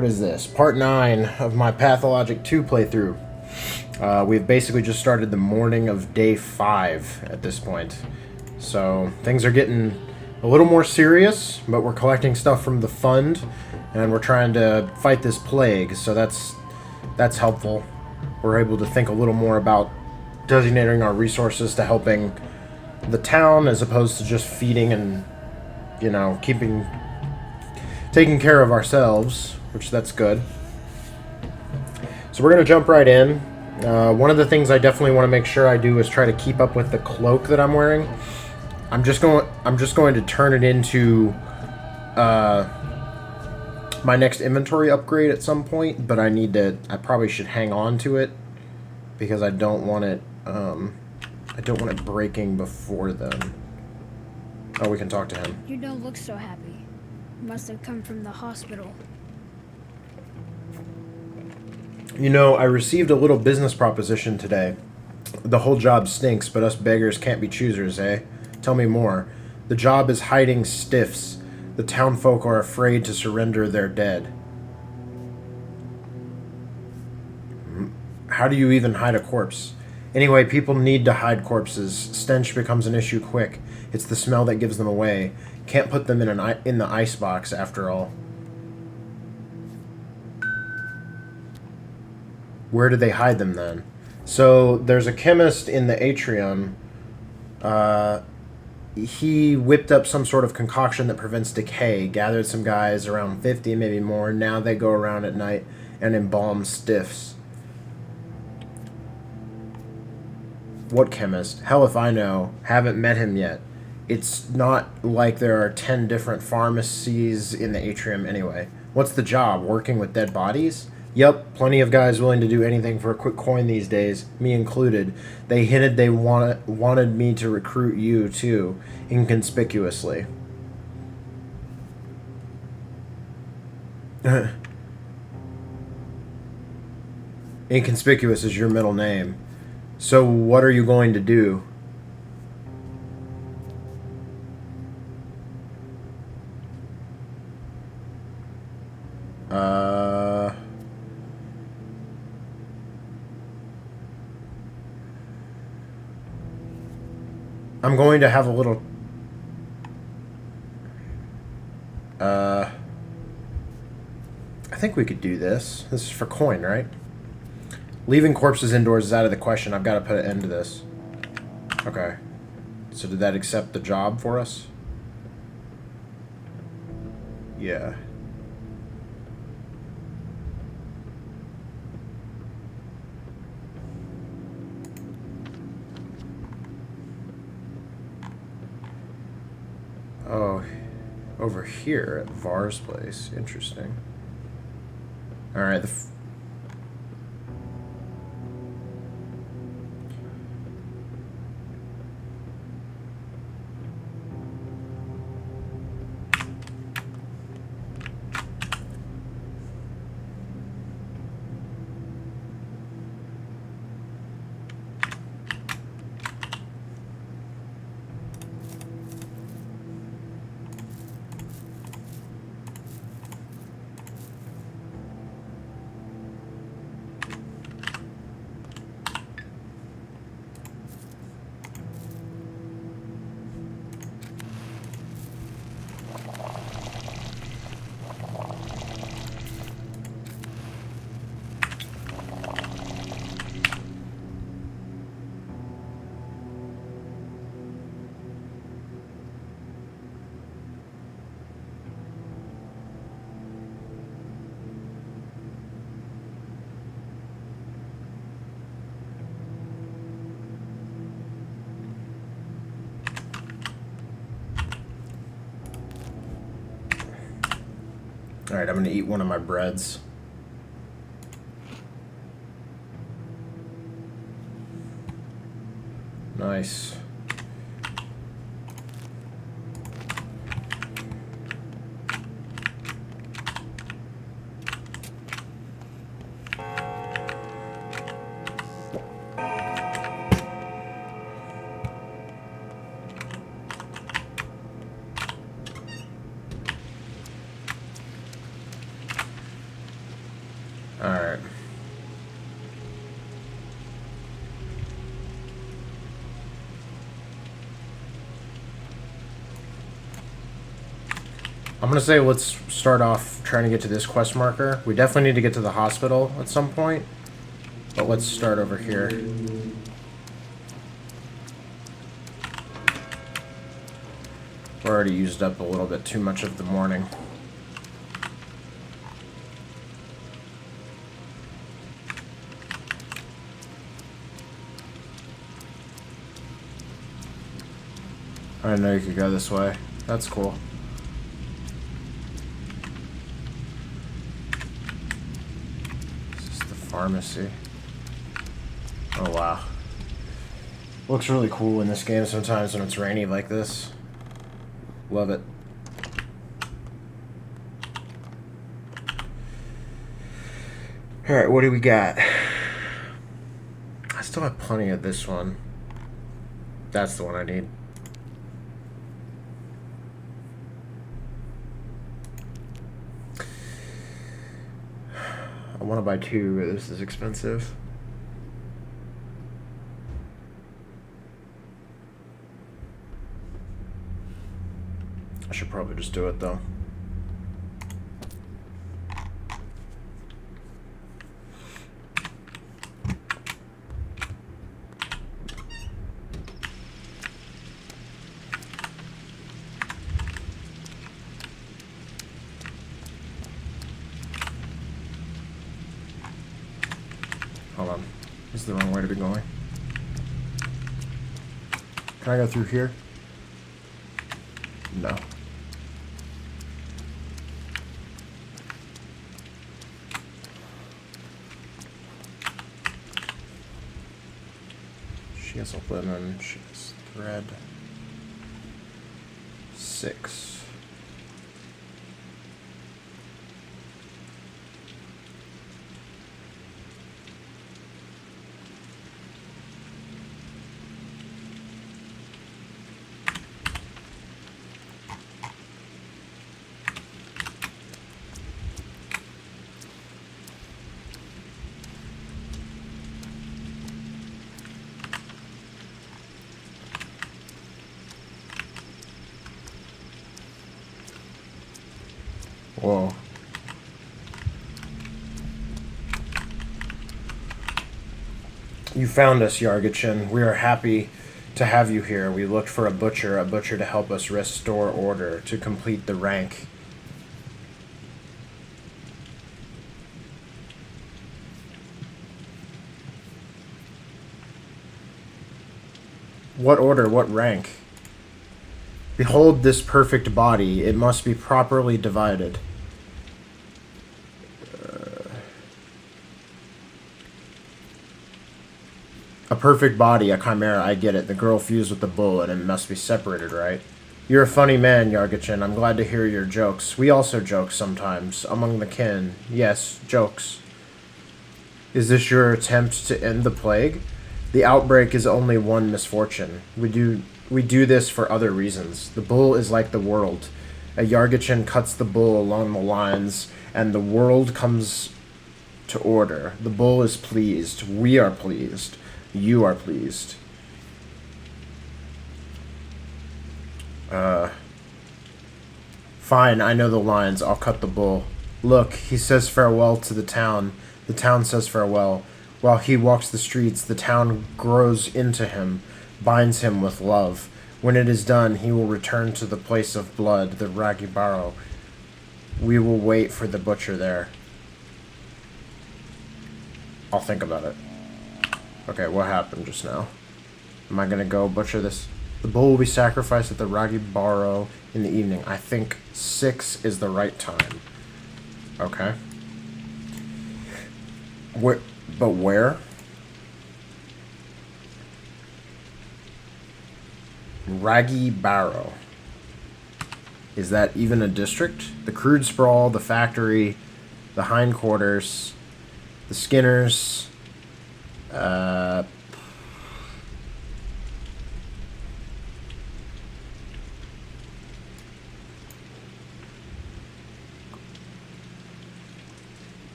What is this? Part 9 of my Pathologic 2 playthrough. We've basically just started the morning of day 5 at this point. So things are getting a little more serious, but we're collecting stuff from the fund, and we're trying to fight this plague, so that's helpful. We're able to think a little more about designating our resources to helping the town as opposed to just feeding and, you know, taking care of ourselves, which that's good. So we're going to jump right in. One of the things I definitely want to make sure I do is try to keep up with the cloak that I'm wearing. I'm just going to turn it into my next inventory upgrade at some point, but I probably should hang on to it because I don't want it breaking before then. Oh, we can talk to him. You don't look so happy. Must have come from the hospital. You know, I received a little business proposition today. The whole job stinks, but us beggars can't be choosers, eh? Tell me more. The job is hiding stiffs. The townfolk are afraid to surrender their dead. How do you even hide a corpse? Anyway, people need to hide corpses. Stench becomes an issue quick. It's the smell that gives them away. Can't put them in the icebox, after all. Where do they hide them, then? So, there's a chemist in the atrium. He whipped up some sort of concoction that prevents decay, gathered some guys, around 50, maybe more. Now they go around at night and embalm stiffs. What chemist? Hell if I know. Haven't met him yet. It's not like there are 10 different pharmacies in the atrium anyway. What's the job? Working with dead bodies? Yep, plenty of guys willing to do anything for a quick coin these days, me included. They hinted they wanted me to recruit you, too, inconspicuously. Inconspicuous is your middle name. So what are you going to do? I'm going to have a little... I think we could do this. This is for coin, right? Leaving corpses indoors is out of the question. I've got to put an end to this. Okay. So did that accept the job for us? Yeah. Oh, over here at Var's place. Interesting. Alright, Alright, I'm going to eat one of my breads. Nice. Alright. I'm gonna say let's start off trying to get to this quest marker. We definitely need to get to the hospital at some point. But let's start over here. We're already used up a little bit too much of the morning. I didn't know you could go this way. That's cool. This is the pharmacy. Oh wow. Looks really cool in this game sometimes when it's rainy like this. Love it. Alright, what do we got? I still have plenty of this one. That's the one I need. I want to buy two, but this is expensive. I should probably just do it though. Hold on. This is the wrong way to be going. Can I go through here? No. She has a linen, she has thread. 6. Whoa. You found us, Yargachin. We are happy to have you here. We looked for a butcher to help us restore order, to complete the rank. What order? What rank? Behold this perfect body. It must be properly divided. A perfect body, a chimera, I get it. The girl fused with the bull, and it must be separated, right? You're a funny man, Yargachin. I'm glad to hear your jokes. We also joke sometimes, among the kin. Yes, jokes. Is this your attempt to end the plague? The outbreak is only one misfortune. We do this for other reasons. The bull is like the world. A Yargachin cuts the bull along the lines, and the world comes to order. The bull is pleased. We are pleased. You are pleased. Fine, I know the lines. I'll cut the bull. Look, he says farewell to the town. The town says farewell. While he walks the streets, the town grows into him, binds him with love. When it is done, he will return to the place of blood, the Ragibaro. We will wait for the butcher there. I'll think about it. Okay, what happened just now? Am I gonna go butcher this? The bull will be sacrificed at the Ragibaro in the evening. I think 6 is the right time. Okay. But where? Ragibaro. Is that even a district? The crude sprawl, the factory, the hindquarters, the Skinners.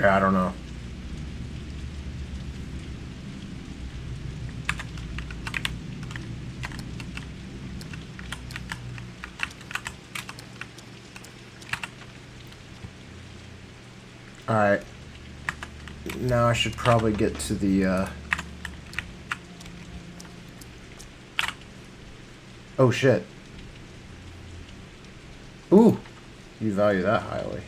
Okay, I don't know. Alright. Now I should probably get to the, Oh, shit. Ooh! You value that highly.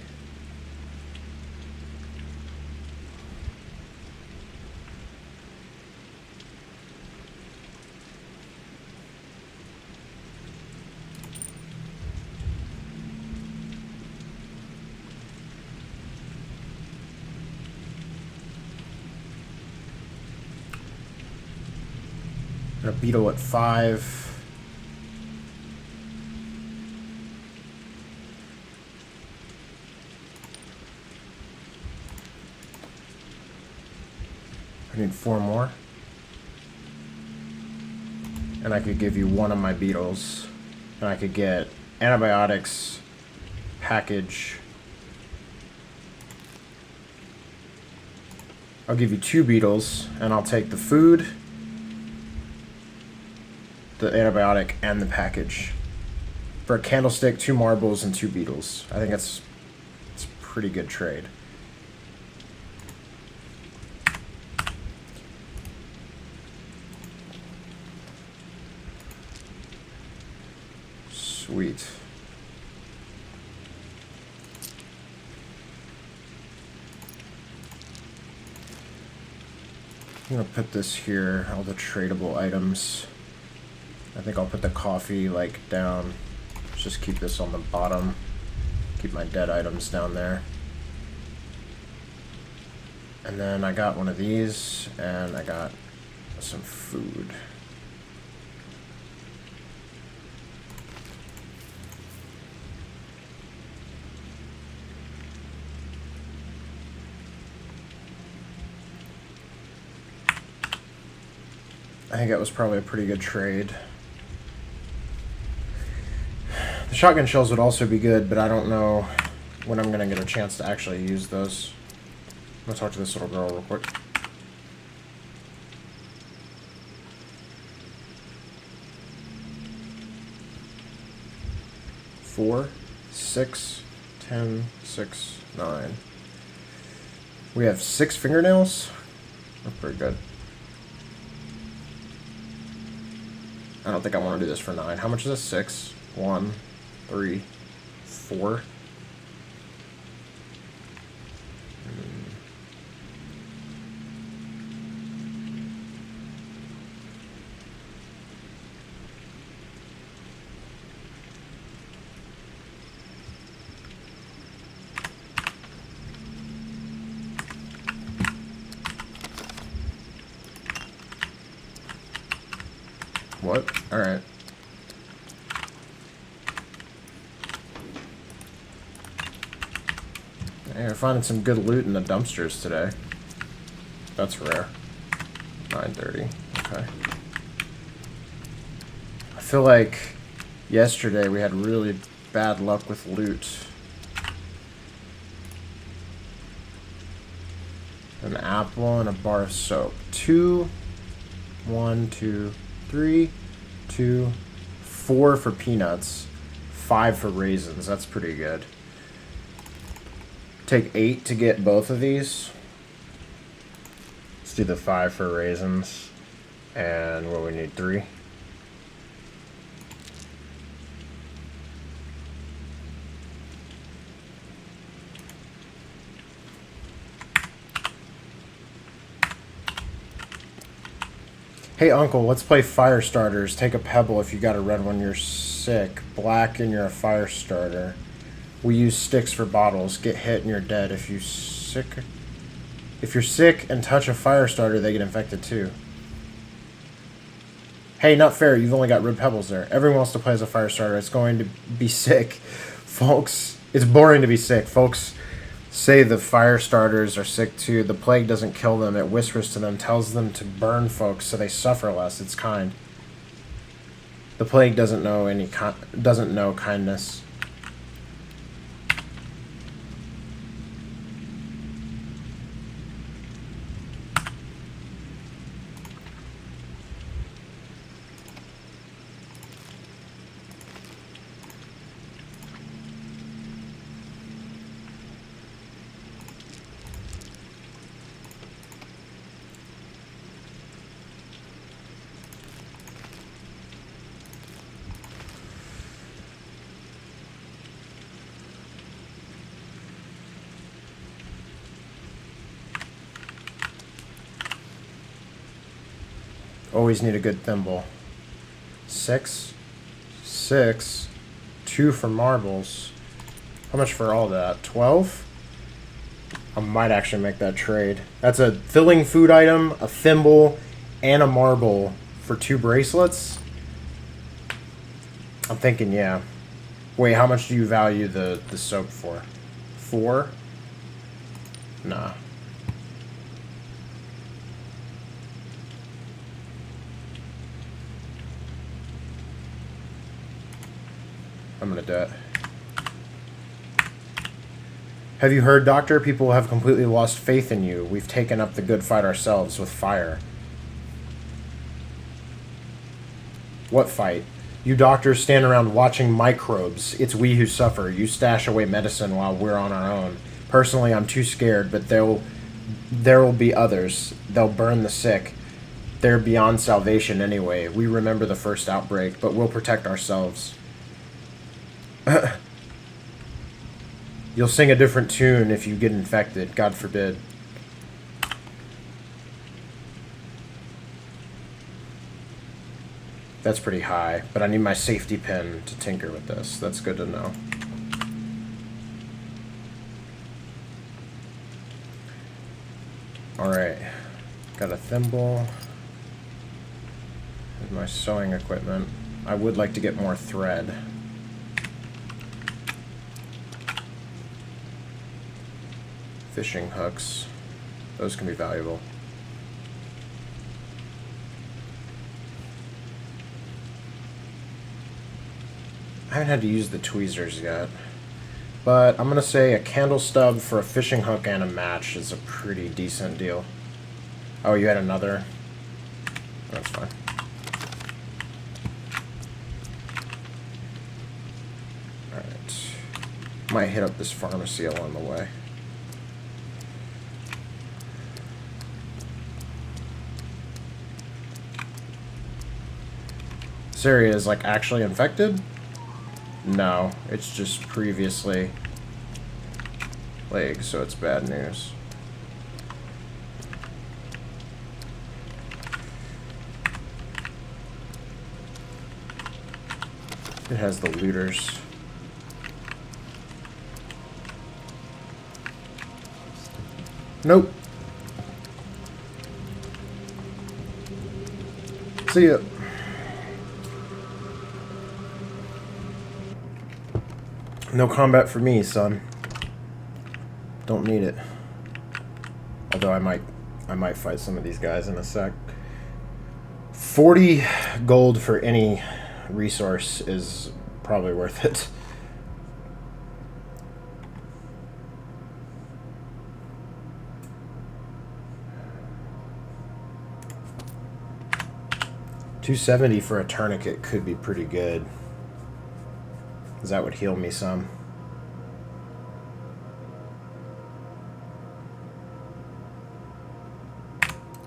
A beetle at 5. I need 4 more. And I could give you one of my beetles. And I could get antibiotics, package. I'll give you 2 beetles, and I'll take the food, the antibiotic, and the package. For a candlestick, 2 marbles, and 2 beetles. I think it's a pretty good trade. Sweet. I'm gonna put this here, all the tradable items. I think I'll put the coffee like down. Just keep this on the bottom. Keep my dead items down there. And then I got one of these, and I got some food. I think that was probably a pretty good trade. The shotgun shells would also be good, but I don't know when I'm going to get a chance to actually use those. I'm going to talk to this little girl real quick. Four, 6, 10, 6, 9. We have 6 fingernails. That's pretty good. I don't think I want to do this for 9. How much is this? 6, 1, 3, 4. What? Alright. Hey, we're finding some good loot in the dumpsters today. That's rare. 9:30. Okay. I feel like yesterday we had really bad luck with loot. An apple and a bar of soap. 2, 1, 2, 3, 2, 4 for peanuts, 5 for raisins. That's pretty good. Take 8 to get both of these. Let's do the 5 for raisins. And what we need, 3. Hey uncle, let's play fire starters. Take a pebble if you got a red one, you're sick. Black and you're a fire starter. We use sticks for bottles. Get hit and you're dead. If you're sick and touch a fire starter, they get infected too. Hey, not fair. You've only got red pebbles there. Everyone wants to play as a fire starter. It's going to be sick. Folks, it's boring to be sick. Folks say the fire starters are sick too. The plague doesn't kill them. It whispers to them, tells them to burn folks so they suffer less. It's kind. The plague doesn't know kindness. Always need a good thimble. 6. 6. 2 for marbles. How much for all that? 12? I might actually make that trade. That's a filling food item, a thimble, and a marble for 2 bracelets. I'm thinking, yeah. Wait, how much do you value the soap for? 4? Nah. I'm gonna do it. Have you heard, Doctor? People have completely lost faith in you. We've taken up the good fight ourselves with fire. What fight? You doctors stand around watching microbes. It's we who suffer. You stash away medicine while we're on our own. Personally, I'm too scared, but there will be others. They'll burn the sick. They're beyond salvation anyway. We remember the first outbreak, but we'll protect ourselves. You'll sing a different tune if you get infected. God forbid. That's pretty high, but I need my safety pin to tinker with this. That's good to know. Alright. Got a thimble. And my sewing equipment. I would like to get more thread. Fishing hooks. Those can be valuable. I haven't had to use the tweezers yet. But I'm going to say a candle stub for a fishing hook and a match is a pretty decent deal. Oh, you had another? That's fine. Alright. Might hit up this pharmacy along the way. This area is like actually infected? No, it's just previously plague, so it's bad news. It has the looters. Nope. See ya. No combat for me, son. Don't need it. Although I might fight some of these guys in a sec. 40 gold for any resource is probably worth it. $270 for a tourniquet could be pretty good. That would heal me some.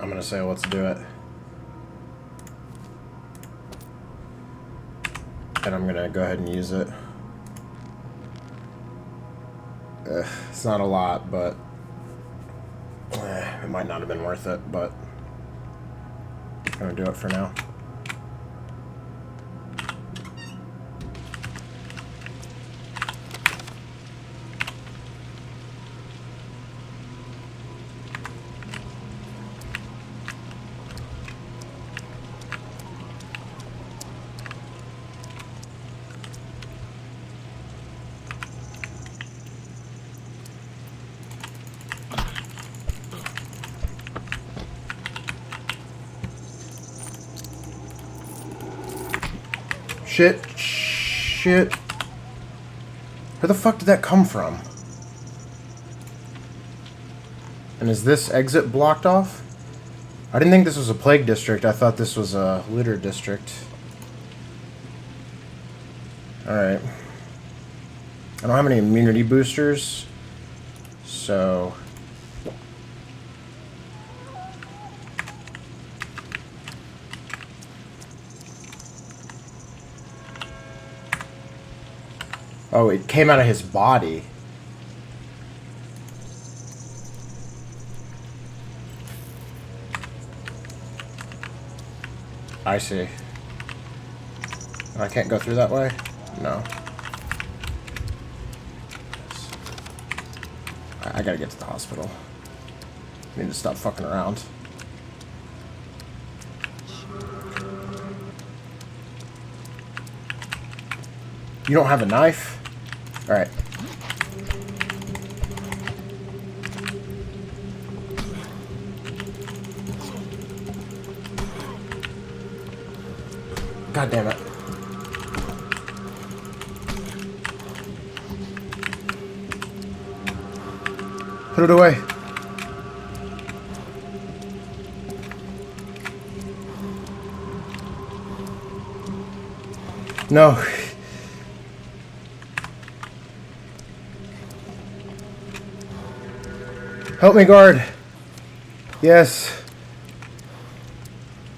I'm gonna say let's do it. And I'm gonna go ahead and use it. It's not a lot, but it might not have been worth it, but I'm gonna do it for now. Shit. Where the fuck did that come from? And is this exit blocked off? I didn't think this was a plague district. I thought this was a litter district. Alright. I don't have any immunity boosters. So... Oh, it came out of his body. I see. I can't go through that way? No. I gotta get to the hospital. I need to stop fucking around. You don't have a knife? Alright. God damn it. Put it away. No. Help me, guard. Yes.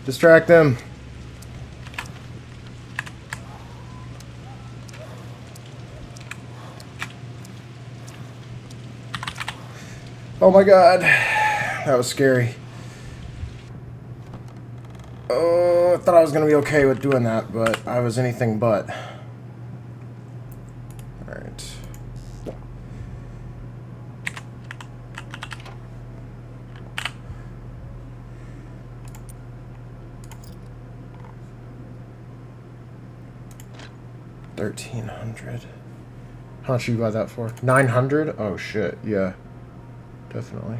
Distract them. Oh my god. That was scary. Oh, I thought I was going to be okay with doing that, but I was anything but. Alright. $1,300. How much you buy that for? 900? Oh shit, yeah. Definitely.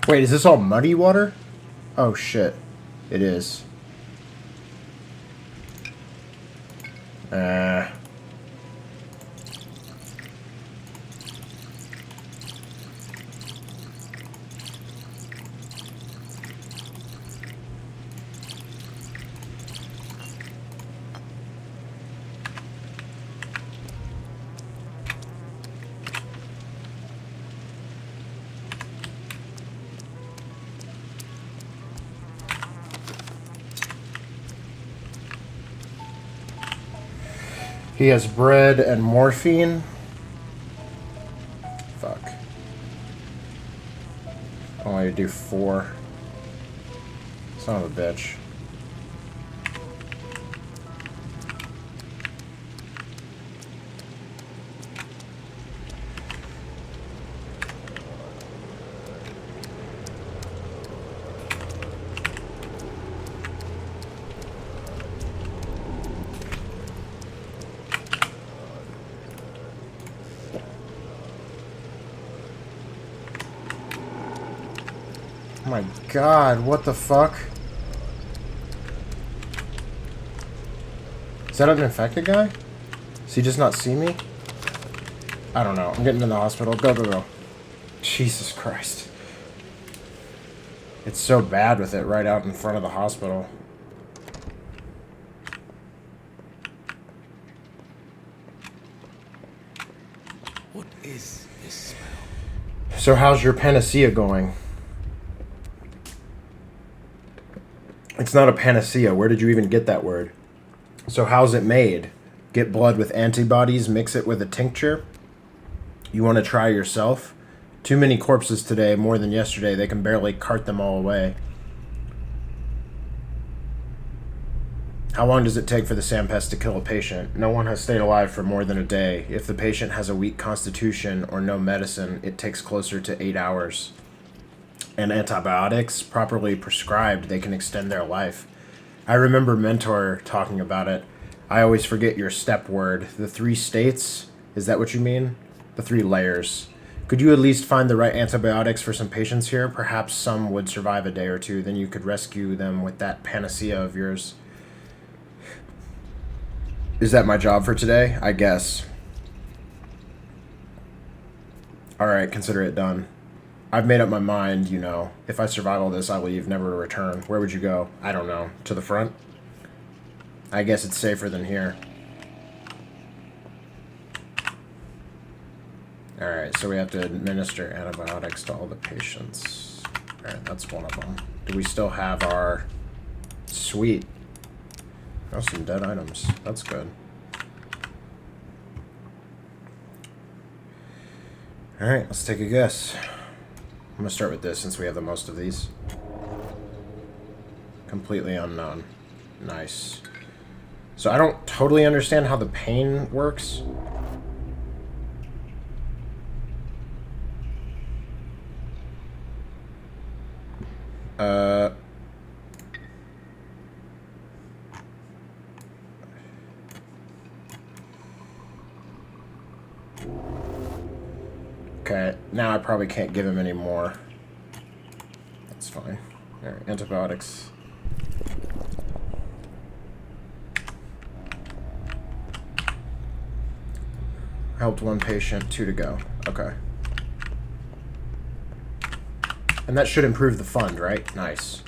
Wait, is this all muddy water? Oh shit. It is. He has bread and morphine. Fuck. I want to do 4. Son of a bitch. Oh my god, what the fuck? Is that an infected guy? Does he just not see me? I don't know. I'm getting to the hospital. Go, go, go. Jesus Christ. It's so bad with it right out in front of the hospital. What is this smell? So how's your panacea going? It's not a panacea. Where did you even get that word? So how's it made? Get blood with antibodies, mix it with a tincture? You want to try yourself? Too many corpses today, more than yesterday. They can barely cart them all away. How long does it take for the sandpest to kill a patient? No one has stayed alive for more than a day. If the patient has a weak constitution or no medicine, it takes closer to 8 hours. And antibiotics, properly prescribed, they can extend their life. I remember Mentor talking about it. I always forget your step word. The 3 states? Is that what you mean? The 3 layers. Could you at least find the right antibiotics for some patients here? Perhaps some would survive a day or 2. Then you could rescue them with that panacea of yours. Is that my job for today? I guess. Alright, consider it done. I've made up my mind, you know. If I survive all this, I leave, never to return. Where would you go? I don't know. To the front? I guess it's safer than here. Alright, so we have to administer antibiotics to all the patients. Alright, that's one of them. Do we still have our... Sweet. Oh, some dead items. That's good. Alright, let's take a guess. I'm going to start with this since we have the most of these. Completely unknown. Nice. So I don't totally understand how the pain works. Okay, now I probably can't give him any more. That's fine. Alright, antibiotics. Helped 1 patient, 2 to go. Okay. And that should improve the fund, right? Nice.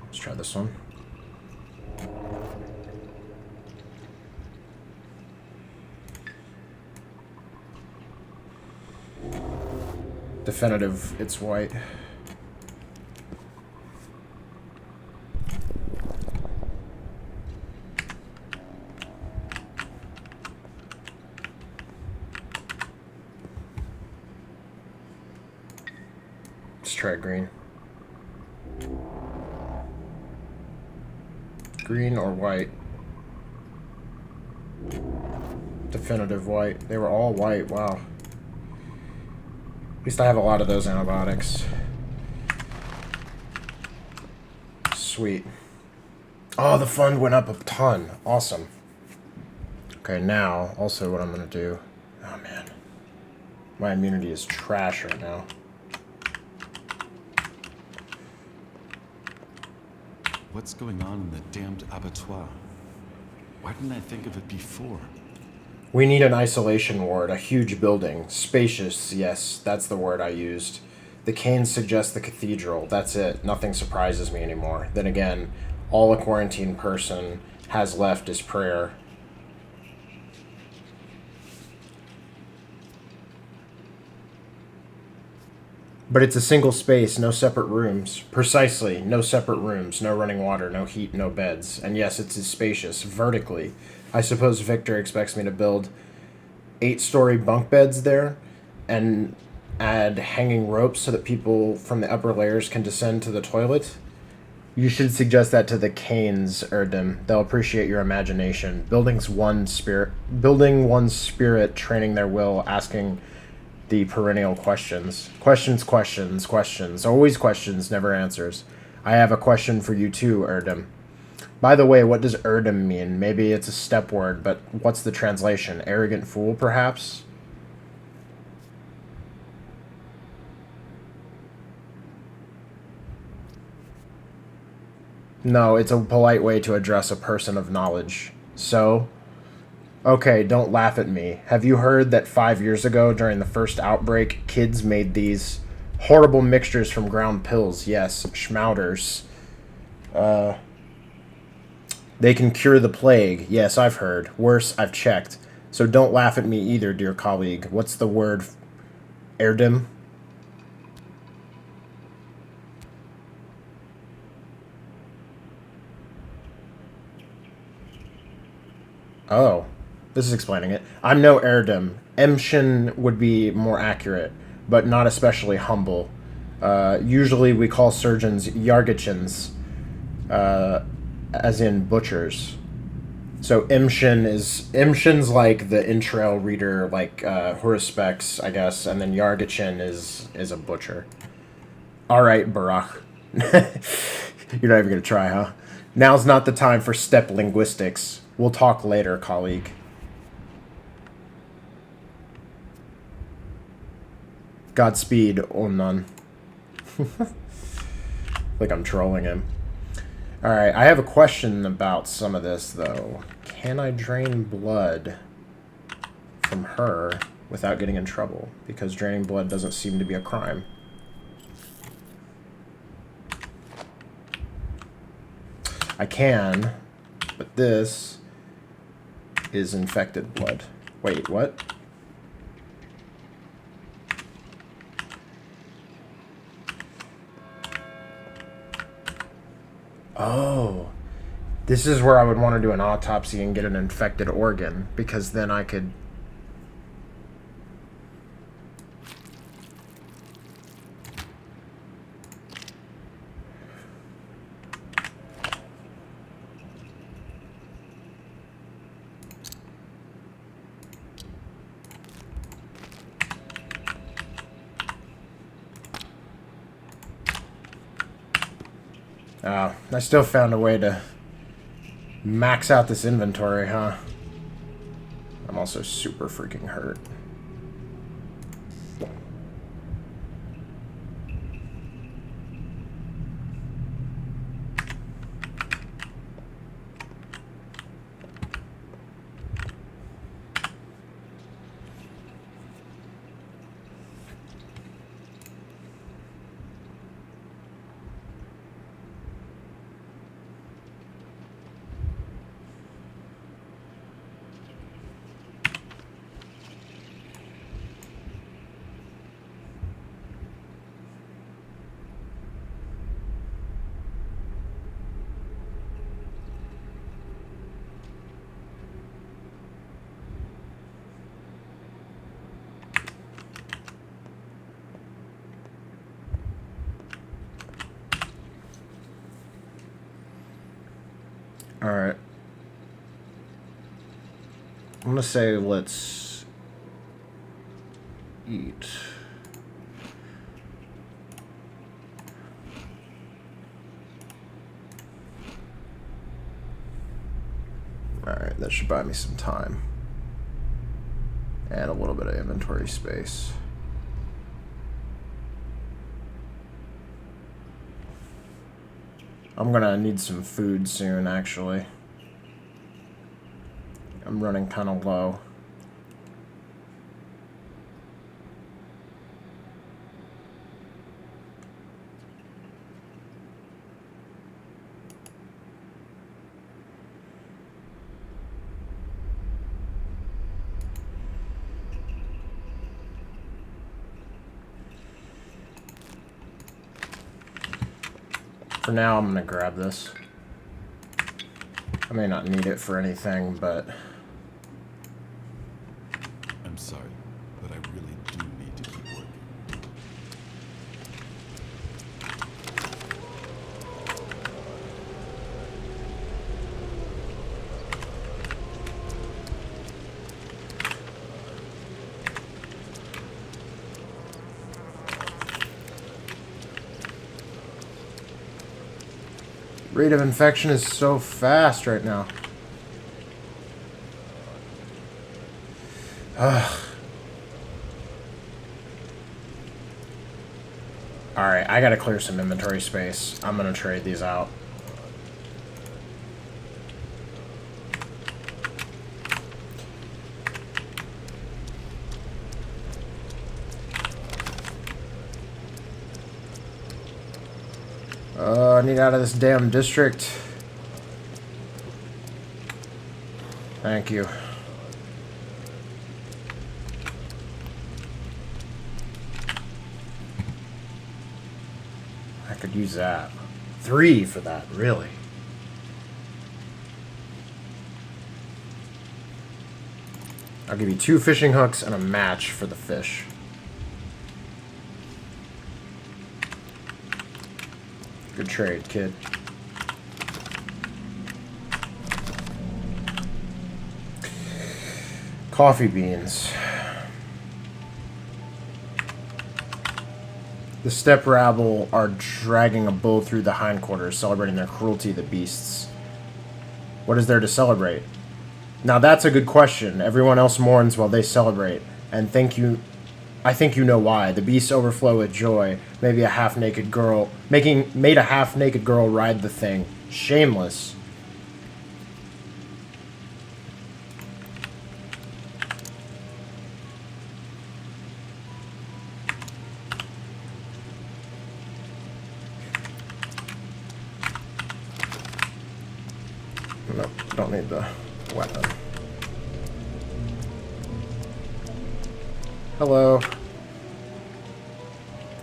Let's try this one. Definitive, it's white. Let's try green. Green or white? Definitive white. They were all white, wow. At least I have a lot of those antibiotics. Sweet. Oh, the fund went up a ton. Awesome. Okay, now, also what I'm going to do... Oh, man. My immunity is trash right now. What's going on in the damned abattoir? Why didn't I think of it before? We need an isolation ward, a huge building. Spacious, yes, that's the word I used. The canes suggest the cathedral, that's it. Nothing surprises me anymore. Then again, all a quarantined person has left is prayer. But it's a single space, no separate rooms. Precisely, no separate rooms, no running water, no heat, no beds. And yes, it's spacious, vertically. I suppose Victor expects me to build 8-story bunk beds there and add hanging ropes so that people from the upper layers can descend to the toilet. You should suggest that to the Canes, Erdem. They'll appreciate your imagination. Building one's spirit, training their will, asking the perennial questions. Questions. Always questions, never answers. I have a question for you too, Erdem. By the way, what does Erdem mean? Maybe it's a step word, but what's the translation? Arrogant fool, perhaps? No, it's a polite way to address a person of knowledge. So? Okay, don't laugh at me. Have you heard that 5 years ago, during the first outbreak, kids made these horrible mixtures from ground pills? Yes, schmouters. They can cure the plague. Yes, I've heard. Worse, I've checked. So don't laugh at me either, dear colleague. What's the word? Erdem? Oh, this is explaining it. I'm no Erdem. Emshin would be more accurate, but not especially humble. Usually we call surgeons Yargichins, as in butchers. So Imshin's like the intrail reader, like Horospex, I guess, and then Yargachin is a butcher. All right, Barak. You're not even gonna try, huh? Now's not the time for step linguistics. We'll talk later, colleague. Godspeed, Onnan. Like I'm trolling him. Alright, I have a question about some of this, though. Can I drain blood from her without getting in trouble? Because draining blood doesn't seem to be a crime. I can, but this is infected blood. Wait, what? Oh, this is where I would want to do an autopsy and get an infected organ, because then I could... Oh, I still found a way to max out this inventory, huh? I'm also super freaking hurt. Alright. I'm gonna say let's eat. Alright, that should buy me some time. And a little bit of inventory space. I'm gonna need some food soon, actually. I'm running kind of low. For now, I'm gonna grab this. I may not need it for anything, but... I'm sorry, but I really do need to keep working. Rate of infection is so fast right now. Ugh. Alright, I gotta clear some inventory space. I'm gonna trade these out. I need out of this damn district. Thank you. I could use that. 3 for that, really. I'll give you 2 fishing hooks and a match for the fish. Good trade, kid. Coffee beans. The steppe rabble are dragging a bull through the hindquarters, celebrating their cruelty to the beasts. What is there to celebrate? Now that's a good question. Everyone else mourns while they celebrate. And I think you know why. The beasts overflow with joy. Made a half-naked girl ride the thing. Shameless. No, don't need the weapon. Hello.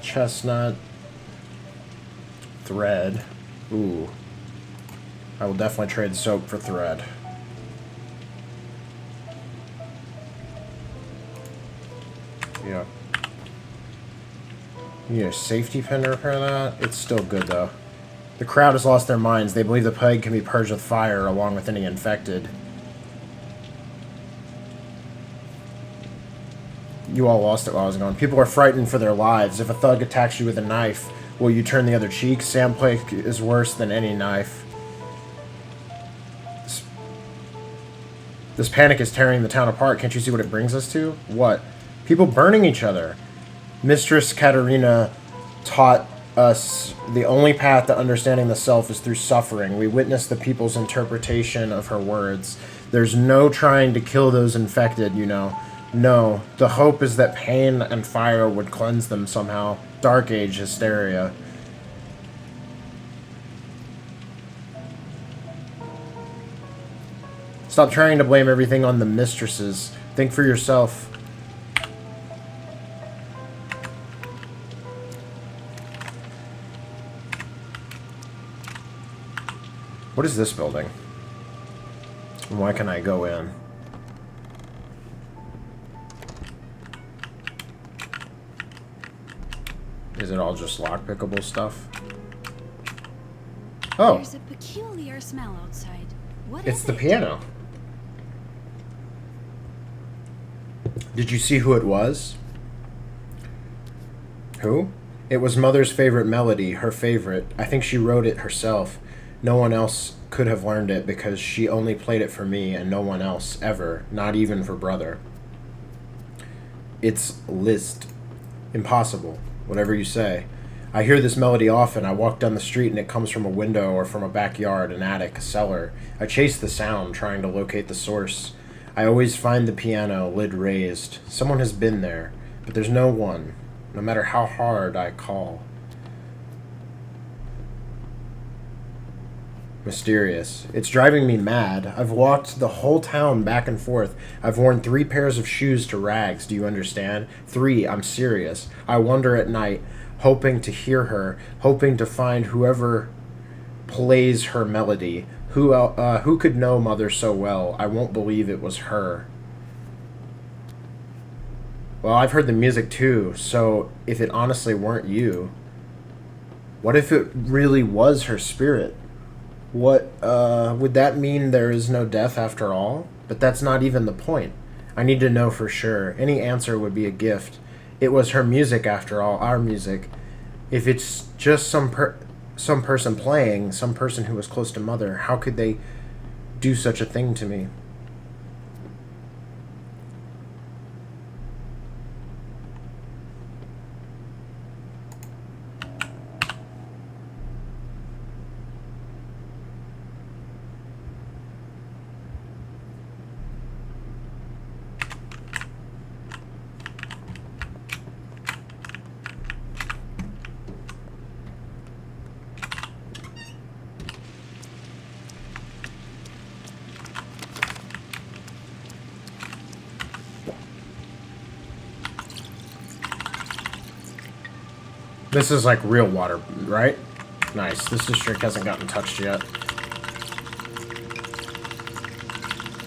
Chestnut. Thread. Ooh. I will definitely trade soap for thread. Yeah. You need a safety pin to repair that? It's still good, though. The crowd has lost their minds. They believe the plague can be purged with fire along with any infected. You all lost it while I was gone. People are frightened for their lives. If a thug attacks you with a knife, will you turn the other cheek? Sandplague is worse than any knife. This panic is tearing the town apart. Can't you see what it brings us to? What? People burning each other. Mistress Katerina taught us the only path to understanding the self is through suffering. We witness the people's interpretation of her words. There's no trying to kill those infected, you know. No, the hope is that pain and fire would cleanse them somehow. Dark Age hysteria. Stop trying to blame everything on the mistresses. Think for yourself. What is this building? And why can I go in? Is it all just lockpickable stuff? Oh! There's a peculiar smell outside. What It's is the it? piano. Did you see who it was? Who? It was Mother's favorite melody, her favorite. I think she wrote it herself. No one else could have learned it because she only played it for me and no one else, ever, not even for Brother. It's Liszt. Impossible. Whatever you say. I hear this melody often. I walk down the street and it comes from a window or from a backyard, an attic, a cellar. I chase the sound, trying to locate the source. I always find the piano, lid raised. Someone has been there, but there's no one, no matter how hard I call. Mysterious. It's driving me mad. I've walked the whole town back and forth. I've worn 3 pairs of shoes to rags, do you understand? 3, I'm serious. I wander at night, hoping to hear her, hoping to find whoever plays her melody. Who could know Mother so well? I won't believe it was her. Well, I've heard the music too, so if it honestly weren't you, what if it really was her spirit? What, would that mean there is no death after all? But that's not even the point. I need to know for sure. Any answer would be a gift. It was her music after all, our music. If it's just some person playing, some person who was close to Mother, how could they do such a thing to me? This is like real water, right? Nice. This district hasn't gotten touched yet.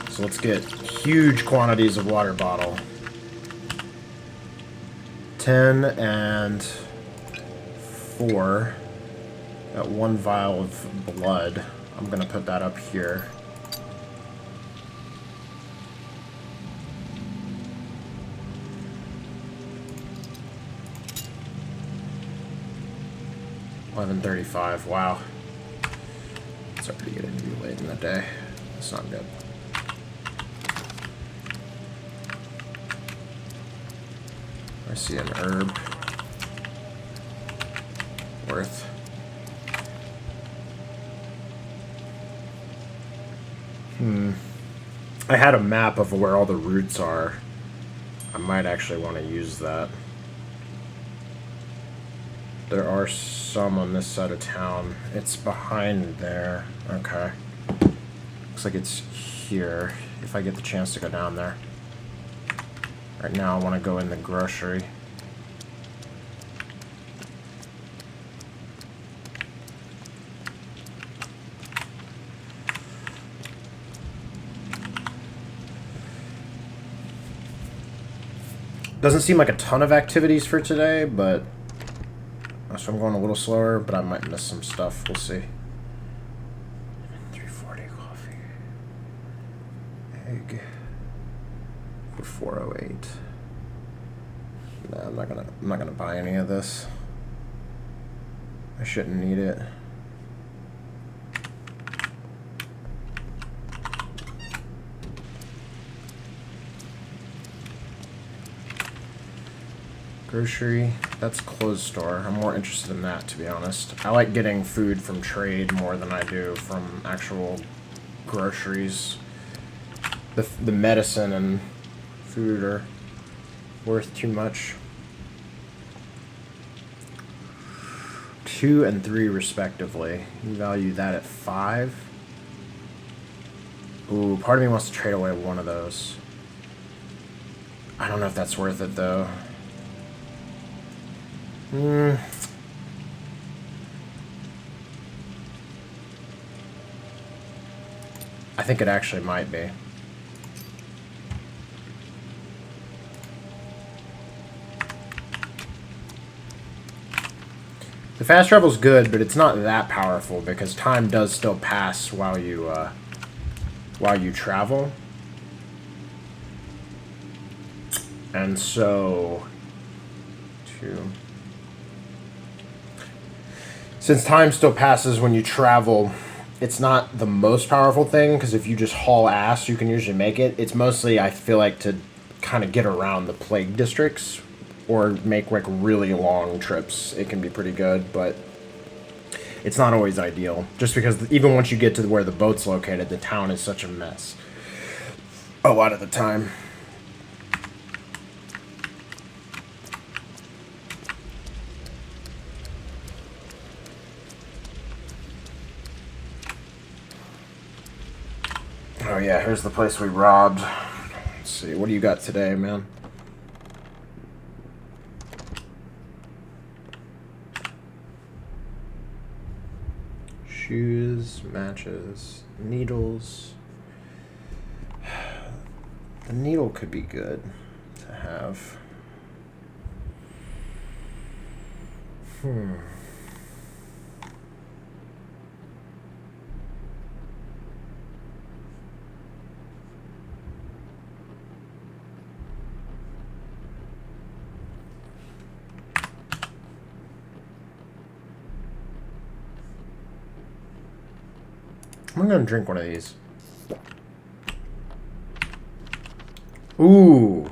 So let's get huge quantities of water bottle. 10 and 4. Got 1 vial of blood. I'm going to put that up here. 11:35. Wow. It's already getting to be late in the day. That's not good. I see an herb. Worth. I had a map of where all the roots are. I might actually want to use that. There are some on this side of town. It's behind there. Okay. Looks like it's here, if I get the chance to go down there. Right now I want to go in the grocery. Doesn't seem like a ton of activities for today, but so I'm going a little slower, but I might miss some stuff. We'll see. 340 coffee. Egg for 408. No, I'm not gonna buy any of this. I shouldn't need it. Grocery, that's clothes store. I'm more interested in that, to be honest. I like getting food from trade more than I do from actual groceries. The medicine and food are worth too much. 2 and 3 respectively. You value that at 5. Ooh, part of me wants to trade away one of those. I don't know if that's worth it though. I think it actually might be. The fast travel's good, but it's not that powerful because time does still pass while you travel. And so since time still passes when you travel, it's not the most powerful thing, because if you just haul ass, you can usually make it. It's mostly, I feel like, to kind of get around the plague districts or make like really long trips. It can be pretty good, but it's not always ideal. Just because even once you get to where the boat's located, the town is such a mess a lot of the time. Oh yeah, here's the place we robbed. Let's see, what do you got today, man? Shoes, matches, needles. The needle could be good to have. I'm gonna drink one of these. Ooh,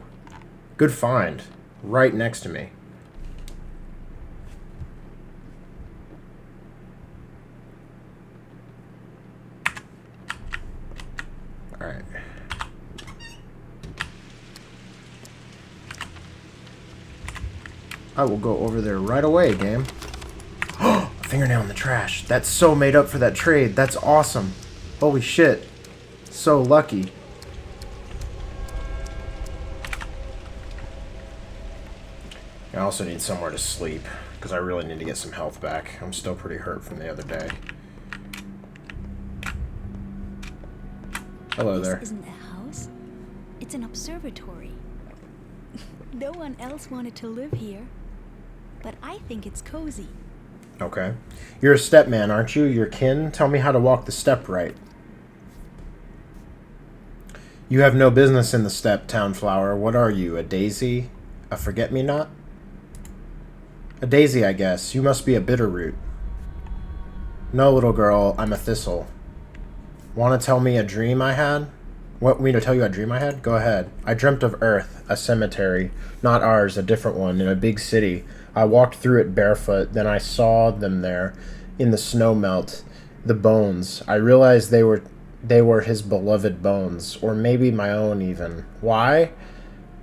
good find. Right next to me. All right. I will go over there right away, game. Fingernail in the trash. That's so made up for that trade. That's awesome. Holy shit. So lucky. I also need somewhere to sleep, because I really need to get some health back. I'm still pretty hurt from the other day. Hello there. This isn't a house. It's an observatory. No one else wanted to live here, but I think it's cozy. Okay. You're a step man, aren't you? You're kin? Tell me how to walk the step right. You have no business in the steppe, town flower. What are you, a daisy? A forget-me-not? A daisy, I guess. You must be a bitter root. No, little girl, I'm a thistle. Want to tell me a dream I had? Want me to tell you a dream I had? Go ahead. I dreamt of Earth, a cemetery. Not ours, a different one, in a big city. I walked through it barefoot, then I saw them there, in the snow melt, the bones. I realized they were his beloved bones, or maybe my own even. Why?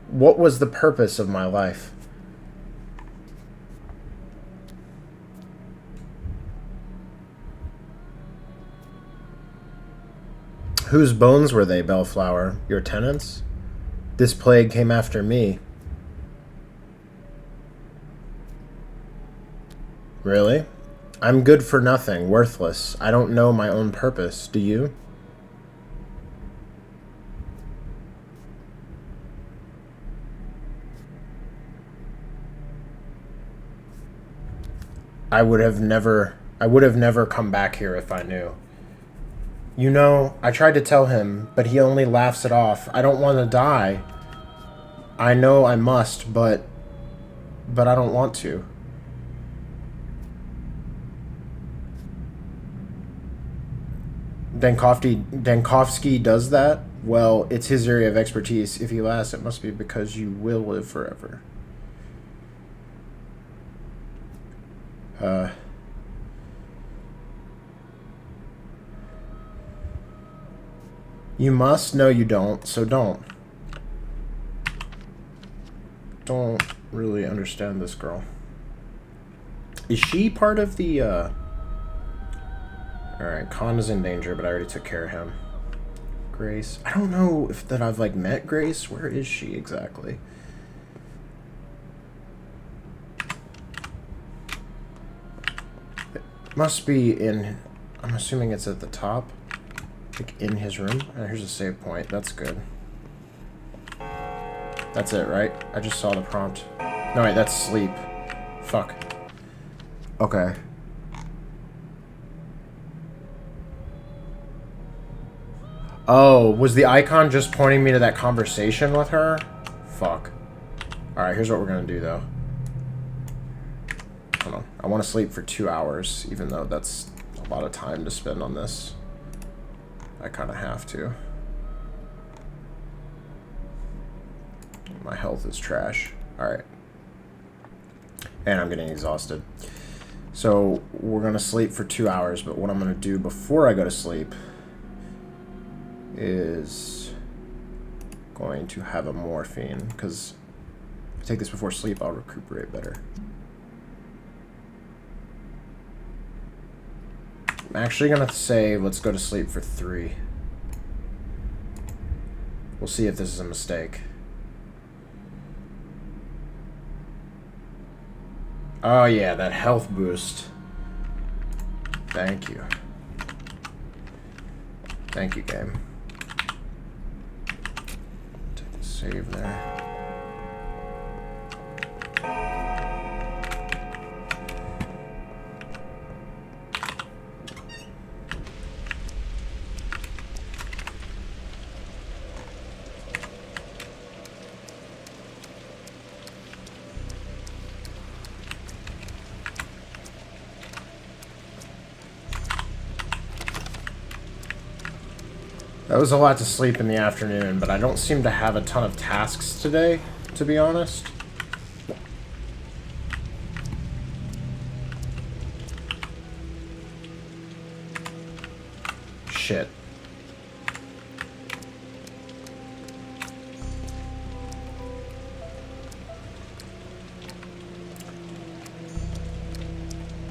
What was the purpose of my life? Whose bones were they, Bellflower? Your tenants? This plague came after me. Really? I'm good for nothing, worthless. I don't know my own purpose. Do you? I would have never come back here if I knew. You know, I tried to tell him, but he only laughs it off. I don't want to die. I know I must, but I don't want to. Dankovsky does that? Well, it's his area of expertise. If he laughs, it must be because you will live forever. You must? No, you don't. So don't. Don't really understand this girl. Is she part of the, Alright, Khan is in danger, but I already took care of him. Grace. I don't know if that I've, like, met Grace. Where is she exactly? It must be in... I'm assuming it's at the top. Like, in his room. Here's a save point. That's good. That's it, right? I just saw the prompt. No, wait, that's sleep. Fuck. Okay. Oh, was the icon just pointing me to that conversation with her? Fuck. Alright, here's what we're gonna do, though. Hold on. I want to sleep for 2 hours, even though that's a lot of time to spend on this. I kind of have to. My health is trash. Alright. And I'm getting exhausted. So, we're going to sleep for 2 hours, but what I'm going to do before I go to sleep is going to have a morphine, because if I take this before sleep, I'll recuperate better. I'm actually going to say let's go to sleep for 3. We'll see if this is a mistake. Oh yeah, that health boost. Thank you. Thank you, game. Take the save there. That was a lot to sleep in the afternoon, but I don't seem to have a ton of tasks today, to be honest. Shit.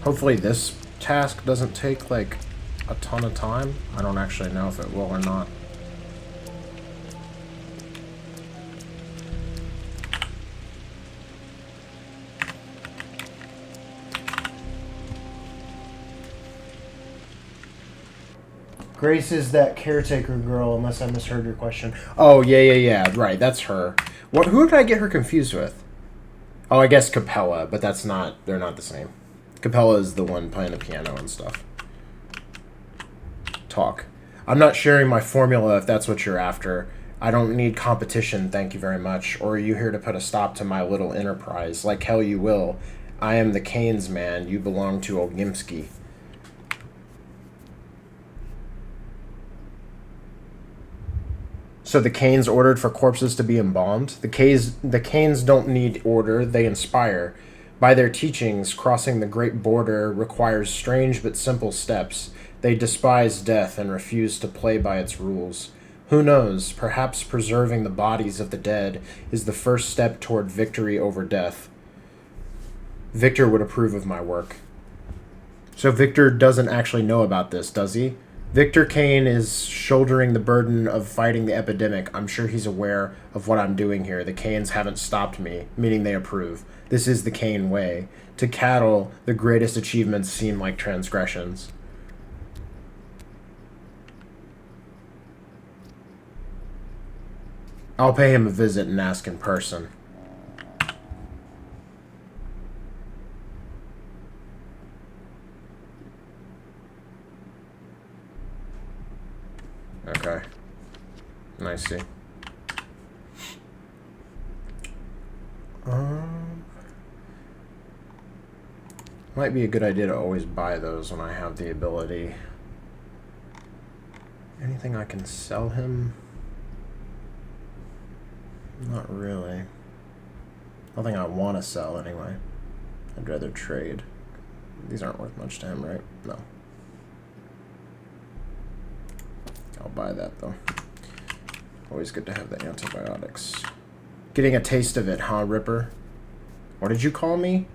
Hopefully this task doesn't take, like, a ton of time. I don't actually know if it will or not. Grace is that caretaker girl, unless I misheard your question. Oh, yeah, right, that's her. What? Who did I get her confused with? Oh, I guess Capella, but that's not, they're not the same. Capella is the one playing the piano and stuff. Talk. I'm not sharing my formula if that's what you're after. I don't need competition, thank you very much. Or are you here to put a stop to my little enterprise? Like hell you will. I am the Keynes man. You belong to Olgimsky. So the Canes ordered for corpses to be embalmed. The Canes don't need order, they inspire. By their teachings, crossing the great border requires strange but simple steps. They despise death and refuse to play by its rules. Who knows, perhaps preserving the bodies of the dead is the first step toward victory over death. Victor would approve of my work. So Victor doesn't actually know about this, does he? Victor Kane is shouldering the burden of fighting the epidemic. I'm sure he's aware of what I'm doing here. The Canes haven't stopped me, meaning they approve. This is the Kane way. To cattle, the greatest achievements seem like transgressions. I'll pay him a visit and ask in person. Okay. I see. Might be a good idea to always buy those when I have the ability. Anything I can sell him? Not really. Nothing I want to sell anyway. I'd rather trade. These aren't worth much to him, right? No. I'll buy that though. Always good to have the antibiotics. Getting a taste of it, huh, Ripper? What did you call me?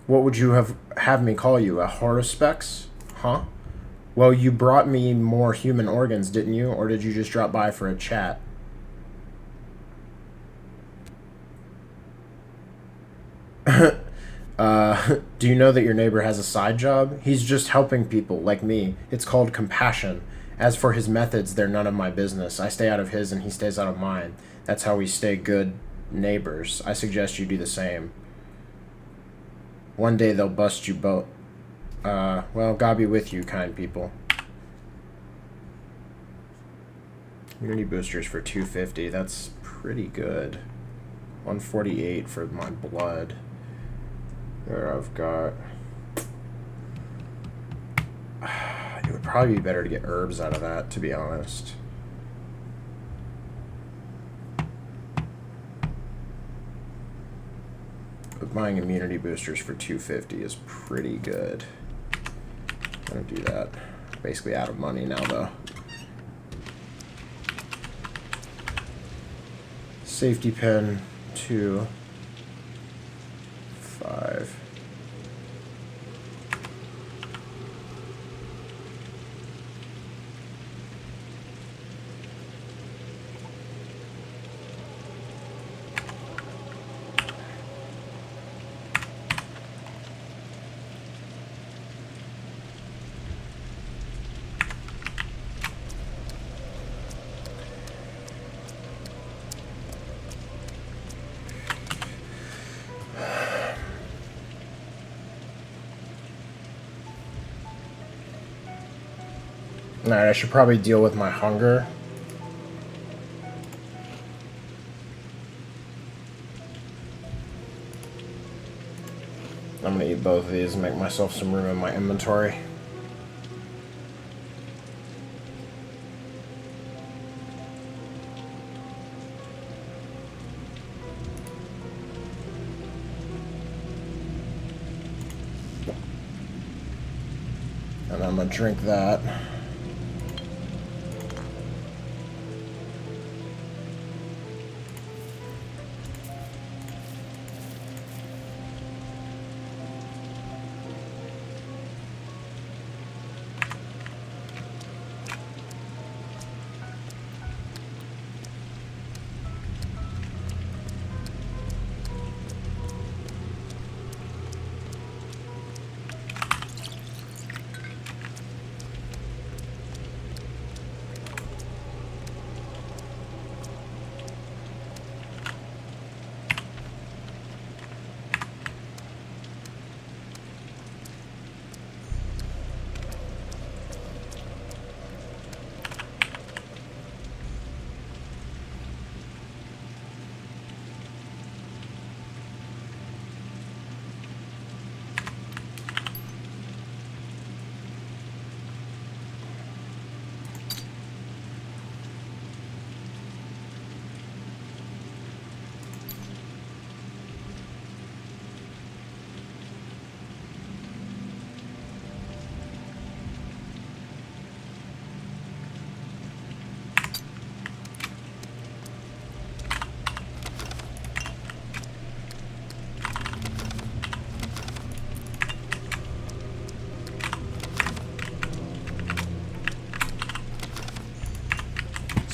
What would you have me call you? A Horospex? Huh? Well, you brought me more human organs, didn't you? Or did you just drop by for a chat? Do you know that your neighbor has a side job? He's just helping people, like me. It's called compassion. As for his methods, they're none of my business. I stay out of his and he stays out of mine. That's how we stay good neighbors. I suggest you do the same. One day they'll bust you both. Well, God be with you, kind people. Immunity boosters for 250. That's pretty good. 148 for my blood. There I've got... It would probably be better to get herbs out of that, to be honest. But buying immunity boosters for 250 is pretty good. I'm gonna do that. Basically out of money now, though. Safety pin 2, 5. Alright, I should probably deal with my hunger. I'm gonna eat both of these and make myself some room in my inventory. And I'm gonna drink that.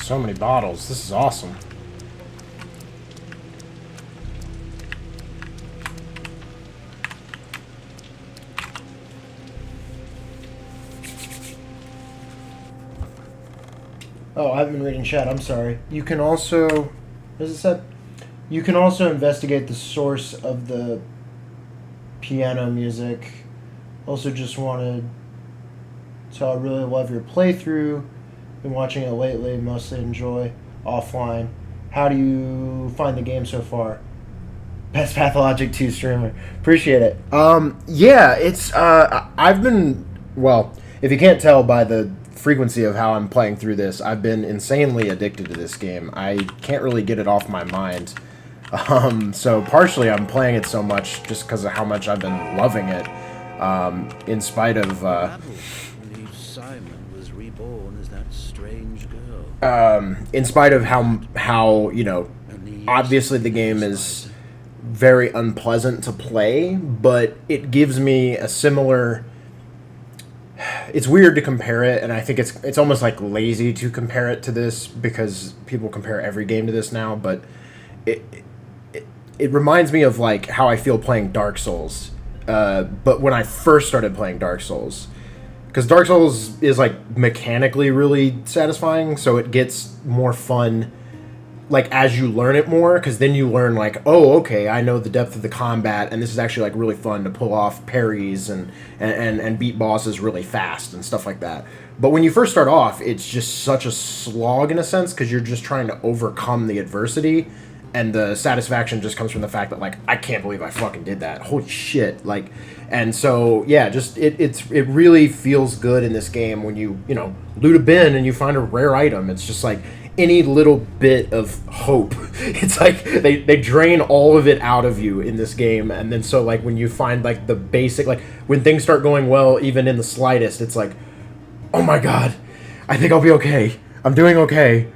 So many bottles. This is awesome. Oh, I haven't been reading chat. I'm sorry. You can also, as it said, you can also investigate the source of the piano music. Also, just wanted to I really love your playthrough. Been watching it lately. Mostly enjoy offline. How do you find the game so far? Best Pathologic 2 streamer. Appreciate it. Yeah, it's I've been, well, if you can't tell by the frequency of how I'm playing through this, I've been insanely addicted to this game. I can't really get it off my mind. So partially I'm playing it so much just because of how much I've been loving it. In spite of Simon was reborn as that strange girl. in spite of how, you know, obviously the game is very unpleasant to play, but it gives me a similar, it's weird to compare it, and I think it's almost like lazy to compare it to this because people compare every game to this now, but it reminds me of like how I feel playing Dark Souls, but when I first started playing Dark Souls, because Dark Souls is like mechanically really satisfying, so it gets more fun like as you learn it more, because then you learn like, oh, okay, I know the depth of the combat, and this is actually like really fun to pull off parries and beat bosses really fast and stuff like that. But when you first start off, it's just such a slog in a sense, because you're just trying to overcome the adversity, and the satisfaction just comes from the fact that like, I can't believe I fucking did that. Holy shit! Like, and so yeah, just it really feels good in this game when you know, loot a bin and you find a rare item. It's just like any little bit of hope. It's like they drain all of it out of you in this game, and then so like when you find like the basic, like when things start going well even in the slightest, it's like, oh my god, I think I'll be okay, I'm doing okay.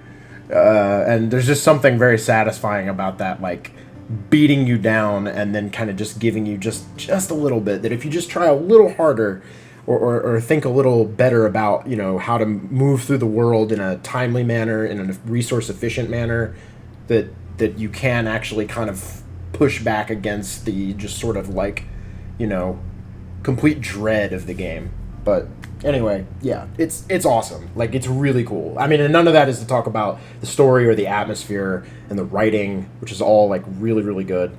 And there's just something very satisfying about that, like beating you down and then kind of just giving you just a little bit, that if you just try a little harder or think a little better about, you know, how to move through the world in a timely manner, in a resource efficient manner, that you can actually kind of push back against the just sort of like, you know, complete dread of the game. But anyway, yeah, it's awesome. Like, it's really cool. I mean, and none of that is to talk about the story or the atmosphere and the writing, which is all like really, really good.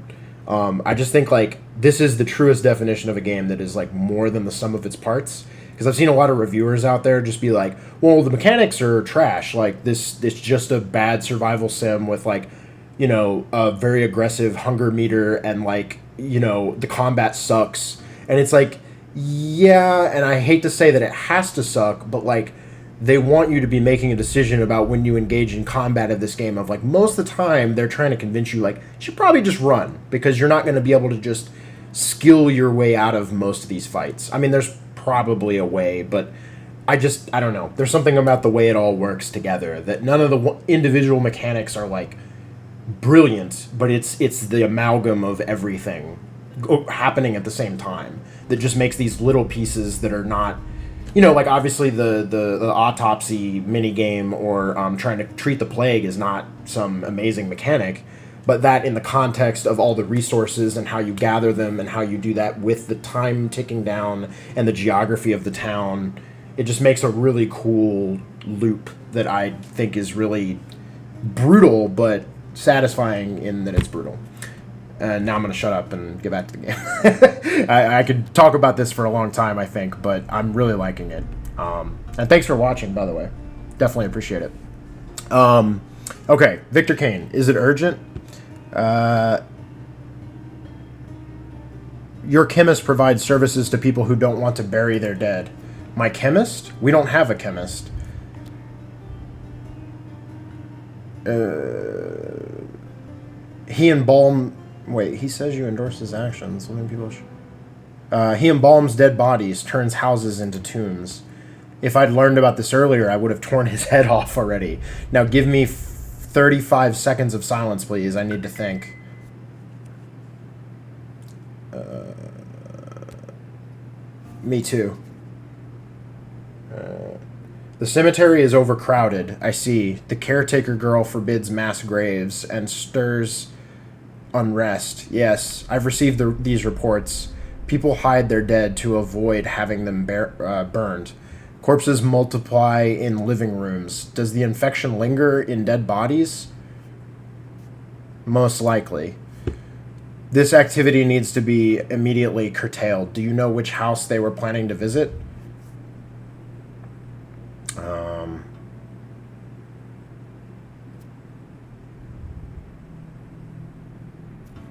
I just think like this is the truest definition of a game that is like more than the sum of its parts. Because I've seen a lot of reviewers out there just be like, well, the mechanics are trash. Like it's just a bad survival sim with like, you know, a very aggressive hunger meter, and like, you know, the combat sucks. And it's like, yeah, and I hate to say that it has to suck, but like, they want you to be making a decision about when you engage in combat of this game, of like, most of the time they're trying to convince you like, you should probably just run, because you're not going to be able to just skill your way out of most of these fights. I mean, there's probably a way, but I don't know. There's something about the way it all works together, that none of the individual mechanics are like brilliant, but it's the amalgam of everything happening at the same time that just makes these little pieces that are not, you know, like obviously the autopsy mini game or trying to treat the plague is not some amazing mechanic, but that in the context of all the resources and how you gather them and how you do that with the time ticking down and the geography of the town, it just makes a really cool loop that I think is really brutal but satisfying in that it's brutal. And now I'm going to shut up and get back to the game. I could talk about this for a long time, I think, but I'm really liking it. And thanks for watching, by the way. Definitely appreciate it. Okay, Victor Kane. Is it urgent? Your chemist provides services to people who don't want to bury their dead. My chemist? We don't have a chemist. He embalmed... Wait, he says you endorse his actions. He embalms dead bodies, turns houses into tombs. If I'd learned about this earlier, I would have torn his head off already. Now give me 35 seconds of silence, please. I need to think. Me too. The cemetery is overcrowded. I see. The caretaker girl forbids mass graves and stirs unrest. Yes, I've received these reports. People hide their dead to avoid having them burned. Corpses multiply in living rooms. Does the infection linger in dead bodies? Most likely. This activity needs to be immediately curtailed. Do you know which house they were planning to visit?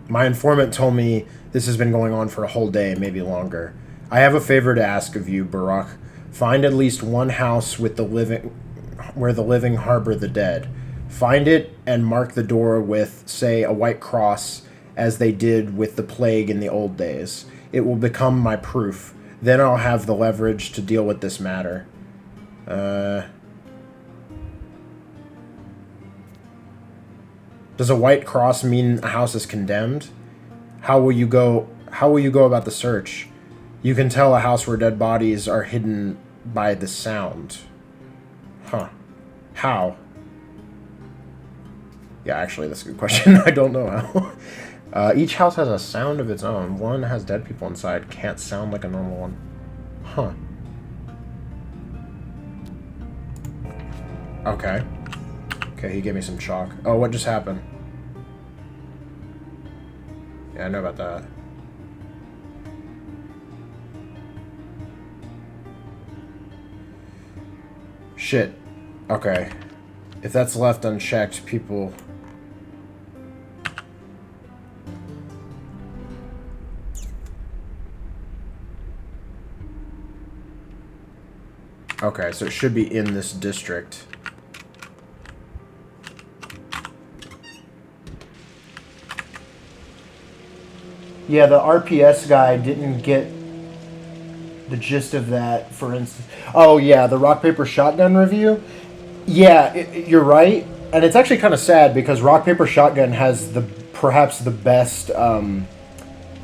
My informant told me this has been going on for a whole day, maybe longer. I have a favor to ask of you, Barak. Find at least one house with where the living harbor the dead. Find it and mark the door with, say, a white cross, as they did with the plague in the old days. It will become my proof. Then I'll have the leverage to deal with this matter. Does a white cross mean a house is condemned? How will you go about the search? You can tell a house where dead bodies are hidden by the sound. Huh. How? Yeah, actually, that's a good question. I don't know how. Each house has a sound of its own. One has dead people inside. Can't sound like a normal one. Huh. Okay. Okay, he gave me some chalk. Oh, what just happened? Yeah, I know about that. Shit. Okay. If that's left unchecked, people... Okay, so it should be in this district. Yeah, the RPS guy didn't get the gist of that, for instance. Oh, yeah, the Rock, Paper, Shotgun review. Yeah, you're right. And it's actually kind of sad because Rock, Paper, Shotgun has perhaps the best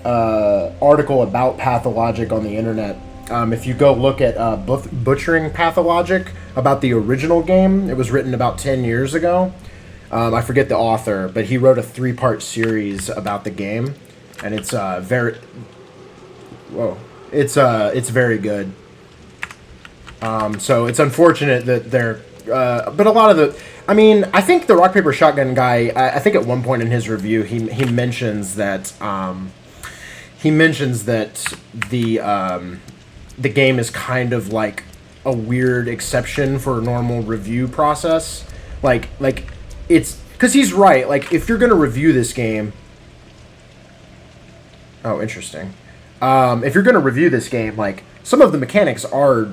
article about Pathologic on the internet. If you go look at Butchering Pathologic about the original game, it was written about 10 years ago. I forget the author, but he wrote a 3-part series about the game. And it's very... Whoa. It's very good. So it's unfortunate that they're... but a lot of the... I mean, I think the Rock, Paper, Shotgun guy, I think at one point in his review, he mentions that... he mentions that the game is kind of like a weird exception for a normal review process. Like it's... Because he's right. Like, if you're going to review this game... Oh, interesting. If you're going to review this game, like, some of the mechanics are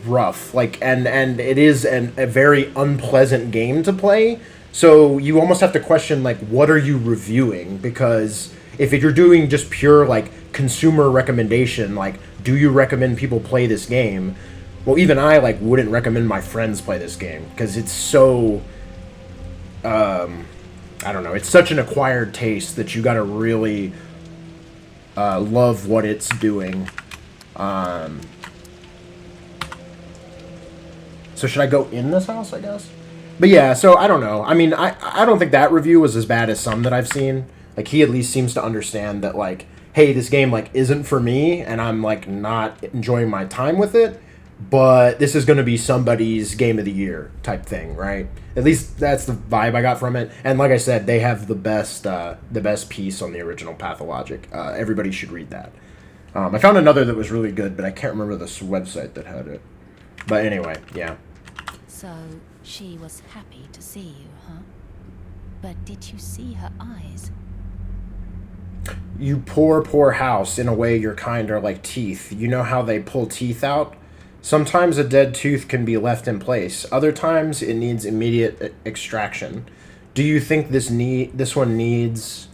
rough, like, and it is a very unpleasant game to play, so you almost have to question, like, what are you reviewing? Because if you're doing just pure, like, consumer recommendation, like, do you recommend people play this game? Well, even I, like, wouldn't recommend my friends play this game, because it's so... I don't know, it's such an acquired taste that you gotta really... love what it's doing. So should I go in this house, I guess? But yeah, so I don't know. I mean, I don't think that review was as bad as some that I've seen. Like, he at least seems to understand that, like, hey, this game, like, isn't for me, and I'm, like, not enjoying my time with it, but this is going to be somebody's game of the year type thing, right? At least that's the vibe I got from it. And like I said, they have the best piece on the original Pathologic. Everybody should read that. I found another that was really good, but I can't remember this website that had it. But anyway, yeah. So, she was happy to see you, huh? But did you see her eyes? You poor, poor house. In a way, your kind are like teeth. You know how they pull teeth out? Sometimes a dead tooth can be left in place. Other times, it needs immediate extraction. Do you think this one needs...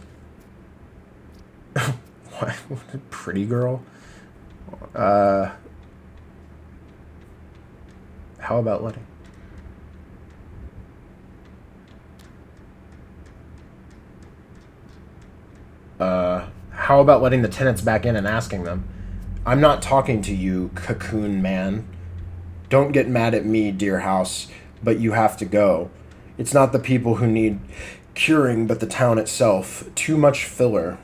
What? Pretty girl? How about letting... How about letting the tenants back in and asking them? I'm not talking to you, cocoon man. Don't get mad at me, dear house, but you have to go. It's not the people who need curing, but the town itself. Too much filler.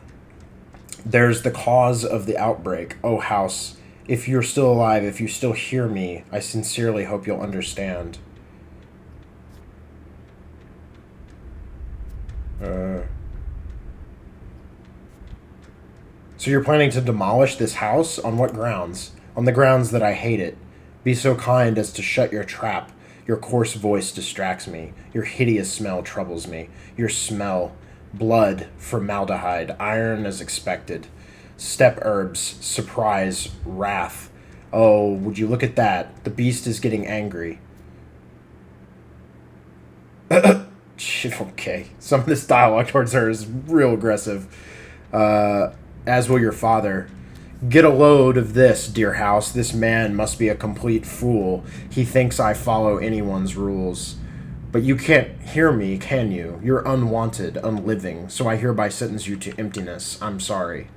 There's the cause of the outbreak. Oh, house, if you're still alive, if you still hear me, I sincerely hope you'll understand. So you're planning to demolish this house? On what grounds? On the grounds that I hate it. Be so kind as to shut your trap. Your coarse voice distracts me. Your hideous smell troubles me. Your smell. Blood, formaldehyde, iron as expected. Step herbs, surprise, wrath. Oh, would you look at that? The beast is getting angry. Okay. Some of this dialogue towards her is real aggressive. As will your father. Get a load of this, dear house. This man must be a complete fool. He thinks I follow anyone's rules. But you can't hear me, can you? You're unwanted, unliving, so I hereby sentence you to emptiness. I'm sorry.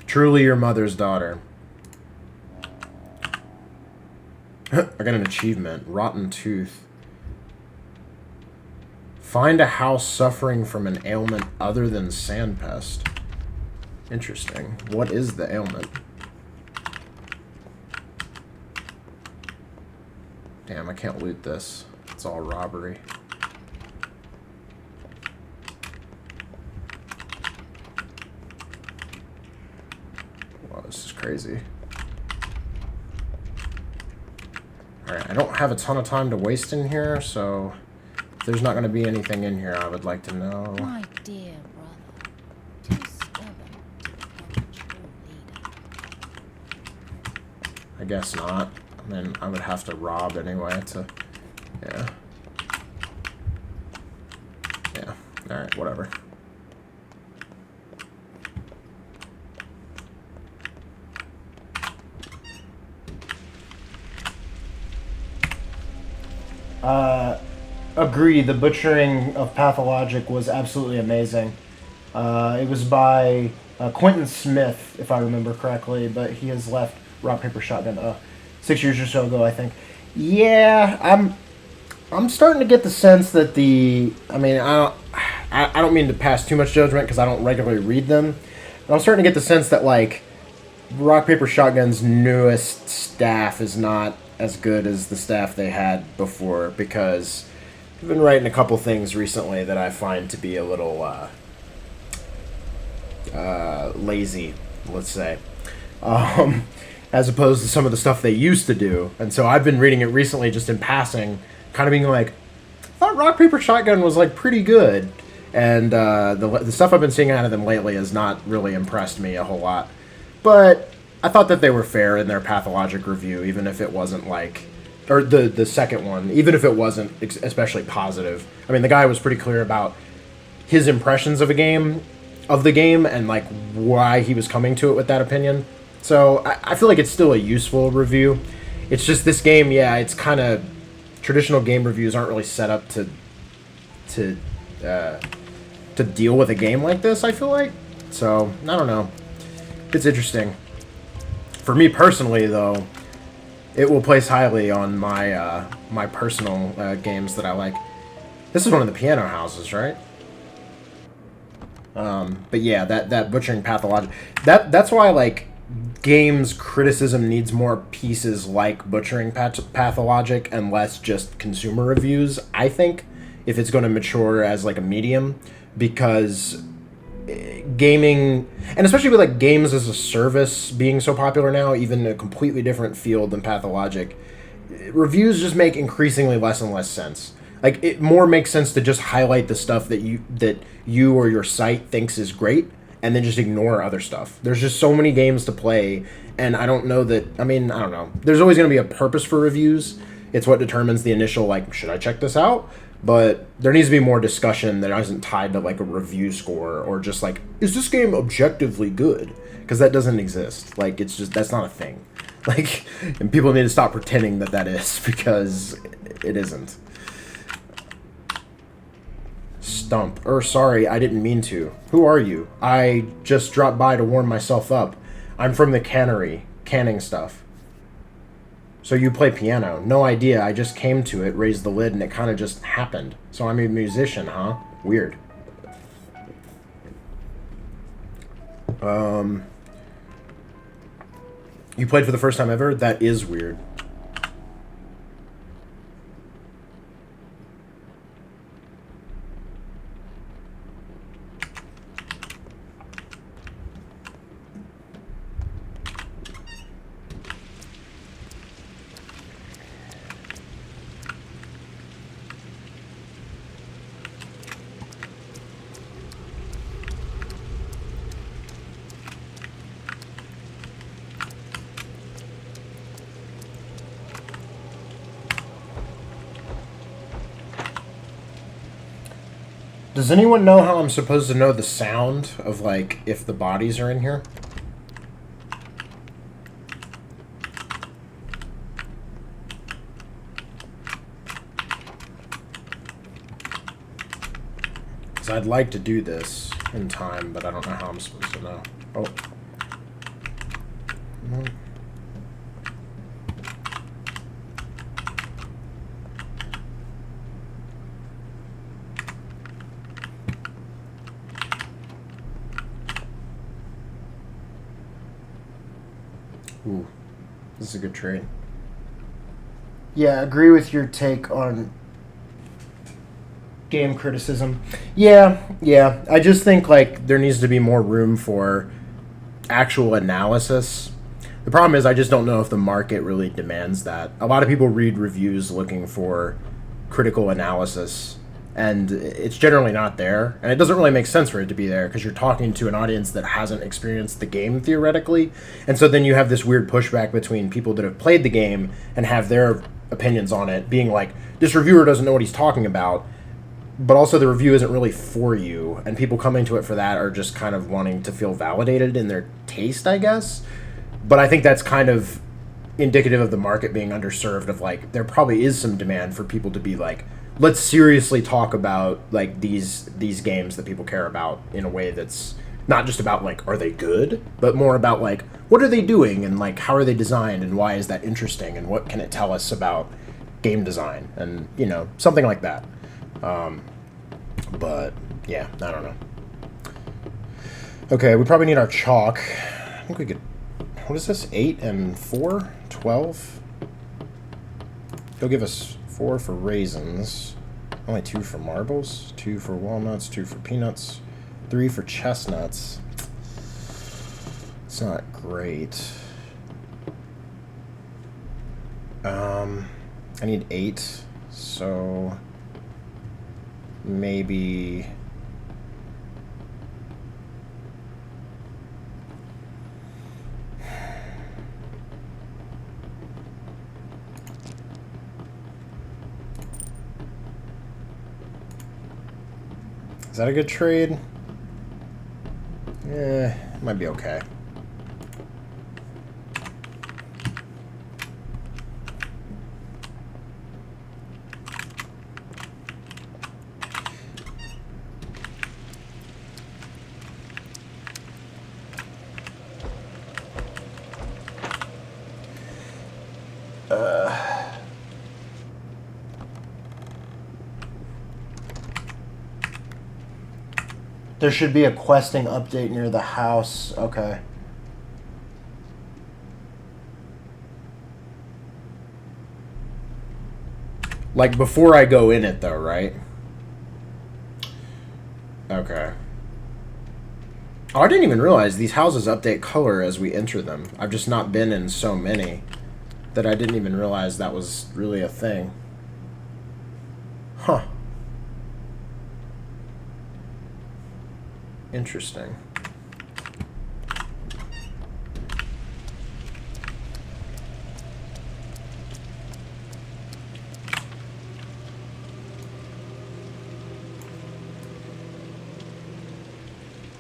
Truly your mother's daughter. I got an achievement. Rotten tooth. Find a house suffering from an ailment other than sandpest. Interesting. What is the ailment? Damn, I can't loot this. It's all robbery. Wow, this is crazy. Alright, I don't have a ton of time to waste in here, so if there's not going to be anything in here, I would like to know. My dear brother, too stubborn to become a true leader. I guess not. I mean, I would have to rob anyway to... Yeah. Yeah. Alright, whatever. Agree, the butchering of Pathologic was absolutely amazing. It was by Quentin Smith, if I remember correctly, but he has left Rock, Paper, Shotgun 6 years or so ago, I think. Yeah, I'm starting to get the sense that I mean, I don't mean to pass too much judgment because I don't regularly read them, but I'm starting to get the sense that, like, Rock, Paper, Shotgun's newest staff is not as good as the staff they had before, because I've been writing a couple things recently that I find to be a little lazy, let's say, as opposed to some of the stuff they used to do. And so I've been reading it recently just in passing, kind of being like, I thought Rock, Paper, Shotgun was, like, pretty good. And the stuff I've been seeing out of them lately has not really impressed me a whole lot. But I thought that they were fair in their Pathologic review, even if it wasn't, like... Or the second one, even if it wasn't especially positive. I mean, the guy was pretty clear about his impressions of the game, and, like, why he was coming to it with that opinion. So I feel like it's still a useful review. It's just this game, yeah, it's kind of... Traditional game reviews aren't really set up to deal with a game like this, I feel like. So, I don't know. It's interesting. For me personally, though, it will place highly on my my personal games that I like. This is one of the piano houses, right? But yeah, that butchering Pathologic. That's why, like, games criticism needs more pieces like butchering Pathologic and less just consumer reviews, I think, if it's going to mature as, like, a medium, because gaming, and especially with, like, games as a service being so popular now, even a completely different field than Pathologic, reviews just make increasingly less and less sense. Like, it more makes sense to just highlight the stuff that you or your site thinks is great, and then just ignore other stuff. There's just so many games to play, and I don't know that... I mean, I don't know. There's always going to be a purpose for reviews. It's what determines the initial, like, should I check this out? But there needs to be more discussion that isn't tied to, like, a review score, or just, like, is this game objectively good? Because that doesn't exist. Like, it's just... That's not a thing. Like, and people need to stop pretending that is, because it isn't. Stump. Sorry, I didn't mean to. Who are you? I just dropped by to warm myself up. I'm from the cannery, canning stuff. So you play piano? No idea, I just came to it, raised the lid, and it kind of just happened. So I'm a musician, huh? Weird. You played for the first time ever? That is weird. Does anyone know how I'm supposed to know the sound of, like, if the bodies are in here? Because I'd like to do this in time, but I don't know how I'm supposed to know. Oh. No. Ooh, this is a good trade. Yeah, agree with your take on game criticism. Yeah. I just think, like, there needs to be more room for actual analysis. The problem is I just don't know if the market really demands that. A lot of people read reviews looking for critical analysis, and it's generally not there. And it doesn't really make sense for it to be there because you're talking to an audience that hasn't experienced the game theoretically. And so then you have this weird pushback between people that have played the game and have their opinions on it being like, this reviewer doesn't know what he's talking about, but also the review isn't really for you. And people coming to it for that are just kind of wanting to feel validated in their taste, I guess. But I think that's kind of indicative of the market being underserved, of like, there probably is some demand for people to be like, let's seriously talk about like these games that people care about in a way that's not just about like, are they good, but more about like, what are they doing and like, how are they designed and why is that interesting and what can it tell us about game design and, you know, something like that. But yeah, I don't know. Okay, we probably need our chalk. I think we could, what is this, 8 and 4? 12? He'll give us 4 for raisins, only 2 for marbles, 2 for walnuts, 2 for peanuts, 3 for chestnuts. It's not great. I need 8, so maybe is that a good trade? It might be okay. There should be a questing update near the house. Okay. Like before I go in it though, right? Okay. Oh, I didn't even realize these houses update color as we enter them. I've just not been in so many that I didn't even realize that was really a thing. Huh. Interesting.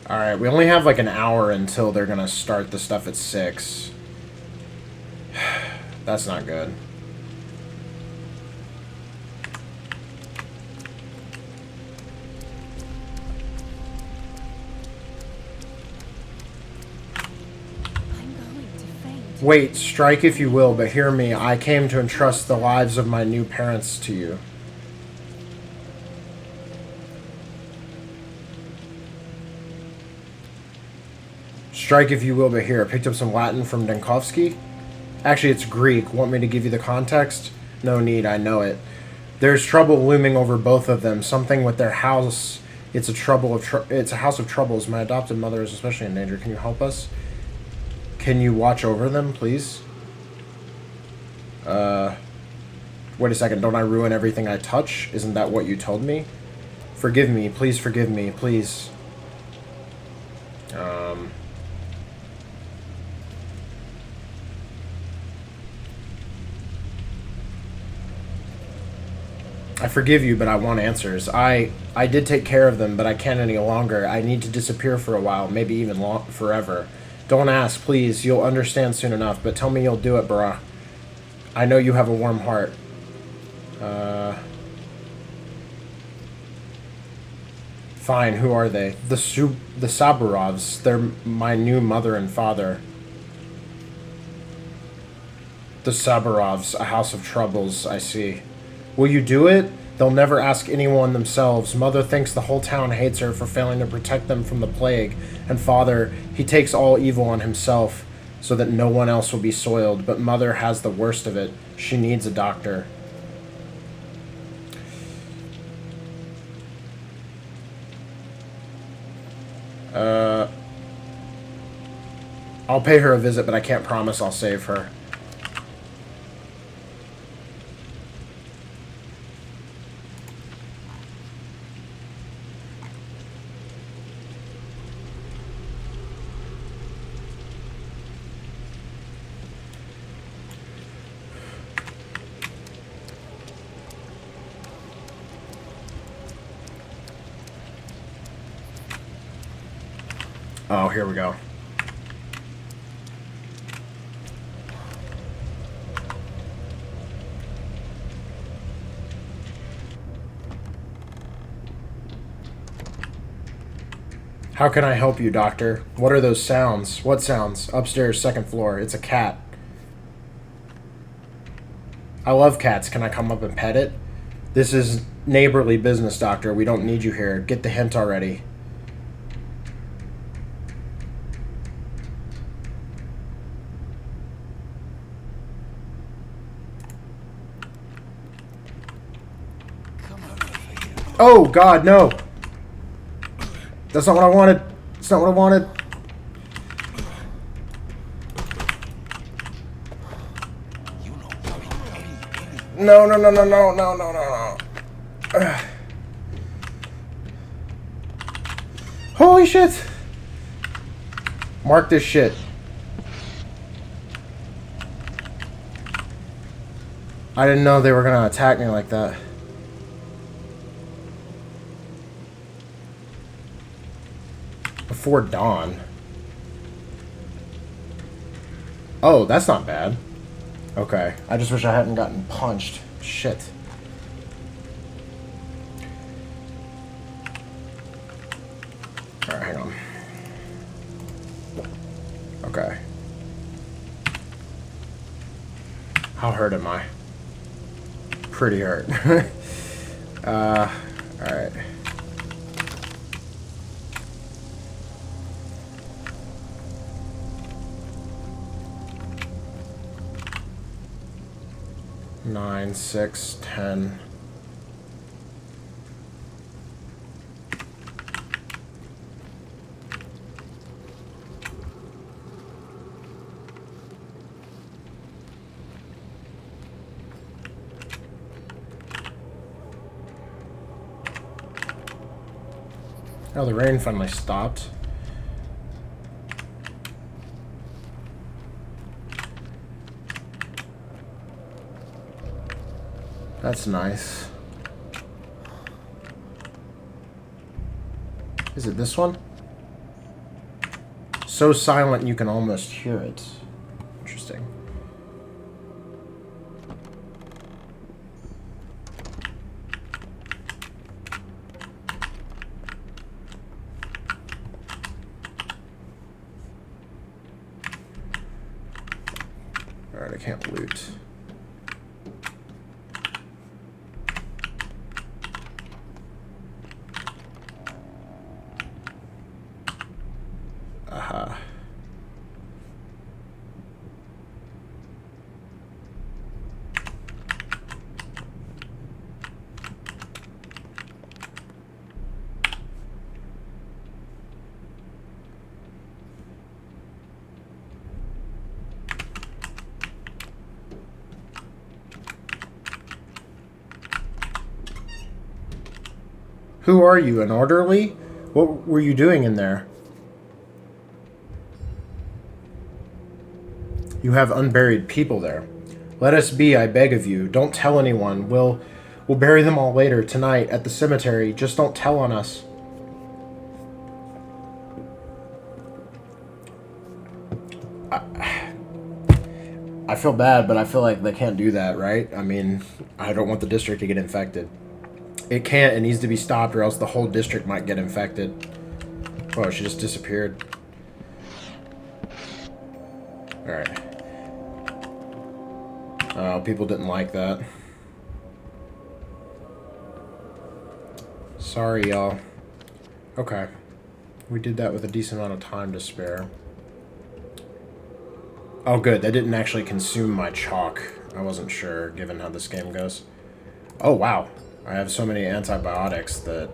Alright, we only have like an hour until they're gonna start the stuff at 6. That's not good. Wait, strike if you will, but hear me. I came to entrust the lives of my new parents to you. Strike if you will, but here. I picked up some Latin from Denkovsky. Actually, it's Greek. Want me to give you the context? No need, I know it. There's trouble looming over both of them. Something with their house. It's a house of troubles. My adopted mother is especially in danger. Can you help us? Can you watch over them, please? Wait a second. Don't I ruin everything I touch? Isn't that what you told me? Forgive me. Please forgive me. Please. I forgive you, but I want answers. I did take care of them, but I can't any longer. I need to disappear for a while, maybe even forever. Don't ask, please. You'll understand soon enough, but tell me you'll do it, bruh. I know you have a warm heart. Fine, who are they? The Saburovs. They're my new mother and father. The Saburovs, a house of troubles, I see. Will you do it? They'll never ask anyone themselves. Mother thinks the whole town hates her for failing to protect them from the plague. And father, he takes all evil on himself so that no one else will be soiled. But mother has the worst of it. She needs a doctor. I'll pay her a visit, but I can't promise I'll save her. Oh, here we go. How can I help you, doctor? What are those sounds? What sounds? Upstairs, second floor. It's a cat. I love cats. Can I come up and pet it? This is neighborly business, doctor. We don't need you here. Get the hint already. Oh, God, no. That's not what I wanted. It's not what I wanted. No, no, no, no, no, no, no, no, no. Holy shit. Mark this shit. I didn't know they were gonna attack me like that. Before dawn. Oh, that's not bad. Okay. I just wish I hadn't gotten punched. Shit. Alright, hang on. Okay. How hurt am I? Pretty hurt. Alright. Nine, 6, 10. Oh, the rain finally stopped. That's nice. Is it this one? So silent you can almost hear it. Interesting. I can't loot. Aha. Who are you, an orderly? What were you doing in there? You have unburied people there. Let us be, I beg of you. Don't tell anyone. We'll bury them all later, tonight, at the cemetery. Just don't tell on us. I feel bad, but I feel like they can't do that, right? I mean, I don't want the district to get infected. It can't. It needs to be stopped, or else the whole district might get infected. Oh, she just disappeared. Alright. Oh, people didn't like that. Sorry, y'all. Okay. We did that with a decent amount of time to spare. Oh, good. That didn't actually consume my chalk. I wasn't sure, given how this game goes. Oh, wow. I have so many antibiotics that...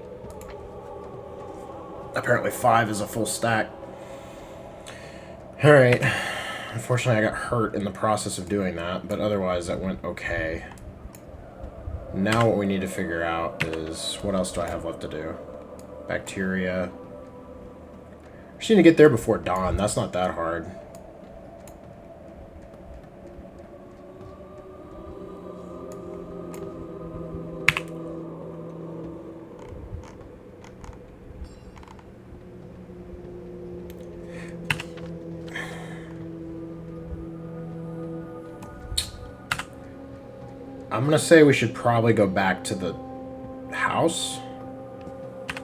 Apparently 5 is a full stack. Alright. Unfortunately, I got hurt in the process of doing that, but otherwise that went okay. Now what we need to figure out is... What else do I have left to do? Bacteria. Just need to get there before dawn. That's not that hard. I'm gonna say we should probably go back to the house.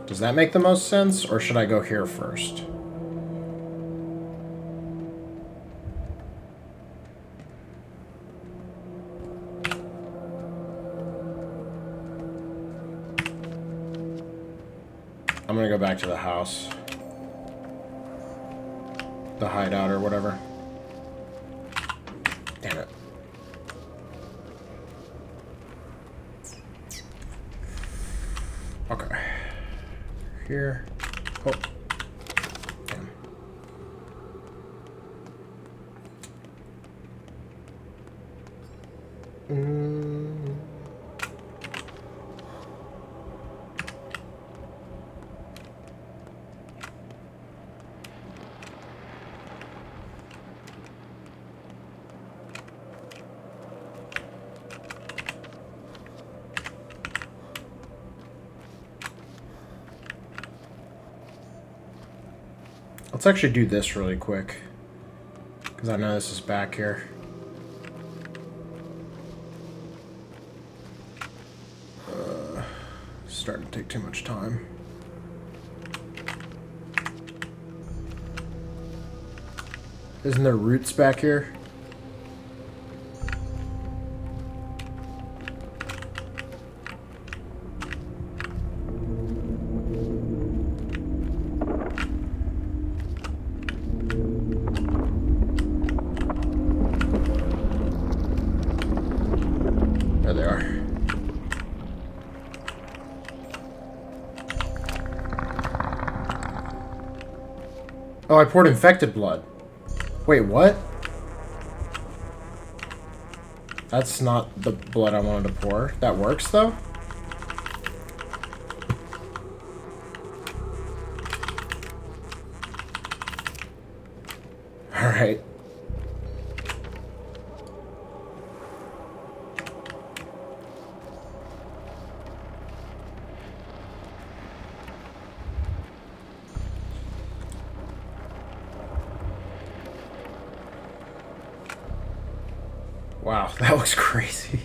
Does that make the most sense, or should I go here first? I'm gonna go back to the house. The hideout or whatever. Damn it. Okay. Here. Oh. Damn. Let's actually do this really quick, because I know this is back here. Starting to take too much time. Isn't there roots back here? There they are. Oh, I poured infected blood. Wait, what? That's not the blood I wanted to pour. That works, though? Alright. Wow, that looks crazy.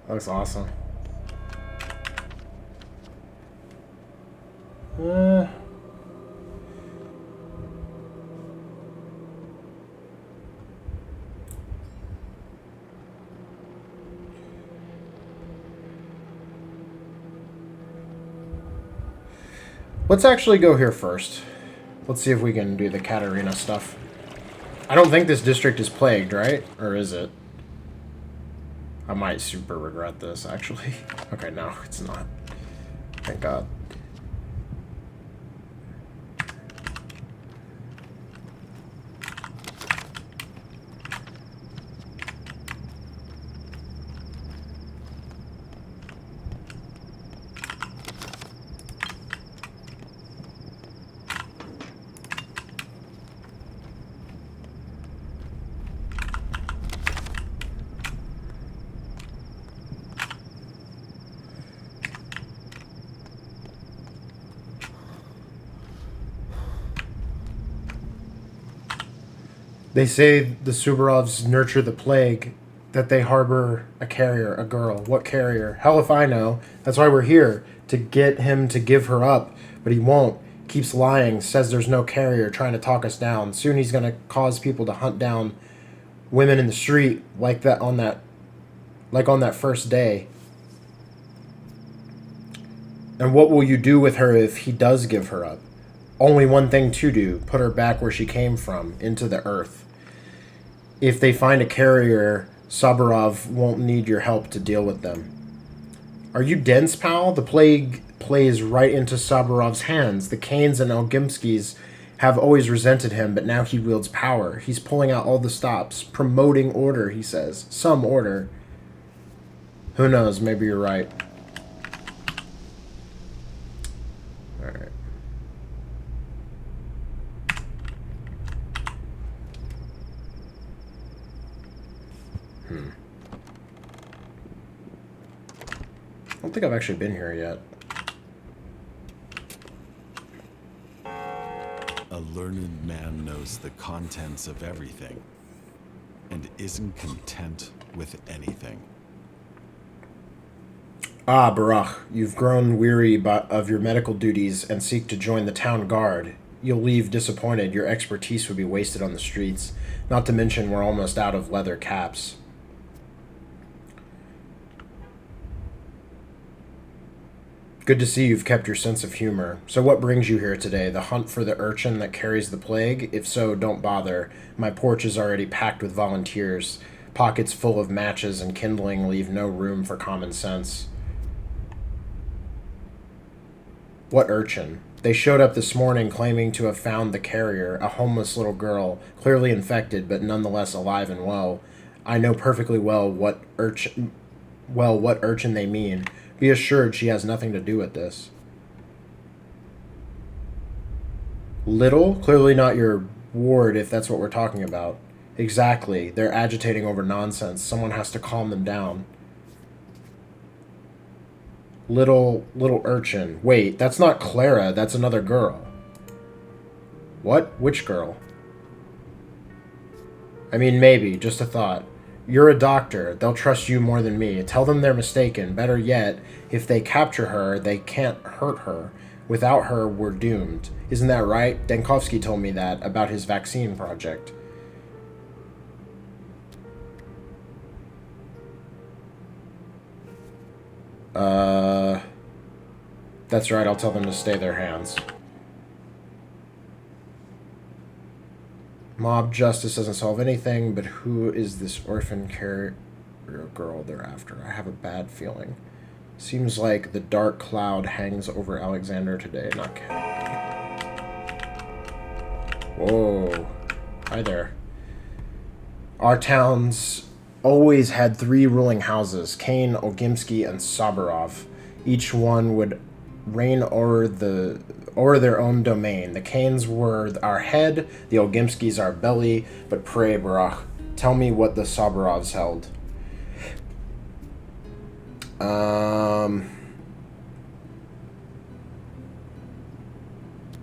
That looks awesome. Let's actually go here first. Let's see if we can do the Katarina stuff. I don't think this district is plagued, right? Or is it? I might super regret this, actually. Okay, no, it's not. Thank God. They say the Subarovs nurture the plague, that they harbor a carrier, a girl. What carrier? Hell if I know. That's why we're here, to get him to give her up. But he won't. Keeps lying, says there's no carrier, trying to talk us down. Soon he's going to cause people to hunt down women in the street like on that first day. And what will you do with her if he does give her up? Only one thing to do, put her back where she came from, into the earth. If they find a carrier, Saburov won't need your help to deal with them. Are you dense, pal? The plague plays right into Saburov's hands. The Kanes and Elgimskis have always resented him, but now he wields power. He's pulling out all the stops, promoting order, he says. Some order. Who knows, maybe you're right. Alright. I don't think I've actually been here yet. A learned man knows the contents of everything and isn't content with anything. Ah, Baruch, you've grown weary of your medical duties and seek to join the town guard. You'll leave disappointed. Your expertise would be wasted on the streets. Not to mention we're almost out of leather caps. Good to see you've kept your sense of humor. So what brings you here today? The hunt for the urchin that carries the plague? If so, don't bother. My porch is already packed with volunteers. Pockets full of matches and kindling leave no room for common sense. What urchin? They showed up this morning claiming to have found the carrier, a homeless little girl, clearly infected but nonetheless alive and well. I know perfectly well what urchin they mean. Be assured she has nothing to do with this. Little? Clearly not your ward if that's what we're talking about. Exactly. They're agitating over nonsense. Someone has to calm them down. Little urchin. Wait, that's not Clara. That's another girl. What? Which girl? I mean, maybe. Just a thought. You're a doctor. They'll trust you more than me. Tell them they're mistaken. Better yet, if they capture her, they can't hurt her. Without her, we're doomed. Isn't that right? Denkovsky told me that about his vaccine project. That's right. I'll tell them to stay their hands. Mob justice doesn't solve anything, but who is this orphan carrier girl they're after? I have a bad feeling. Seems like the dark cloud hangs over Alexander today, not Whoa. Hi there. Our towns always had 3 ruling houses, Kane, Olgimsky, and Saburov. Each one would reign over their own domain. The Kanes were our head, the Olgimskys our belly, but pray, Baruch, tell me what the Saburovs held.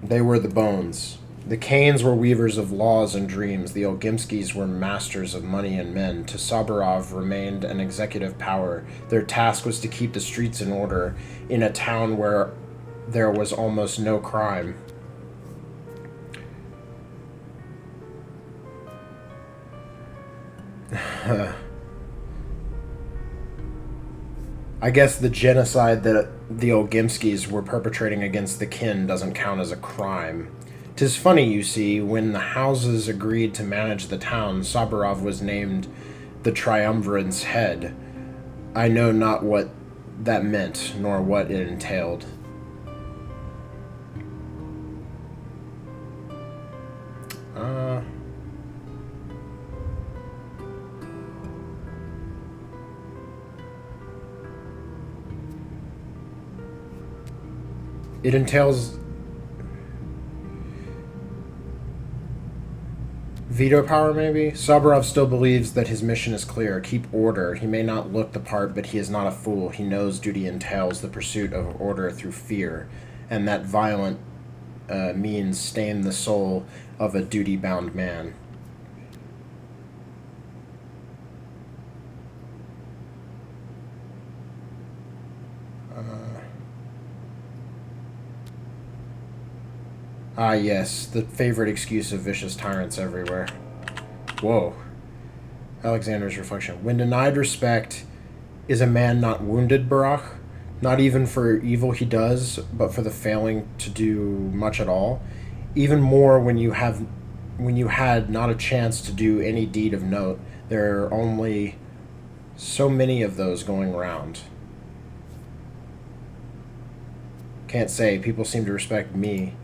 They were the bones. The Kanes were weavers of laws and dreams. The Olgimskys were masters of money and men. To Saburov remained an executive power. Their task was to keep the streets in order in a town where there was almost no crime. I guess the genocide that the Olgimskis were perpetrating against the kin doesn't count as a crime. 'Tis funny, you see, when the houses agreed to manage the town, Saburov was named the Triumvirate's head. I know not what that meant, nor what it entailed. It entails veto power, maybe? Saburov still believes that his mission is clear. Keep order. He may not look the part, but he is not a fool. He knows duty entails the pursuit of order through fear, and that violent means stain the soul of a duty-bound man. Ah, yes, the favorite excuse of vicious tyrants everywhere. Whoa. Alexander's reflection. When denied respect, is a man not wounded, Barak? Not even for evil he does, but for the failing to do much at all? Even more when you had not a chance to do any deed of note. There are only so many of those going round. Can't say. People seem to respect me.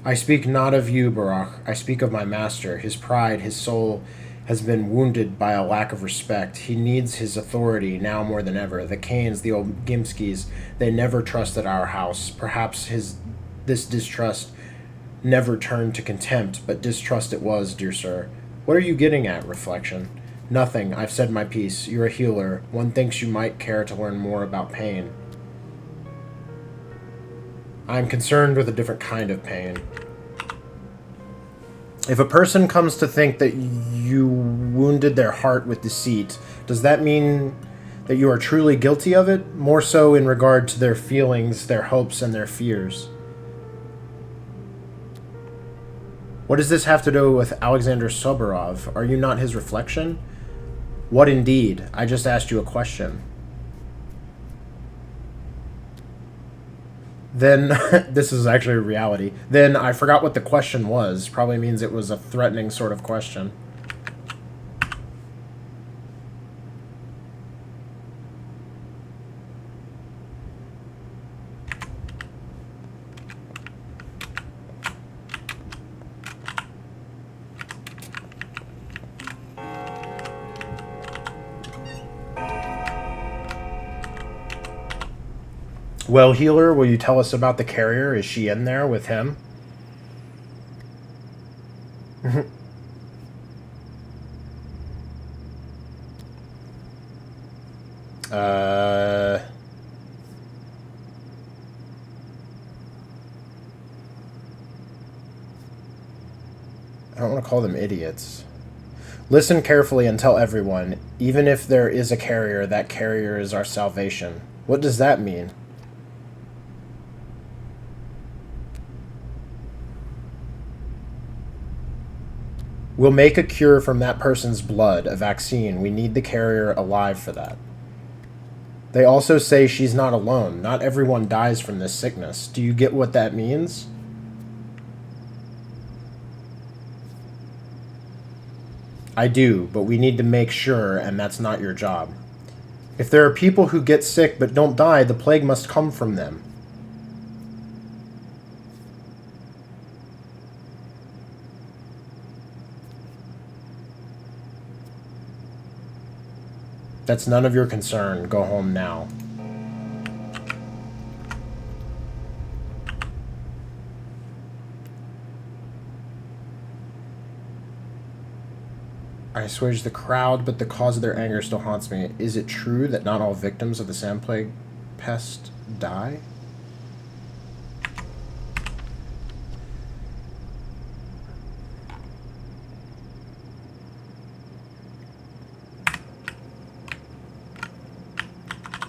I speak not of you, Barak. I speak of my master. His pride, his soul has been wounded by a lack of respect. He needs his authority now more than ever. The Kanes, the Olgimskis, they never trusted our house. Perhaps this distrust never turned to contempt, but distrust it was, dear sir. What are you getting at, reflection? Nothing. I've said my piece. You're a healer. One thinks you might care to learn more about pain. I'm concerned with a different kind of pain. If a person comes to think that you wounded their heart with deceit, does that mean that you are truly guilty of it? More so in regard to their feelings, their hopes, and their fears. What does this have to do with Alexander Soborov? Are you not his reflection? What indeed? I just asked you a question. Then, this is actually a reality. Then, I forgot what the question was. Probably means it was a threatening sort of question. Well, healer, will you tell us about the carrier? Is she in there with him? I don't want to call them idiots. Listen carefully and tell everyone, even if there is a carrier, that carrier is our salvation. What does that mean? We'll make a cure from that person's blood, a vaccine. We need the carrier alive for that. They also say she's not alone. Not everyone dies from this sickness. Do you get what that means? I do, but we need to make sure, and that's not your job. If there are people who get sick but don't die, the plague must come from them. That's none of your concern. Go home now. I assuage the crowd, but the cause of their anger still haunts me. Is it true that not all victims of the sand plague pest die?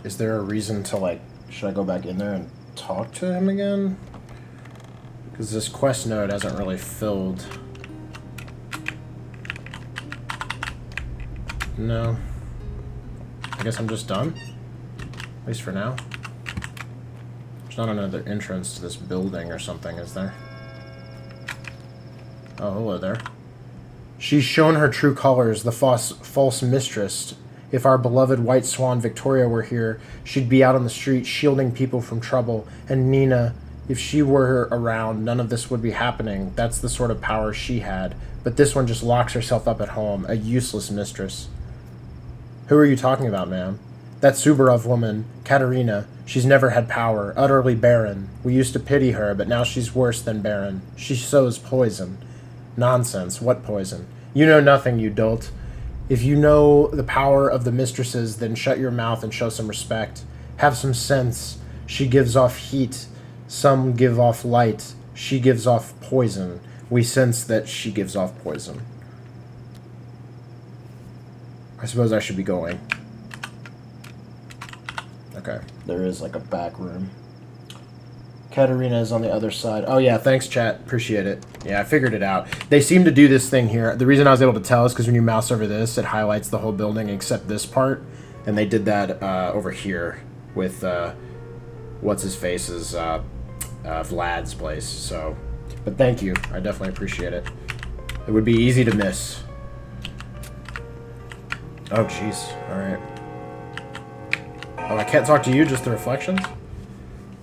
Is there a reason to, like, should I go back in there and talk to him again? Because this quest node hasn't really filled. No. I guess I'm just done? At least for now. There's not another entrance to this building or something, is there? Oh, hello there. She's shown her true colors, the false mistress. If our beloved white swan Victoria were here, she'd be out on the street shielding people from trouble. And Nina, if she were around, none of this would be happening. That's the sort of power she had. But this one just locks herself up at home, a useless mistress. Who are you talking about, ma'am? That Subarov woman, Katerina. She's never had power, utterly barren. We used to pity her, but now she's worse than barren. She sows poison. Nonsense. What poison? You know nothing, you dolt. If you know the power of the mistresses, then shut your mouth and show some respect. Have some sense. She gives off heat. Some give off light. She gives off poison. We sense that she gives off poison. I suppose I should be going. Okay, there is like a back room. Katerina is on the other side. Oh yeah, thanks chat. Appreciate it. Yeah, I figured it out. They seem to do this thing here. The reason I was able to tell is because when you mouse over this, it highlights the whole building except this part. And they did that over here with what's-his-face's Vlad's place. So, but thank you. I definitely appreciate it. It would be easy to miss. Oh, jeez. All right. Oh, I can't talk to you, just the reflections?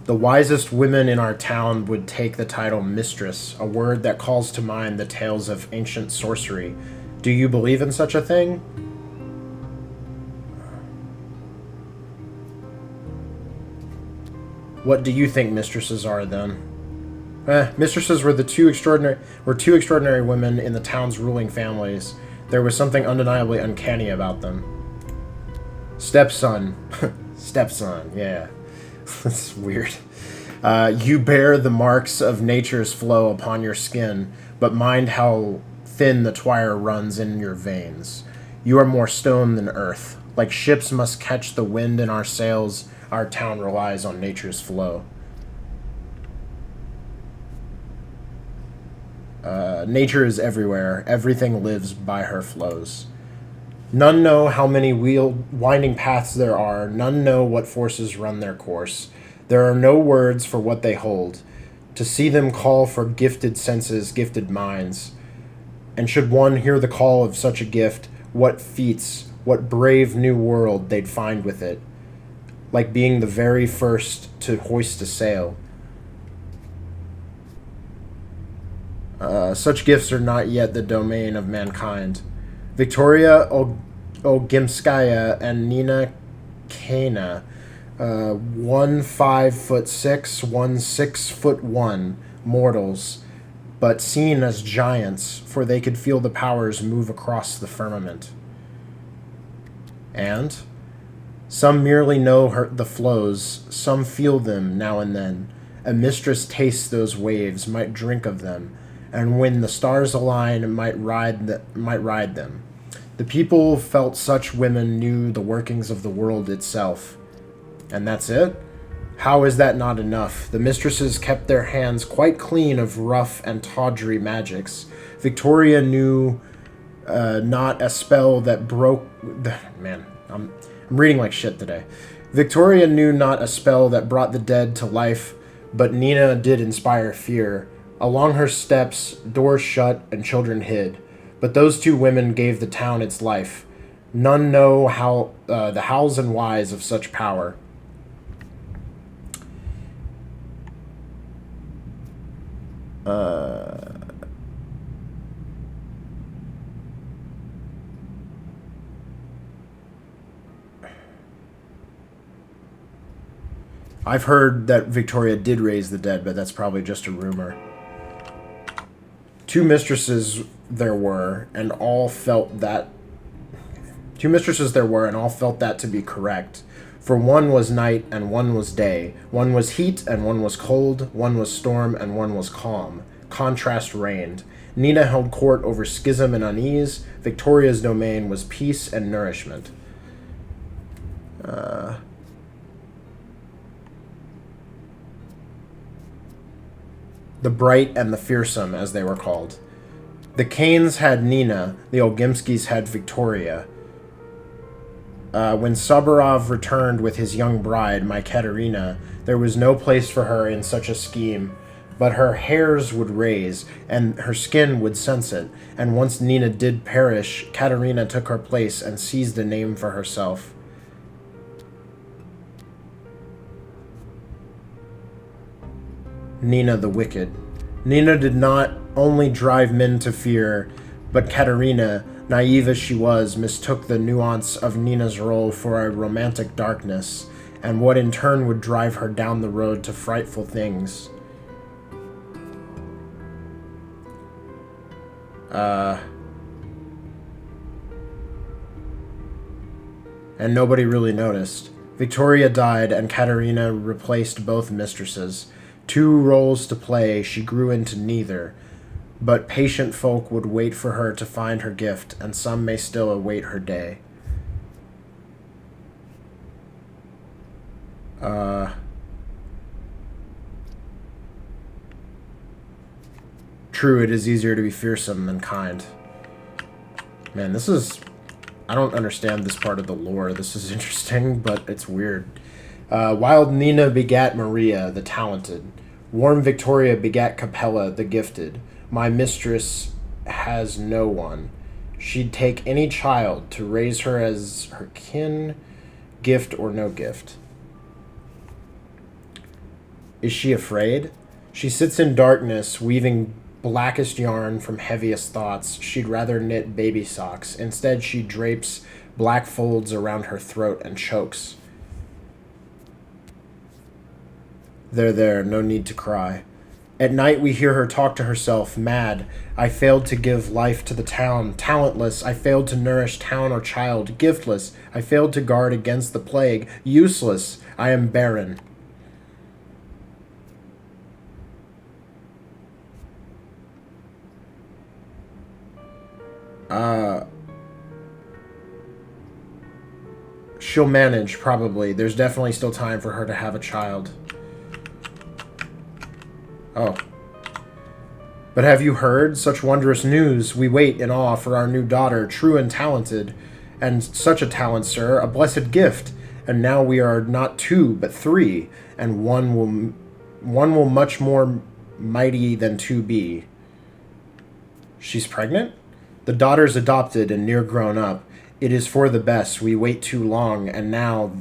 The wisest women in our town would take the title mistress, a word that calls to mind the tales of ancient sorcery. Do you believe in such a thing? What do you think mistresses are, then? Mistresses were two extraordinary women in the town's ruling families. There was something undeniably uncanny about them. Stepson. Stepson, yeah. That's weird. You bear the marks of nature's flow upon your skin, but mind how thin the twire runs in your veins. You are more stone than earth. Like ships must catch the wind in our sails, our town relies on nature's flow. Nature is everywhere. Everything lives by her flows. None know how many winding paths there are. None know what forces run their course. There are no words for what they hold. To see them call for gifted senses, gifted minds. And should one hear the call of such a gift, what feats, what brave new world they'd find with it. Like being the very first to hoist a sail. Such gifts are not yet the domain of mankind. Victoria Ogimskaya and Nina Kana, one 5'6", one 6'1", mortals, but seen as giants, for they could feel the powers move across the firmament. And some merely know the flows, some feel them now and then. A mistress tastes those waves, might drink of them, and when the stars align, might ride them. The people felt such women knew the workings of the world itself. And that's it? How is that not enough? The mistresses kept their hands quite clean of rough and tawdry magics. Victoria knew not a spell that broke... Man, I'm reading like shit today. Victoria knew not a spell that brought the dead to life, but Nina did inspire fear. Along her steps, doors shut and children hid. But those two women gave the town its life. None know how the hows and whys of such power. I've heard that Victoria did raise the dead, but that's probably just a rumor. Two mistresses there were, and all felt that to be correct. For one was night and one was day. One was heat and one was cold. One was storm and one was calm. Contrast reigned. Nina held court over schism and unease. Victoria's domain was peace and nourishment. The bright and the fearsome, as they were called. The Kanes had Nina, the Olgimskis had Victoria. When Saburov returned with his young bride, my Katerina, there was no place for her in such a scheme, but her hairs would raise, and her skin would sense it, and once Nina did perish, Katerina took her place and seized a name for herself. Nina the Wicked. Nina did not only drive men to fear, but Katerina, naive as she was, mistook the nuance of Nina's role for a romantic darkness, and what in turn would drive her down the road to frightful things. And nobody really noticed. Victoria died, and Katerina replaced both mistresses. 2 roles to play, she grew into neither. But patient folk would wait for her to find her gift, and some may still await her day. True, it is easier to be fearsome than kind. Man, this is... I don't understand this part of the lore. This is interesting, but it's weird. Wild Nina begat Maria, the talented. Warm Victoria begat Capella, the gifted. My mistress has no one. She'd take any child to raise her as her kin, gift or no gift. Is she afraid? She sits in darkness, weaving blackest yarn from heaviest thoughts. She'd rather knit baby socks. Instead, she drapes black folds around her throat and chokes. There, no need to cry. At night we hear her talk to herself, mad. I failed to give life to the town. Talentless, I failed to nourish town or child. Giftless, I failed to guard against the plague. Useless, I am barren. She'll manage, probably. There's definitely still time for her to have a child. Oh. But have you heard such wondrous news? We wait in awe for our new daughter, true and talented. And such a talent, sir, a blessed gift. And now we are not 2, but 3, and one will much more mighty than 2 be. She's pregnant? The daughter's adopted and near grown up. It is for the best. We wait too long, and now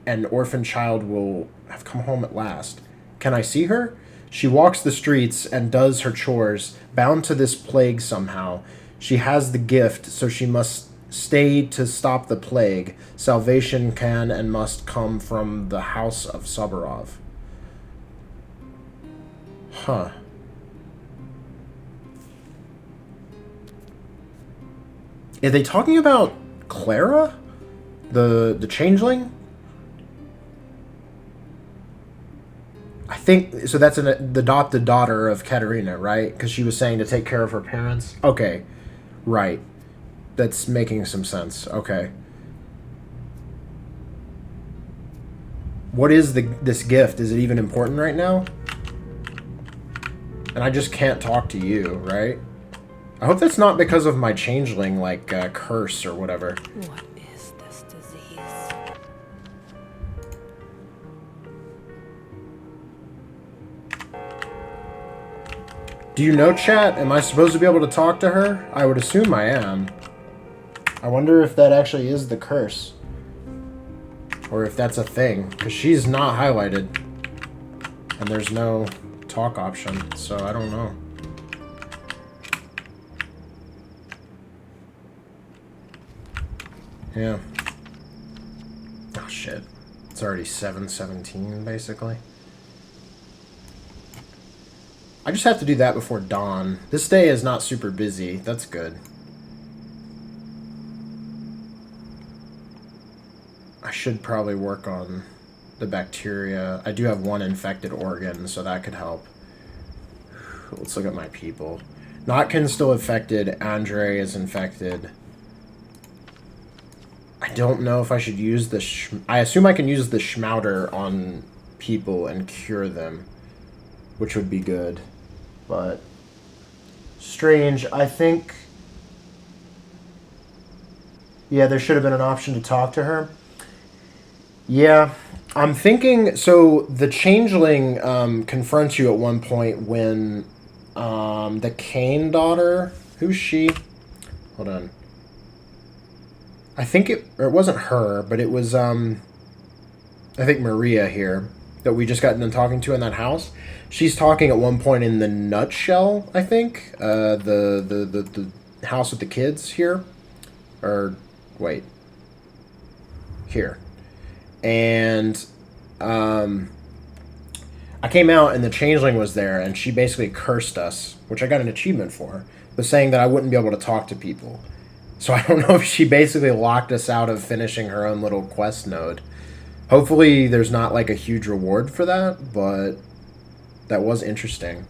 an orphan child will have come home at last. Can I see her? She walks the streets and does her chores, bound to this plague somehow. She has the gift, so she must stay to stop the plague. Salvation can and must come from the house of Saburov. Huh. Are they talking about Clara? The changeling? I think, so that's the adopted daughter of Katerina, right? Because she was saying to take care of her parents? Okay, right. That's making some sense. Okay. What is this gift? Is it even important right now? And I just can't talk to you, right? I hope that's not because of my changeling, like, curse or whatever. What is this disease? Do you know, chat? Am I supposed to be able to talk to her? I would assume I am. I wonder if that actually is the curse. Or if that's a thing. Because she's not highlighted. And there's no talk option, so I don't know. Yeah. Oh shit. It's already 7:17 basically. I just have to do that before dawn. This day is not super busy. That's good. I should probably work on the bacteria. I do have 1 infected organ, so that could help. Let's look at my people. Notkin's still infected. Andre is infected. I don't know if I should use the... I assume I can use the Schmauder on people and cure them, which would be good. But... strange. I think... Yeah, there should have been an option to talk to her. Yeah, I'm thinking. So the changeling confronts you at one point when the Kane daughter. Who's she? Hold on. I think it wasn't her, but it was I think Maria here that we just got done talking to in that house. She's talking at one point in the nutshell. I think the house with the kids here, or wait, here, and I came out and the changeling was there, and she basically cursed us, which I got an achievement for, but saying that I wouldn't be able to talk to people. So I don't know if she basically locked us out of finishing her own little quest node. Hopefully there's not like a huge reward for that, but that was interesting.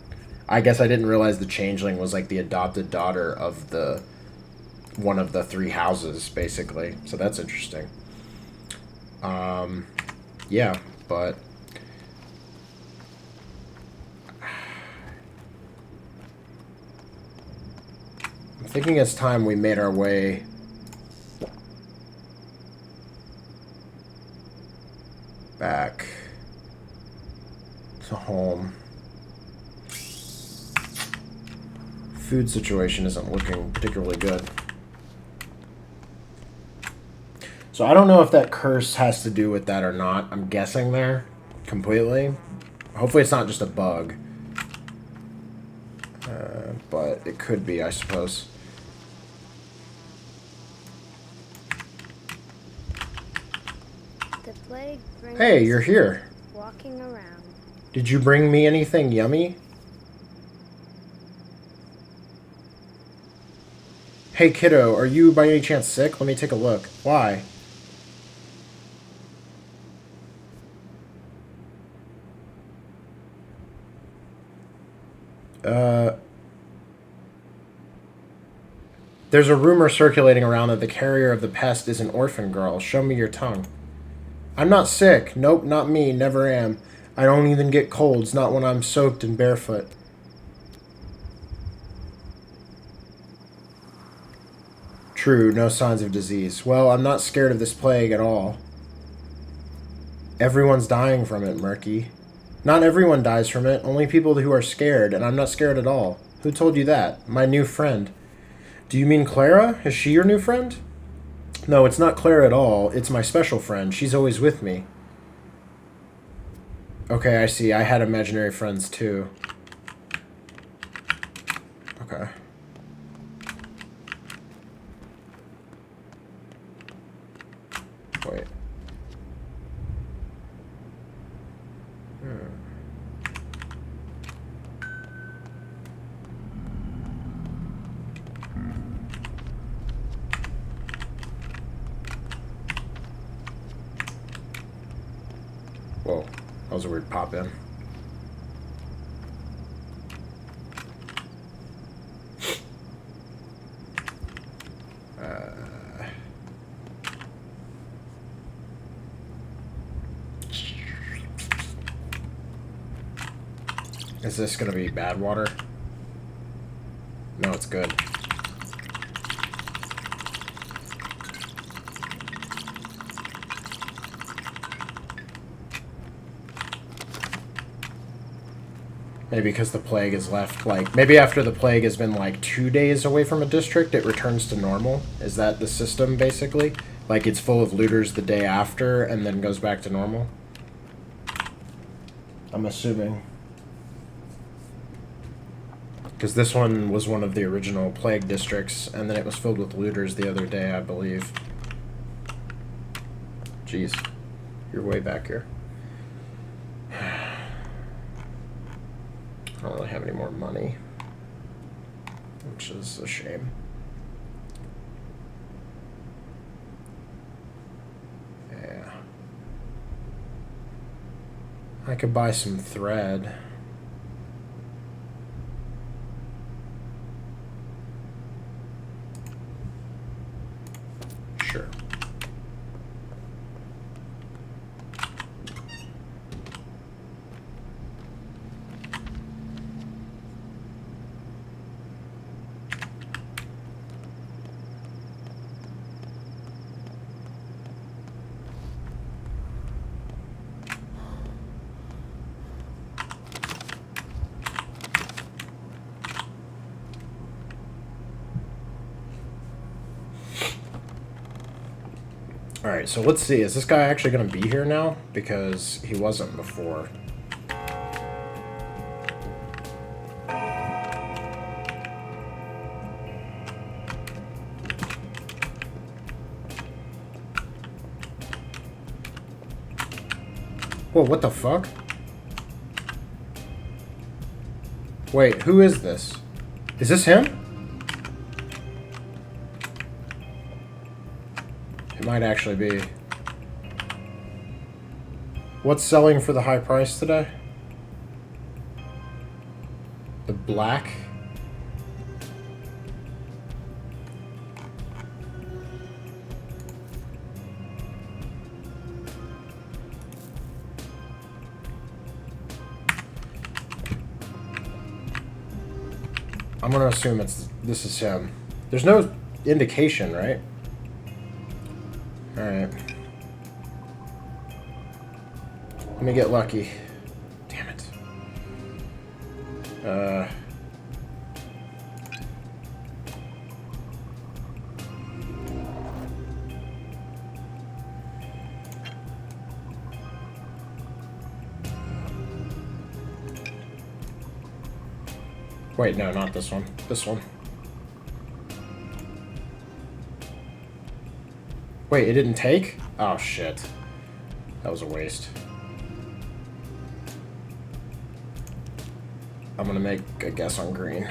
I guess I didn't realize the changeling was like the adopted daughter of the one of the three houses, basically. So that's interesting. Yeah, but I'm thinking it's time we made our way back to home. Food situation isn't looking particularly good. So I don't know if that curse has to do with that or not. I'm guessing there completely. Hopefully it's not just a bug. But it could be, I suppose. The plague brings Hey, you're here. walking around. Did you bring me anything yummy? Hey kiddo, are you by any chance sick? Let me take a look. Why? There's a rumor circulating around that the carrier of the pest is an orphan girl. Show me your tongue. I'm not sick. Nope, not me. Never am. I don't even get colds, not when I'm soaked and barefoot. True, no signs of disease. Well, I'm not scared of this plague at all. Everyone's dying from it, Murky. Not everyone dies from it, only people who are scared, and I'm not scared at all. Who told you that? My new friend. Do you mean Clara? Is she your new friend? No, it's not Clara at all. It's my special friend. She's always with me. Okay, I see. I had imaginary friends too. Okay. Wait. Whoa, that was a weird pop in. Is this gonna be bad water? No, it's good. Maybe because the plague is left, like, maybe after the plague has been, like, 2 days away from a district, it returns to normal? Is that the system, basically? Like, it's full of looters the day after, and then goes back to normal? I'm assuming. Because this one was one of the original plague districts, and then it was filled with looters the other day, I believe. Jeez. You're way back here. I don't really have any more money, which is a shame. Yeah. I could buy some thread. Sure. Alright, so let's see. Is this guy actually going to be here now? Because he wasn't before. Whoa, what the fuck? Wait, who is this? Is this him? It might actually be. What's selling for the high price today? The black? I'm gonna assume this is him. There's no indication, right? Alright. Let me get lucky. Damn it. Wait, no, not this one. This one. Wait, it didn't take? Oh, shit. That was a waste. I'm gonna make a guess on green.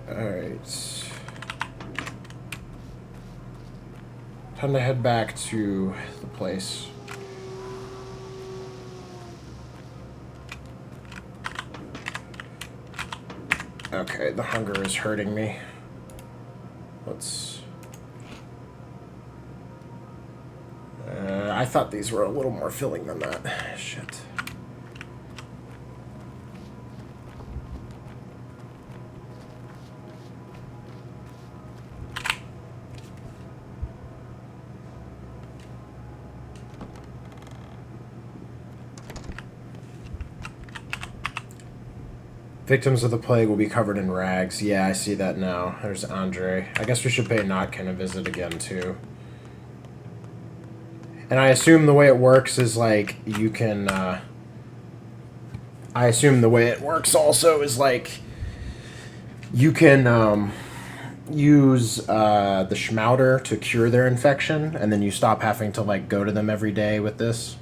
Alright. Time to head back to the place. Okay, the hunger is hurting me. Let's... I thought these were a little more filling than that. Shit. Victims of the plague will be covered in rags. Yeah, I see that now. There's Andre. I guess we should pay Notkin a visit again, too. And I assume the way it works is, like, you can, I assume the way it works also is, like, you can, use, the Schmauder to cure their infection, and then you stop having to, like, go to them every day with this.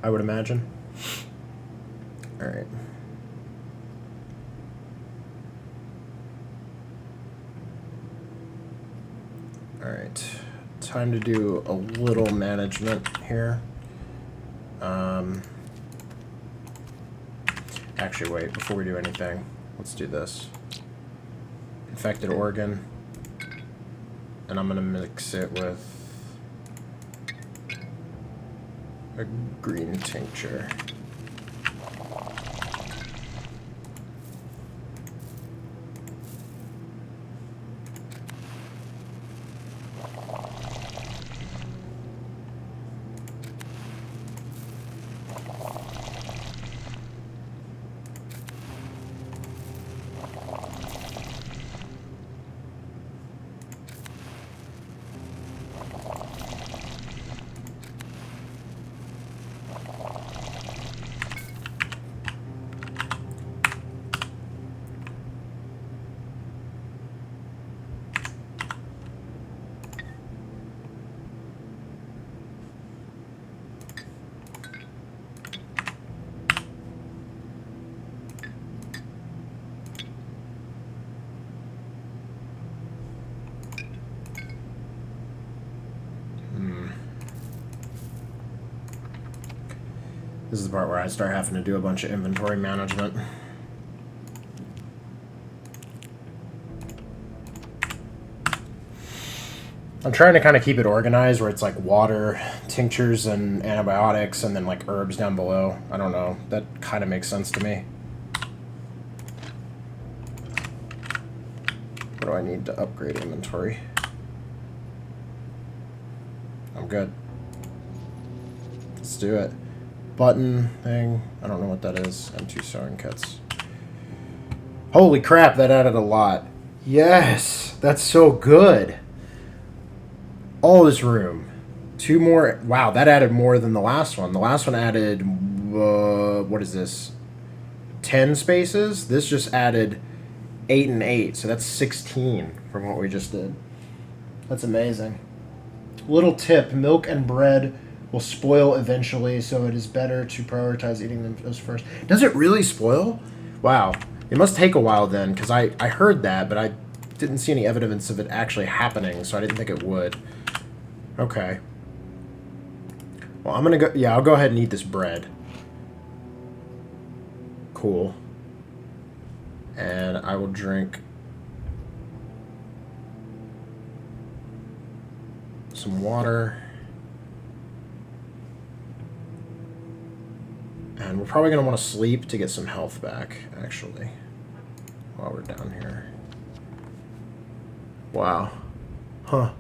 I would imagine. Alright. Alright. Time to do a little management here. Actually, wait, before we do anything, let's do this. Infected organ. And I'm gonna mix it with a green tincture. This is the part where I start having to do a bunch of inventory management. I'm trying to kind of keep it organized where it's like water, tinctures, and antibiotics, and then like herbs down below. I don't know. That kind of makes sense to me. do I need to upgrade inventory? I'm good. Let's do it. Button thing. I don't know what that is. M2 sewing kits. Holy crap, that added a lot. Yes, that's so good. All this room. 2 more. Wow, that added more than the last one. The last one added, what is this? 10 spaces? This just added 8 and 8, so that's 16 from what we just did. That's amazing. Little tip, milk and bread will spoil eventually, so it is better to prioritize eating them those first. Does it really spoil? Wow. It must take a while then, because I heard that, but I didn't see any evidence of it actually happening, so I didn't think it would. Okay. Well, I'm gonna go... Yeah, I'll go ahead and eat this bread. Cool. And I will drink some water. And we're probably going to want to sleep to get some health back, actually, while we're down here. Wow. Huh.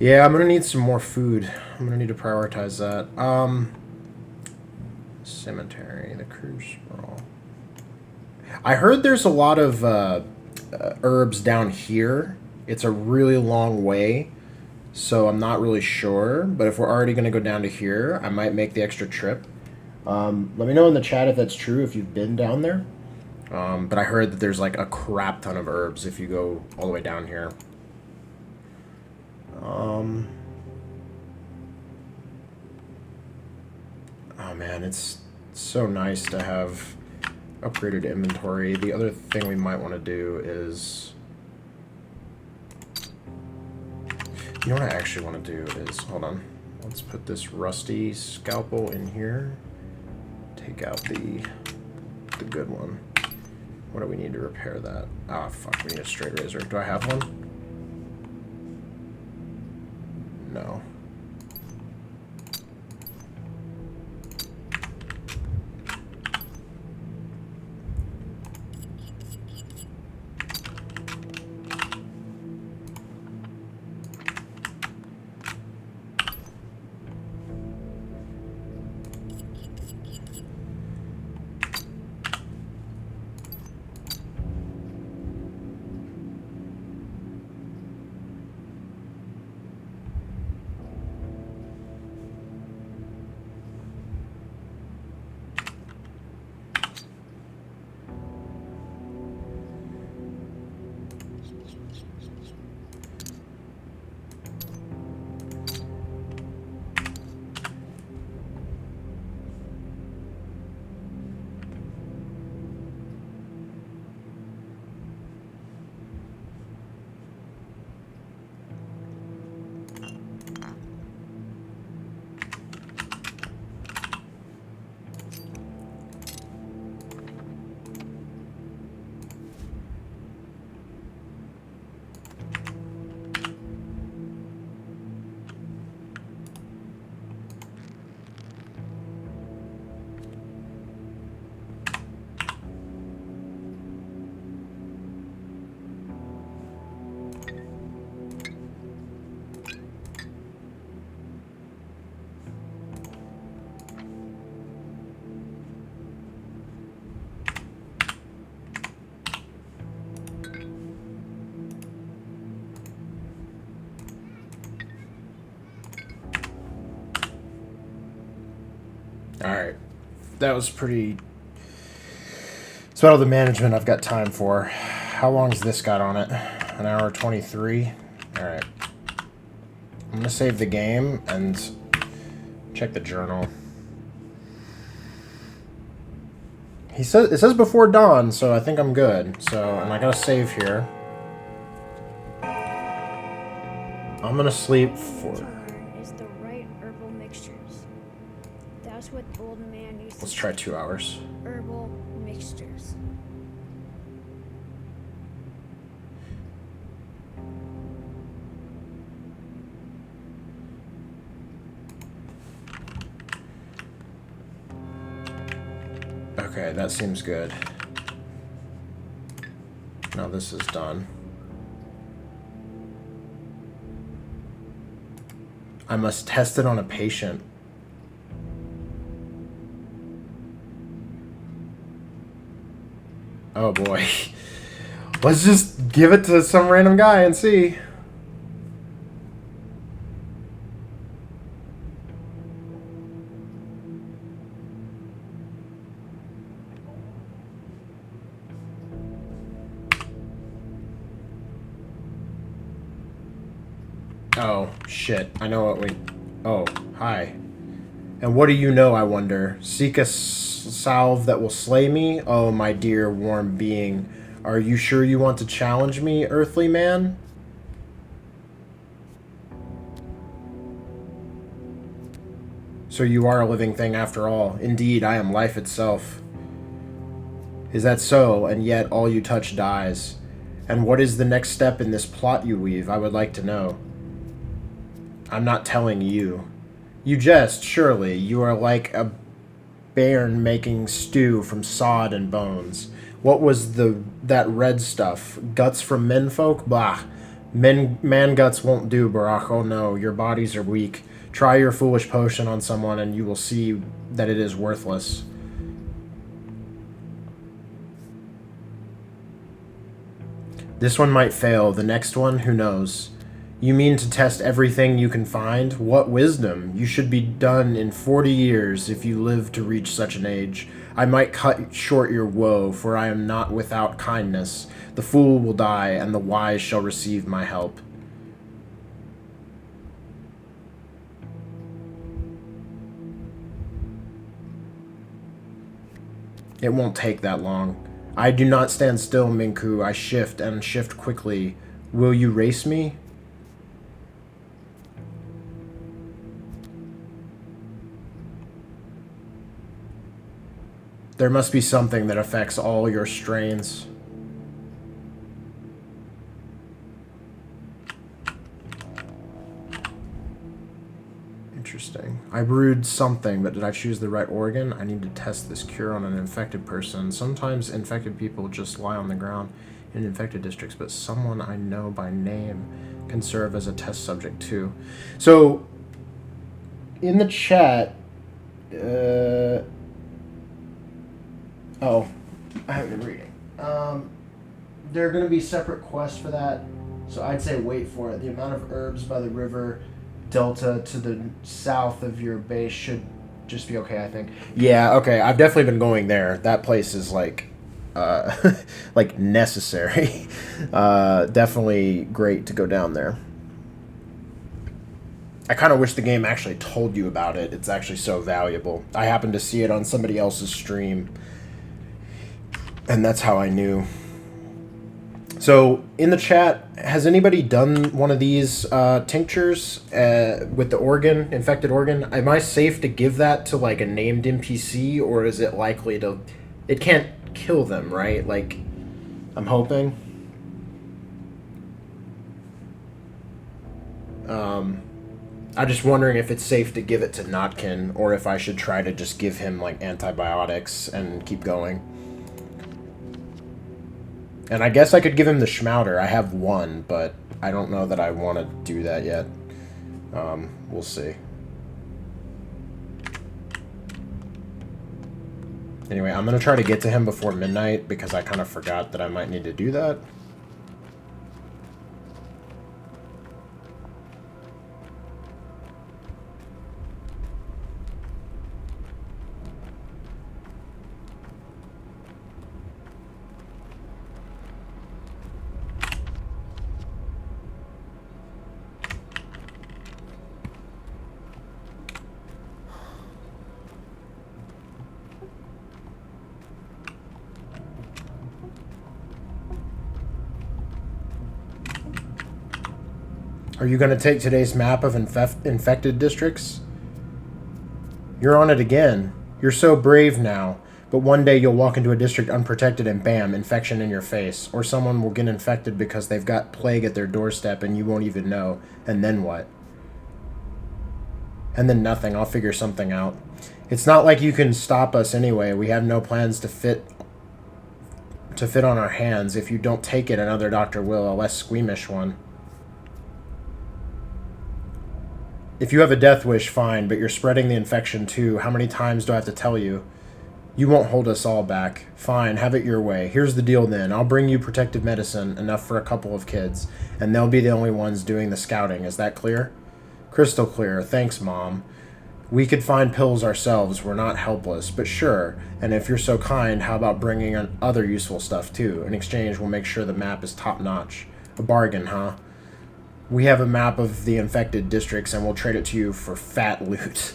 Yeah, I'm going to need some more food. I'm going to need to prioritize that. Cemetery, the cruise sprawl. I heard there's a lot of herbs down here. It's a really long way, so I'm not really sure. But if we're already going to go down to here, I might make the extra trip. Let me know in the chat if that's true, if you've been down there. But I heard that there's like a crap ton of herbs if you go all the way down here. Oh man, it's so nice to have upgraded inventory. The other thing we might want to do is... You know what I actually want to do is... Hold on. Let's put this rusty scalpel in here. Take out the good one. What do we need to repair that? Ah, fuck, we need a straight razor. Do I have one? No. Alright. That was pretty... That's about all the management I've got time for. How long's this got on it? An hour 23? Alright. I'm going to save the game and check the journal. It says before dawn, so I think I'm good. So, and I got to save here. I'm going to sleep for... Is the right herbal mixtures. That's what the old man used to Let's try 2 hours. herbal mixtures. Okay, that seems good. Now this is done. I must test it on a patient. Oh boy. Let's just give it to some random guy and see. Oh, shit. I know what we... Oh, hi. And what do you know, I wonder? Seek a salve that will slay me? Oh, my dear warm being. Are you sure you want to challenge me, earthly man? So you are a living thing after all. Indeed, I am life itself. Is that so? And yet all you touch dies. And what is the next step in this plot you weave? I would like to know. I'm not telling you. You jest, surely. You are like a bairn making stew from sod and bones. What was that red stuff? Guts from menfolk? Bah. Man guts won't do, Barak. Oh no, your bodies are weak. Try your foolish potion on someone and you will see that it is worthless. This one might fail. The next one, who knows? You mean to test everything you can find? What wisdom! You should be done in 40 years if you live to reach such an age. I might cut short your woe, for I am not without kindness. The fool will die, and the wise shall receive my help. It won't take that long. I do not stand still, Minku. I shift, and shift quickly. Will you race me? There must be something that affects all your strains. Interesting. I brewed something, but did I choose the right organ? I need to test this cure on an infected person. Sometimes infected people just lie on the ground in infected districts, but someone I know by name can serve as a test subject too. So, in the chat, oh, I haven't been reading. There are going to be separate quests for that, so I'd say wait for it. The amount of herbs by the river delta to the south of your base should just be okay, I think. Yeah, okay, I've definitely been going there. That place is like, like necessary. Definitely great to go down there. I kind of wish the game actually told you about it. It's actually so valuable. I happened to see it on somebody else's stream, and that's how I knew. So, in the chat, has anybody done one of these tinctures with the organ, infected organ? Am I safe to give that to, like, a named NPC, or is it likely to... It can't kill them, right? Like, I'm hoping. I'm just wondering if it's safe to give it to Notkin, or if I should try to just give him, like, antibiotics and keep going. And I guess I could give him the Schmouder. I have one, but I don't know that I want to do that yet. We'll see. Anyway, I'm going to try to get to him before midnight, because I kind of forgot that I might need to do that. Are you going to take today's map of infected districts? You're on it again. You're so brave now. But one day you'll walk into a district unprotected and bam, infection in your face. Or someone will get infected because they've got plague at their doorstep and you won't even know. And then what? And then nothing. I'll figure something out. It's not like you can stop us anyway. We have no plans to fit on our hands. If you don't take it, another doctor will, a less squeamish one. If you have a death wish, fine, but you're spreading the infection too. How many times do I have to tell you? You won't hold us all back. Fine, have it your way. Here's the deal then. I'll bring you protective medicine, enough for a couple of kids, and they'll be the only ones doing the scouting. Is that clear? Crystal clear. Thanks, Mom. We could find pills ourselves. We're not helpless, but sure. And if you're so kind, how about bringing in other useful stuff too? In exchange, we'll make sure the map is top-notch. A bargain, huh? We have a map of the infected districts, and we'll trade it to you for fat loot.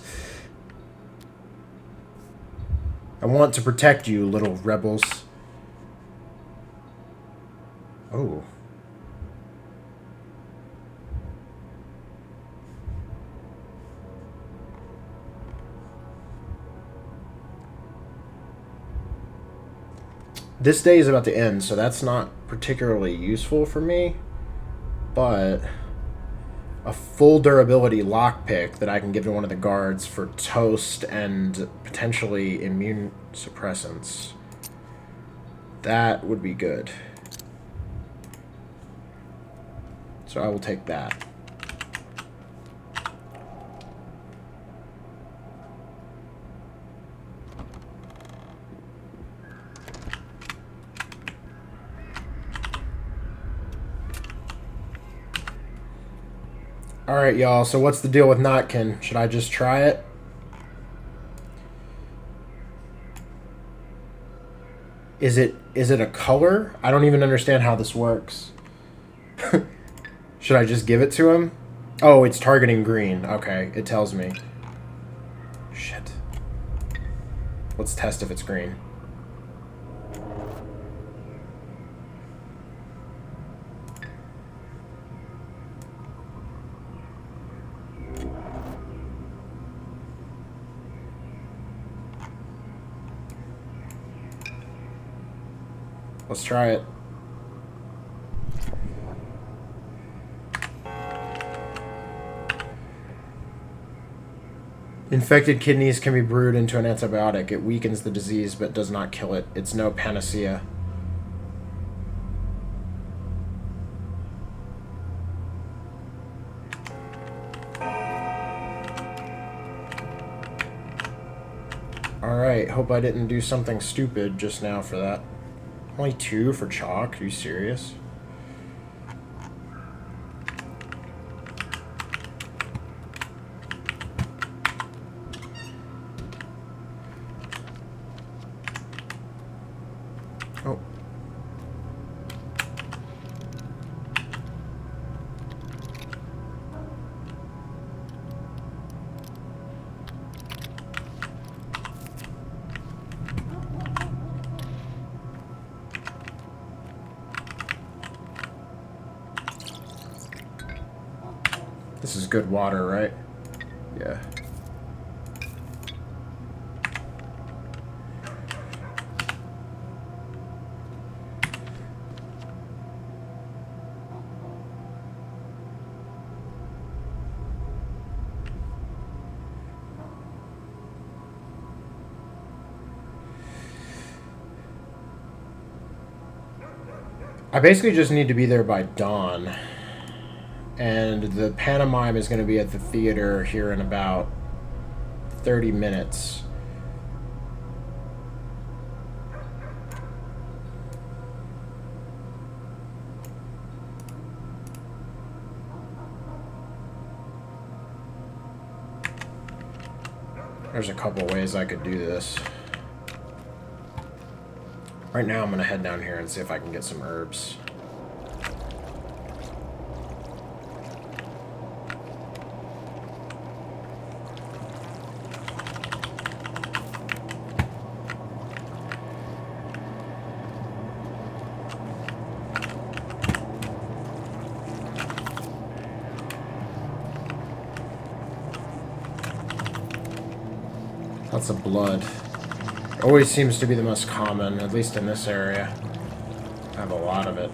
I want to protect you, little rebels. Oh. This day is about to end, so that's not particularly useful for me. But a full durability lockpick that I can give to one of the guards for toast and potentially immune suppressants. That would be good. So I will take that. Alright, y'all, so what's the deal with Notkin? Should I just try it? Is it a color? I don't even understand how this works. Should I just give it to him? Oh, it's targeting green. Okay, it tells me. Shit. Let's test if it's green. Let's try it. Infected kidneys can be brewed into an antibiotic. It weakens the disease but does not kill it. It's no panacea. Alright, hope I didn't do something stupid just now for that. Only 2 for chalk? Are you serious? Oh. This is good water, right? Yeah. I basically just need to be there by dawn. And the pantomime is going to be at the theater here in about 30 minutes. There's a couple ways I could do this. Right now I'm going to head down here and see if I can get some herbs. Lots of blood. Always seems to be the most common, at least in this area. I have a lot of it.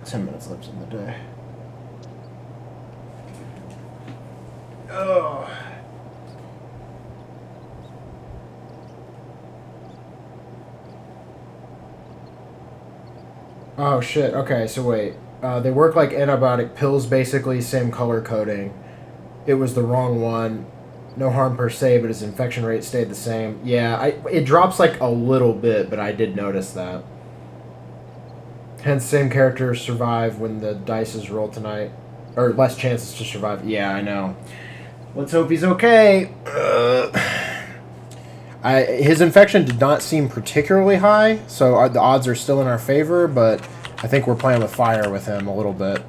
10 minutes left in the day. Oh. Oh shit, okay, so wait. They work like antibiotic pills, basically, same color coding. It was the wrong one. No harm per se, but his infection rate stayed the same. Yeah, it drops like a little bit, but I did notice that. Hence, same characters survive when the dice is rolled tonight. Or less chances to survive. Yeah, I know. Let's hope he's okay. His infection did not seem particularly high, so the odds are still in our favor, but I think we're playing with fire with him a little bit.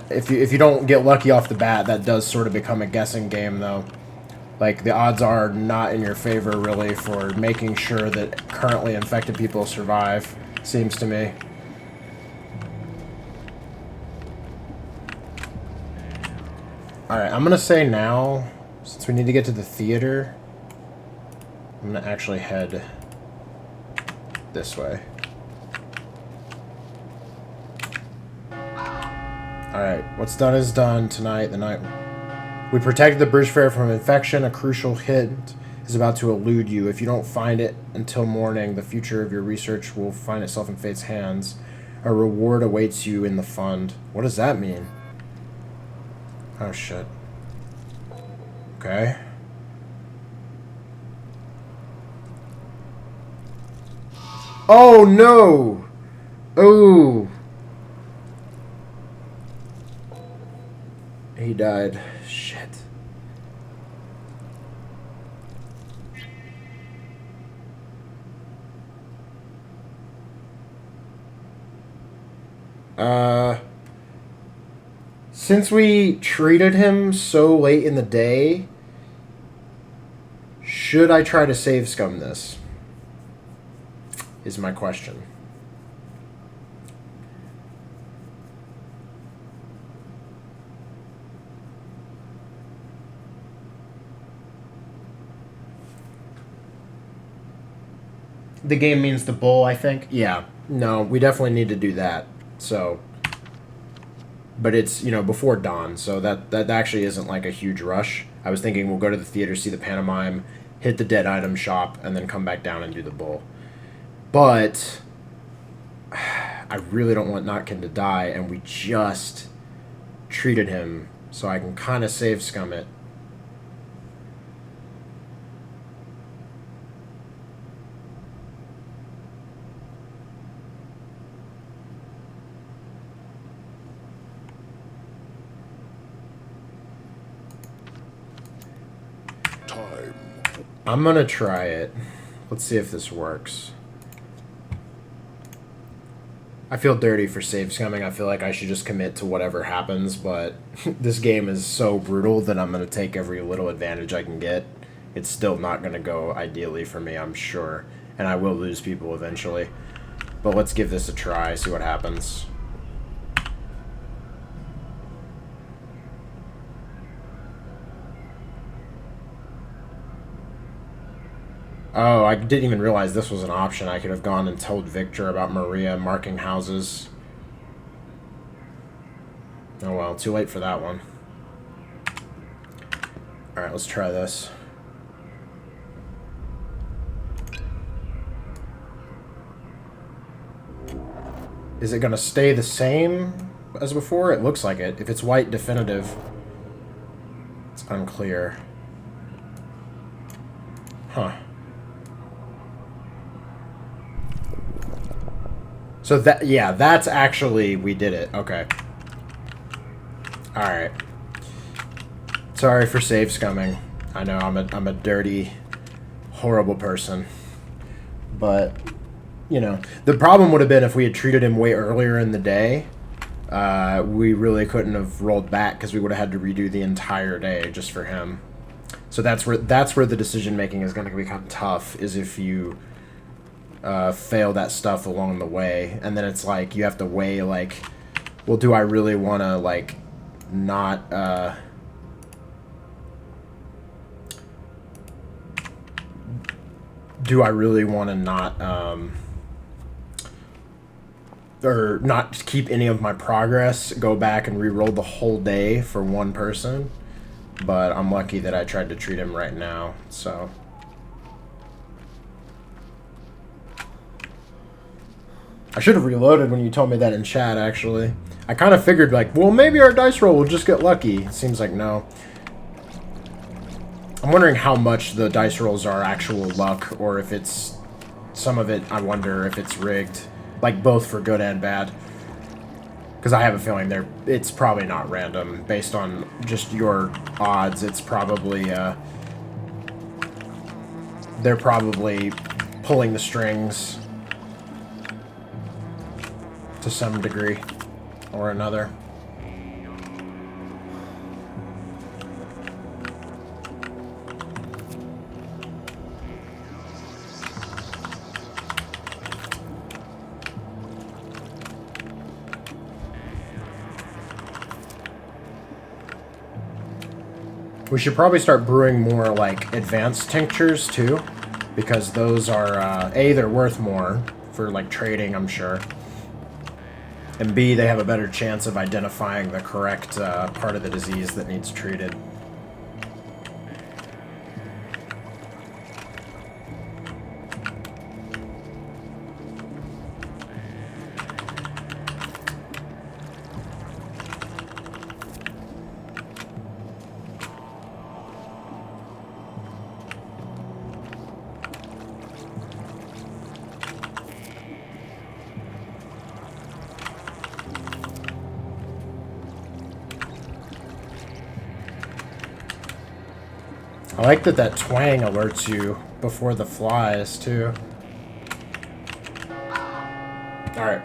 If you don't get lucky off the bat, that does sort of become a guessing game, though. Like, the odds are not in your favor, really, for making sure that currently infected people survive, seems to me. Alright, I'm gonna say now, since we need to get to the theater, I'm gonna actually head this way. Alright, what's done is done tonight, the night. We protected the bridge fare from infection. A crucial hint is about to elude you. If you don't find it until morning, the future of your research will find itself in fate's hands. A reward awaits you in the fund. What does that mean? Oh, shit. Okay. Oh, no! Oh! He died. Shit. Since we treated him so late in the day, should I try to save scum this? Is my question. The game means the bull, I think. Yeah. No, we definitely need to do that. So, but it's, you know, before dawn, so that actually isn't like a huge rush. I was thinking we'll go to the theater, see the pantomime, hit the dead item shop, and then come back down and do the bull. But I really don't want Notkin to die, and we just treated him, so I can kind of save scum it. I'm gonna try it. Let's see if this works. I feel dirty for save scumming. I feel like I should just commit to whatever happens, but this game is so brutal that I'm gonna take every little advantage I can get. It's still not gonna go ideally for me, I'm sure. And I will lose people eventually. But let's give this a try, see what happens. Oh, I didn't even realize this was an option. I could have gone and told Victor about Maria marking houses. Oh well, too late for that one. Alright, let's try this. Is it going to stay the same as before? It looks like it. If it's white definitive, it's unclear. Huh. So that, yeah, that's actually, we did it. Okay. Alright. Sorry for save scumming. I know I'm a dirty, horrible person. But, you know, the problem would have been if we had treated him way earlier in the day. We really couldn't have rolled back because we would have had to redo the entire day just for him. So that's where the decision making is going to become tough, is if you fail that stuff along the way, and then it's like you have to weigh, like, well, do I really want to, like, not do I really want to not or not keep any of my progress, go back and re-roll the whole day for one person? But I'm lucky that I tried to treat him right now, so. I should have reloaded when you told me that in chat, actually. I kind of figured, like, well, maybe our dice roll will just get lucky. It seems like no. I'm wondering how much the dice rolls are actual luck, or if it's... Some of it, I wonder if it's rigged. Like, both for good and bad. Because I have a feeling it's probably not random. Based on just your odds, it's probably... they're probably pulling the strings to some degree or another. We should probably start brewing more, like, advanced tinctures, too. Because those are, A, they're worth more for, like, trading, I'm sure. And B, they have a better chance of identifying the correct part of the disease that needs treated. I like that twang alerts you before the flies, too. Alright.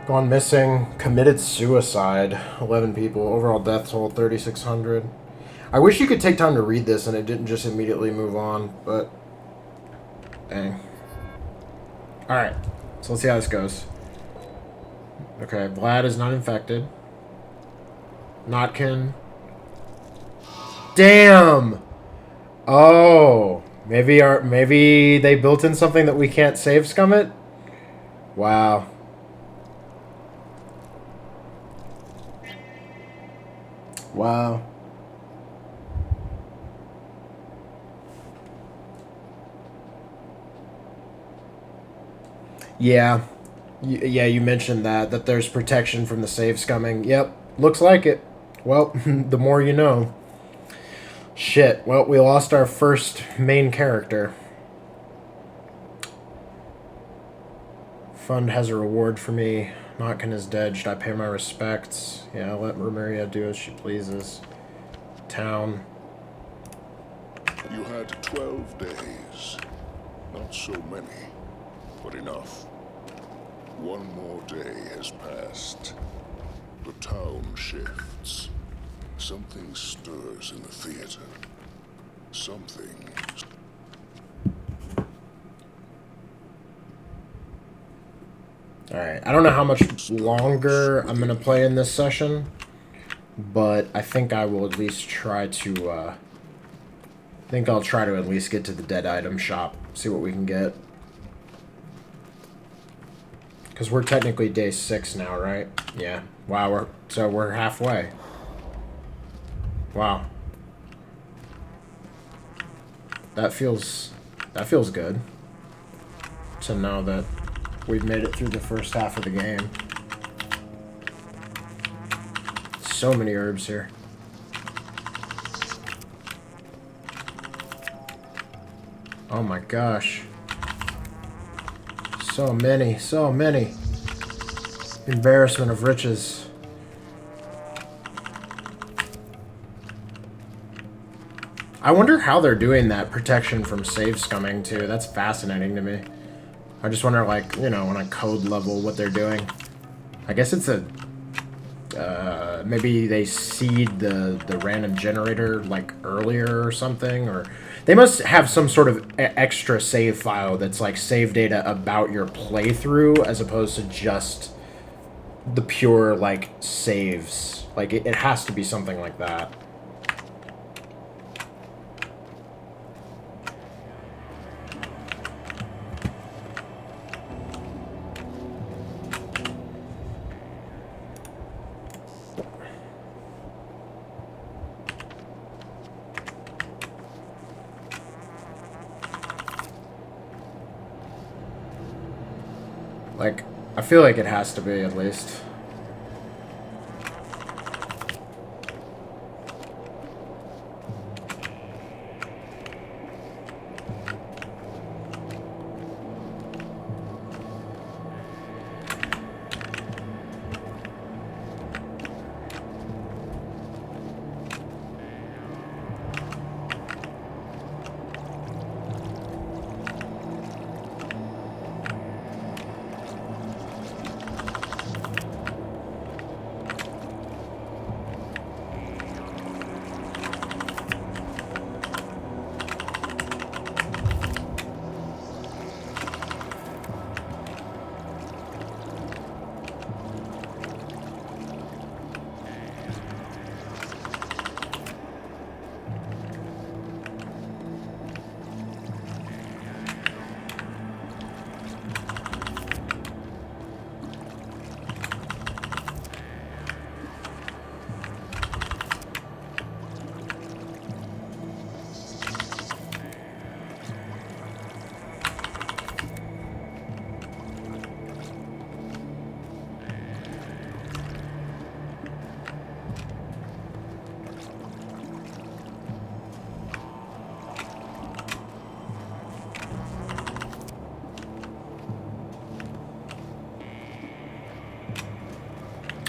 Gone missing. Committed suicide. 11 people. Overall death toll, 3,600. I wish you could take time to read this and it didn't just immediately move on, but... Dang. Alright. So let's see how this goes. Okay, Vlad is not infected. Notkin... Damn! Oh, maybe they built in something that we can't save scum it? Wow. Wow. Yeah. Yeah, you mentioned that there's protection from the save scumming. Yep, looks like it. Well, the more you know. Shit, well, we lost our first main character. Fund has a reward for me. Notkin is dead. Should I pay my respects? Yeah, let Romeria do as she pleases. Town. You had 12 days. Not so many, but enough. One more day has passed. The town shifts. Something stirs in the theater. Something... Alright, I don't know how much longer I'm going to play in this session, but I think I will at least try to, I think I'll try to at least get to the dead item shop, see what we can get. Because we're technically day 6 now, right? Yeah. Wow, we're halfway. Wow. That feels good to know that we've made it through the first half of the game. So many herbs here. Oh my gosh. So many, so many. Embarrassment of riches. I wonder how they're doing that protection from save scumming too. That's fascinating to me. I just wonder, like, you know, on a code level, what they're doing. I guess it's a... maybe they seed the random generator, like, earlier or something, or... They must have some sort of extra save file that's, like, save data about your playthrough, as opposed to just the pure, like, saves. Like, it has to be something like that. I feel like it has to be, at least.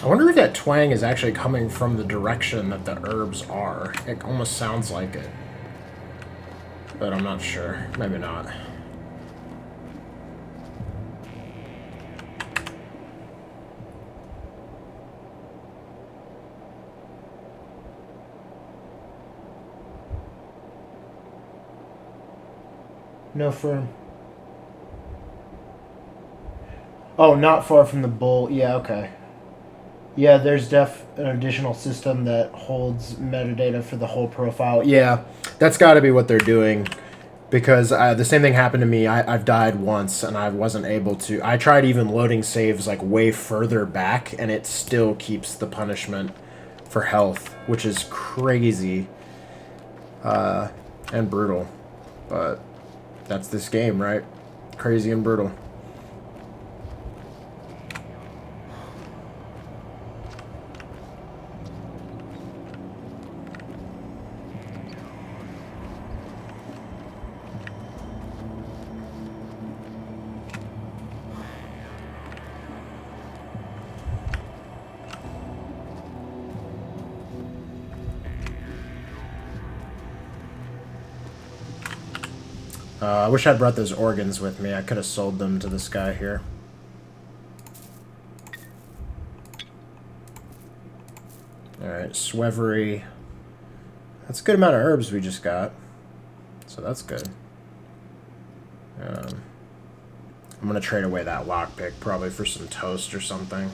I wonder if that twang is actually coming from the direction that the herbs are. It almost sounds like it. But I'm not sure. Maybe not. No firm. Oh, not far from the bull. Yeah, okay. Yeah, there's an additional system that holds metadata for the whole profile. Yeah, that's got to be what they're doing. Because the same thing happened to me. I've died once, and I wasn't able to... I tried even loading saves, like, way further back, and it still keeps the punishment for health, which is crazy. And brutal. But that's this game, right? Crazy and brutal. I wish I'd brought those organs with me. I could have sold them to this guy here. Alright, Swevery. That's a good amount of herbs we just got. So that's good. I'm going to trade away that lockpick probably for some toast or something.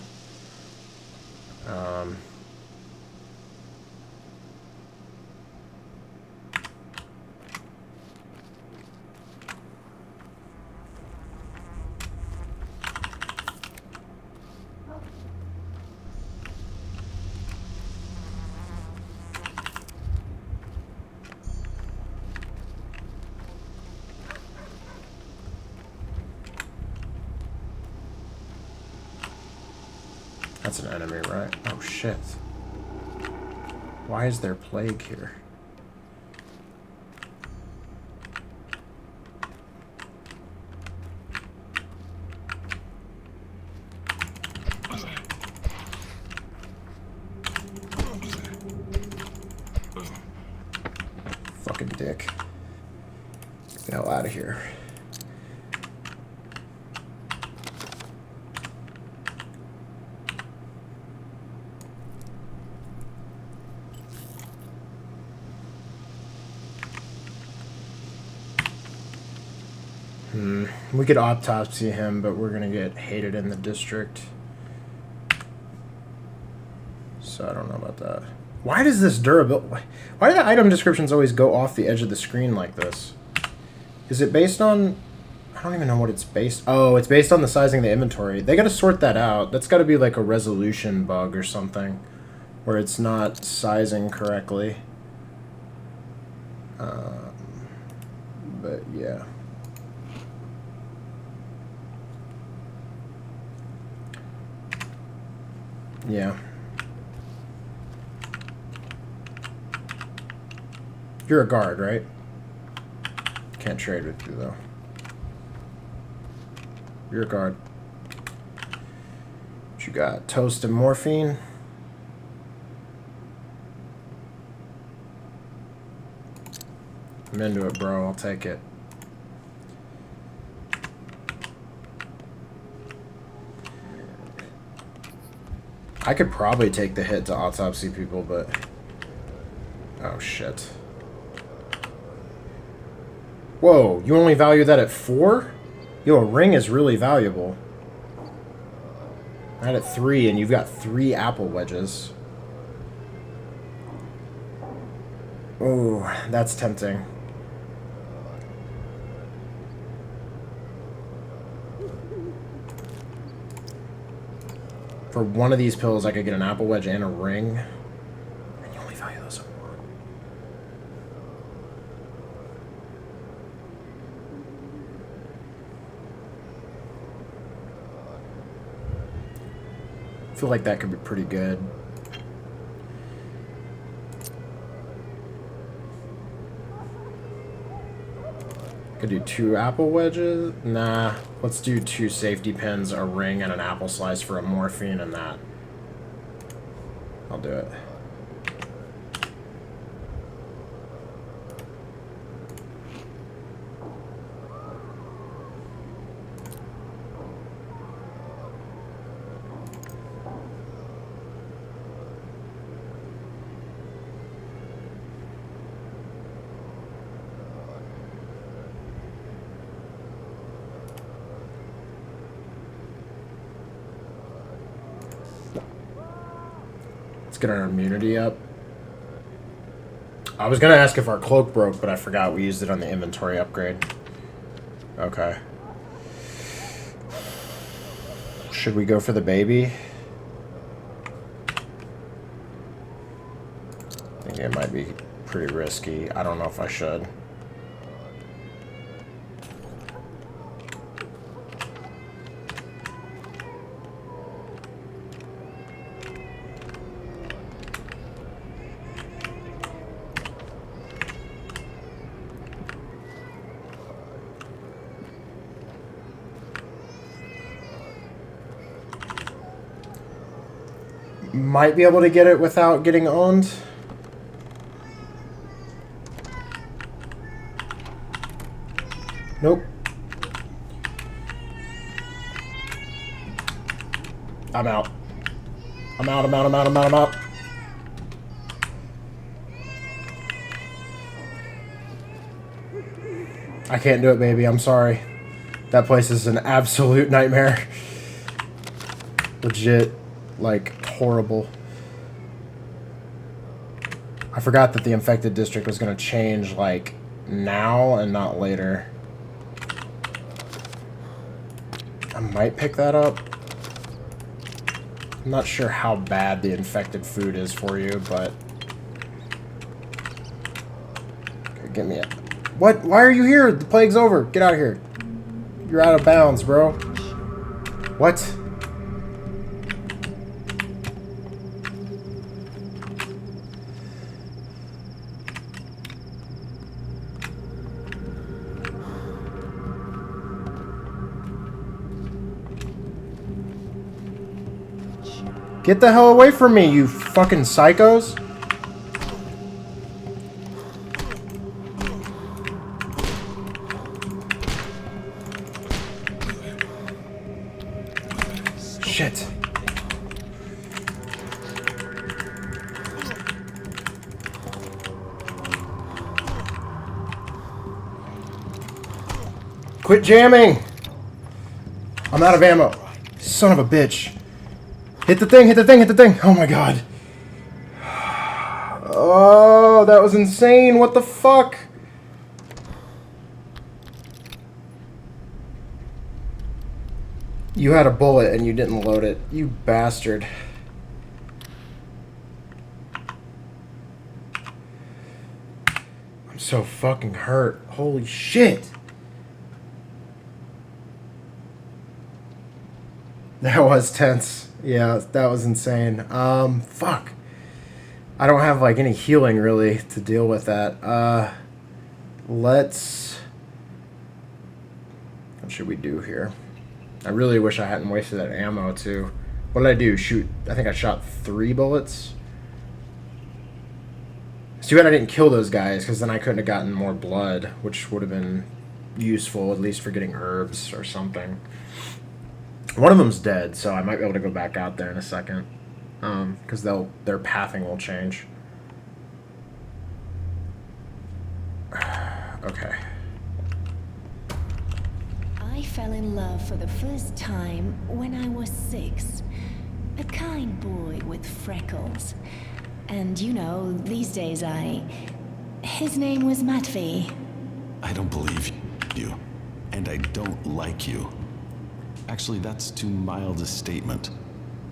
That's an enemy, right? Oh, shit. Why is there plague here? Fucking dick. Get the hell out of here. We could autopsy him, but we're gonna get hated in the district. So I don't know about that. Why does this durability... Why do the item descriptions always go off the edge of the screen like this? Is it based on... I don't even know what it's based... Oh, it's based on the sizing of the inventory. They gotta sort that out. That's gotta be like a resolution bug or something. Where it's not sizing correctly. But yeah. Yeah. You're a guard, right? Can't trade with you, though. You're a guard. What you got? Toast and morphine? I'm into it, bro. I'll take it. I could probably take the hit to autopsy people, but... Oh, shit. Whoa, you only value that at 4? Yo, a ring is really valuable. Not at 3, and you've got 3 apple wedges. Oh, that's tempting. For one of these pills, I could get an apple wedge and a ring. And you only value those at 1. I feel like that could be pretty good. Could do 2 apple wedges. Nah, let's do 2 safety pins, a ring, and an apple slice for a morphine and that. I'll do it. Let's get our immunity up. I was gonna ask if our cloak broke, but I forgot we used it on the inventory upgrade. Okay. Should we go for the baby? I think it might be pretty risky. I don't know if I should. Might be able to get it without getting owned. Nope. I'm out. I'm out, I'm out, I'm out, I'm out, I'm out. I can't do it, baby. I'm sorry. That place is an absolute nightmare. Legit. Like, horrible. I forgot that the infected district was going to change, like, now and not later. I might pick that up. I'm not sure how bad the infected food is for you, but... Okay, get me a... What? Why are you here? The plague's over. Get out of here. You're out of bounds, bro. What? Get the hell away from me, you fucking psychos! Shit. Quit jamming! I'm out of ammo. Son of a bitch. Hit the thing, hit the thing, hit the thing! Oh my god. Oh, that was insane. What the fuck? You had a bullet and you didn't load it. You bastard. I'm so fucking hurt. Holy shit. That was tense. Yeah, that was insane. Fuck. I don't have like any healing really to deal with that. Let's. What should we do here? I really wish I hadn't wasted that ammo too. What did I do? Shoot. I think I shot 3 bullets. It's too bad I didn't kill those guys, because then I couldn't have gotten more blood, which would have been useful, at least for getting herbs or something. One of them's dead, so I might be able to go back out there in a second, because their pathing will change. Okay. I fell in love for the first time when I was 6. A kind boy with freckles. And you know, these days his name was Matvey. I don't believe you. And I don't like you. Actually, that's too mild a statement.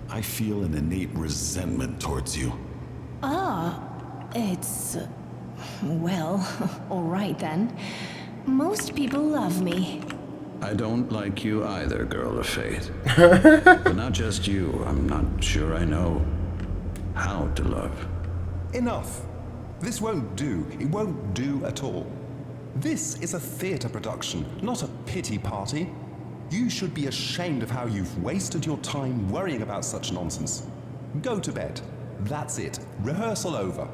I feel an innate resentment towards you. It's... well, alright then. Most people love me. I don't like you either, girl of fate. But not just you. I'm not sure I know how to love. Enough. This won't do. It won't do at all. This is a theatre production, not a pity party. You should be ashamed of how you've wasted your time worrying about such nonsense. Go to bed. That's it. Rehearsal over.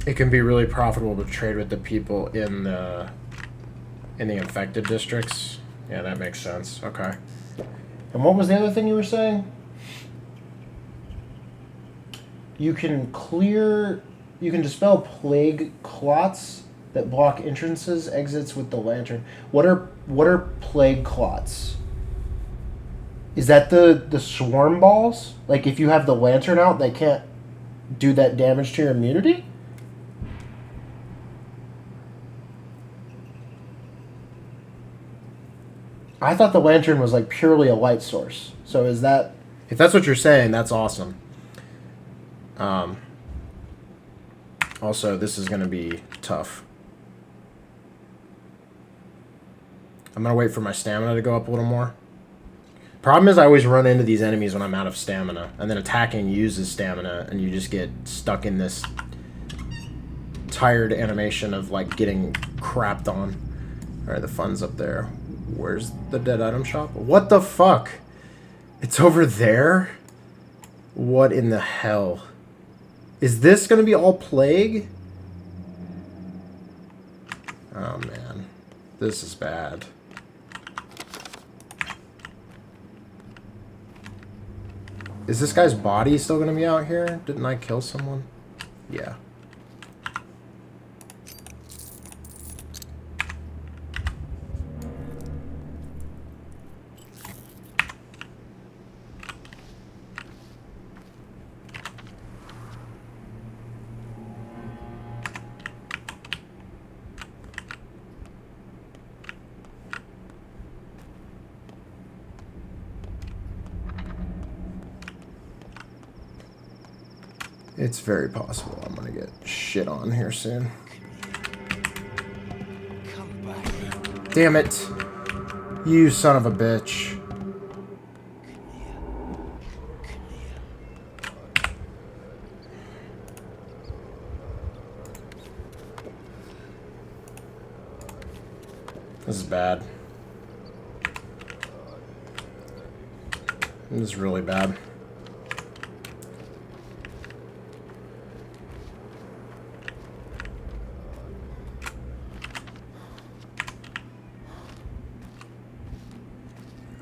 It can be really profitable to trade with the people in the infected districts. Yeah, that makes sense. Okay. And what was the other thing you were saying? You can dispel plague clots that block entrances, exits with the lantern. What are plague clots? Is that the swarm balls? Like if you have the lantern out, they can't do that damage to your immunity? I thought the lantern was like purely a light source. So is that, if that's what you're saying, that's awesome. Also, this is going to be tough. I'm going to wait for my stamina to go up a little more. Problem is I always run into these enemies when I'm out of stamina. And then attacking uses stamina, and you just get stuck in this tired animation of like getting crapped on. Alright, the fun's up there. Where's the dead item shop? What the fuck? It's over there? What in the hell? Is this going to be all plague? Oh, man. This is bad. Is this guy's body still going to be out here? Didn't I kill someone? Yeah. It's very possible I'm gonna get shit on here soon. Damn it. You son of a bitch. This is bad. This is really bad.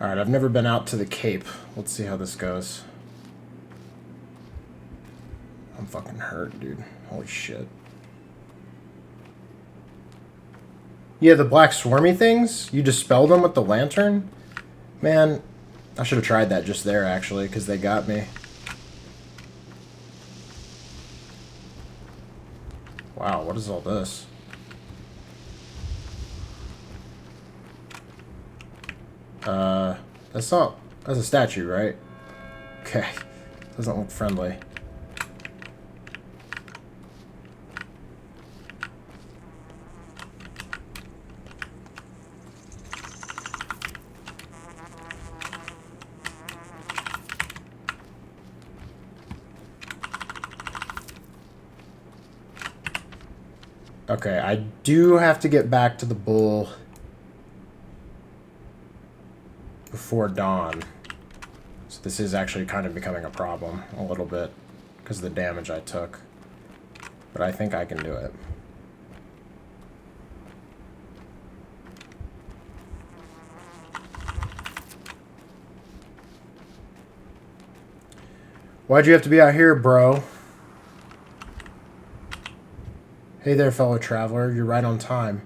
Alright, I've never been out to the Cape. Let's see how this goes. I'm fucking hurt, dude. Holy shit. Yeah, the black swarmy things? You dispelled them with the lantern? Man, I should have tried that just there, actually, because they got me. Wow, what is all this? That's a statue, right? Okay. Doesn't look friendly. Okay, I do have to get back to the bull before dawn. So this is actually kind of becoming a problem a little bit because of the damage I took. But I think I can do it. Why'd you have to be out here, bro? Hey there, fellow traveler. You're right on time.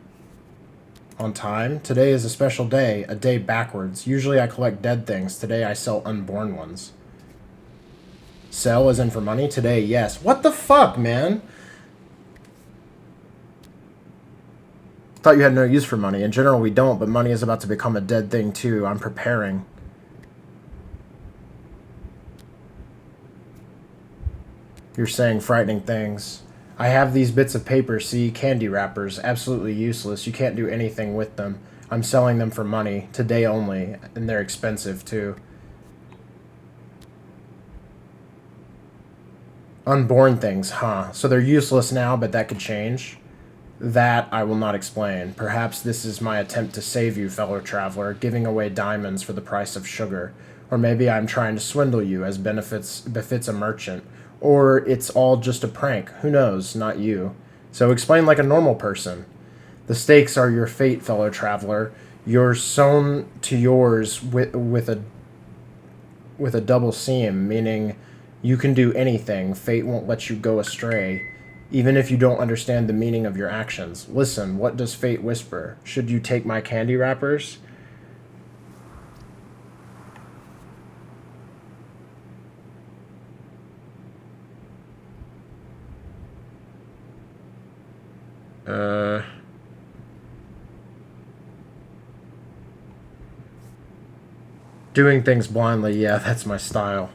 On time? Today is a special day. A day backwards. Usually I collect dead things. Today I sell unborn ones. Sell as in for money? Today, yes. What the fuck, man? Thought you had no use for money. In general, we don't, but money is about to become a dead thing, too. I'm preparing. You're saying frightening things. I have these bits of paper, see? Candy wrappers. Absolutely useless. You can't do anything with them. I'm selling them for money. Today only. And they're expensive, too. Unborn things, huh? So they're useless now, but that could change? That I will not explain. Perhaps this is my attempt to save you, fellow traveler, giving away diamonds for the price of sugar. Or maybe I'm trying to swindle you as befits a merchant. Or it's all just a prank. Who knows? Not you. So explain like a normal person. The stakes are your fate, fellow traveler. You're sewn to yours with a double seam, meaning you can do anything. Fate won't let you go astray, even if you don't understand the meaning of your actions. Listen, what does fate whisper? Should you take my candy wrappers? Doing things blindly, yeah, that's my style.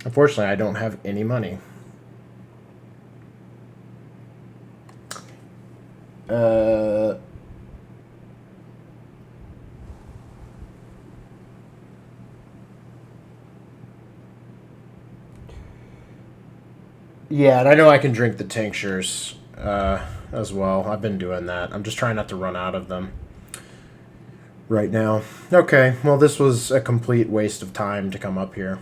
Unfortunately, I don't have any money. Yeah, and I know I can drink the tinctures as well. I've been doing that. I'm just trying not to run out of them right now. Okay, well, this was a complete waste of time to come up here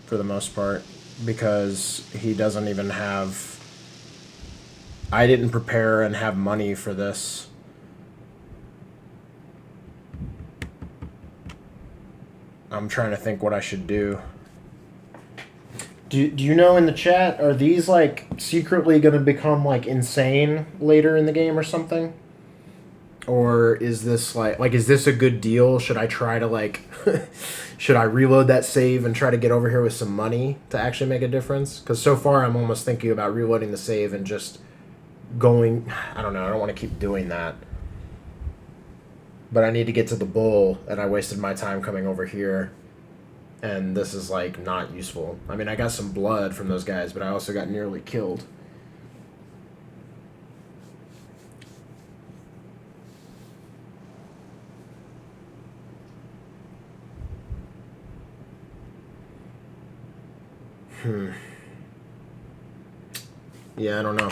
for the most part because he doesn't even have... I didn't prepare and have money for this. I'm trying to think what I should do. Do you know in the chat, are these like secretly going to become like insane later in the game or something? Or is this like is this a good deal? Should I try to like should I reload that save and try to get over here with some money to actually make a difference? Because so far I'm almost thinking about reloading the save and just going, I don't know, I don't want to keep doing that. But I need to get to the bull, and I wasted my time coming over here. And this is, like, not useful. I mean, I got some blood from those guys, but I also got nearly killed. Yeah, I don't know.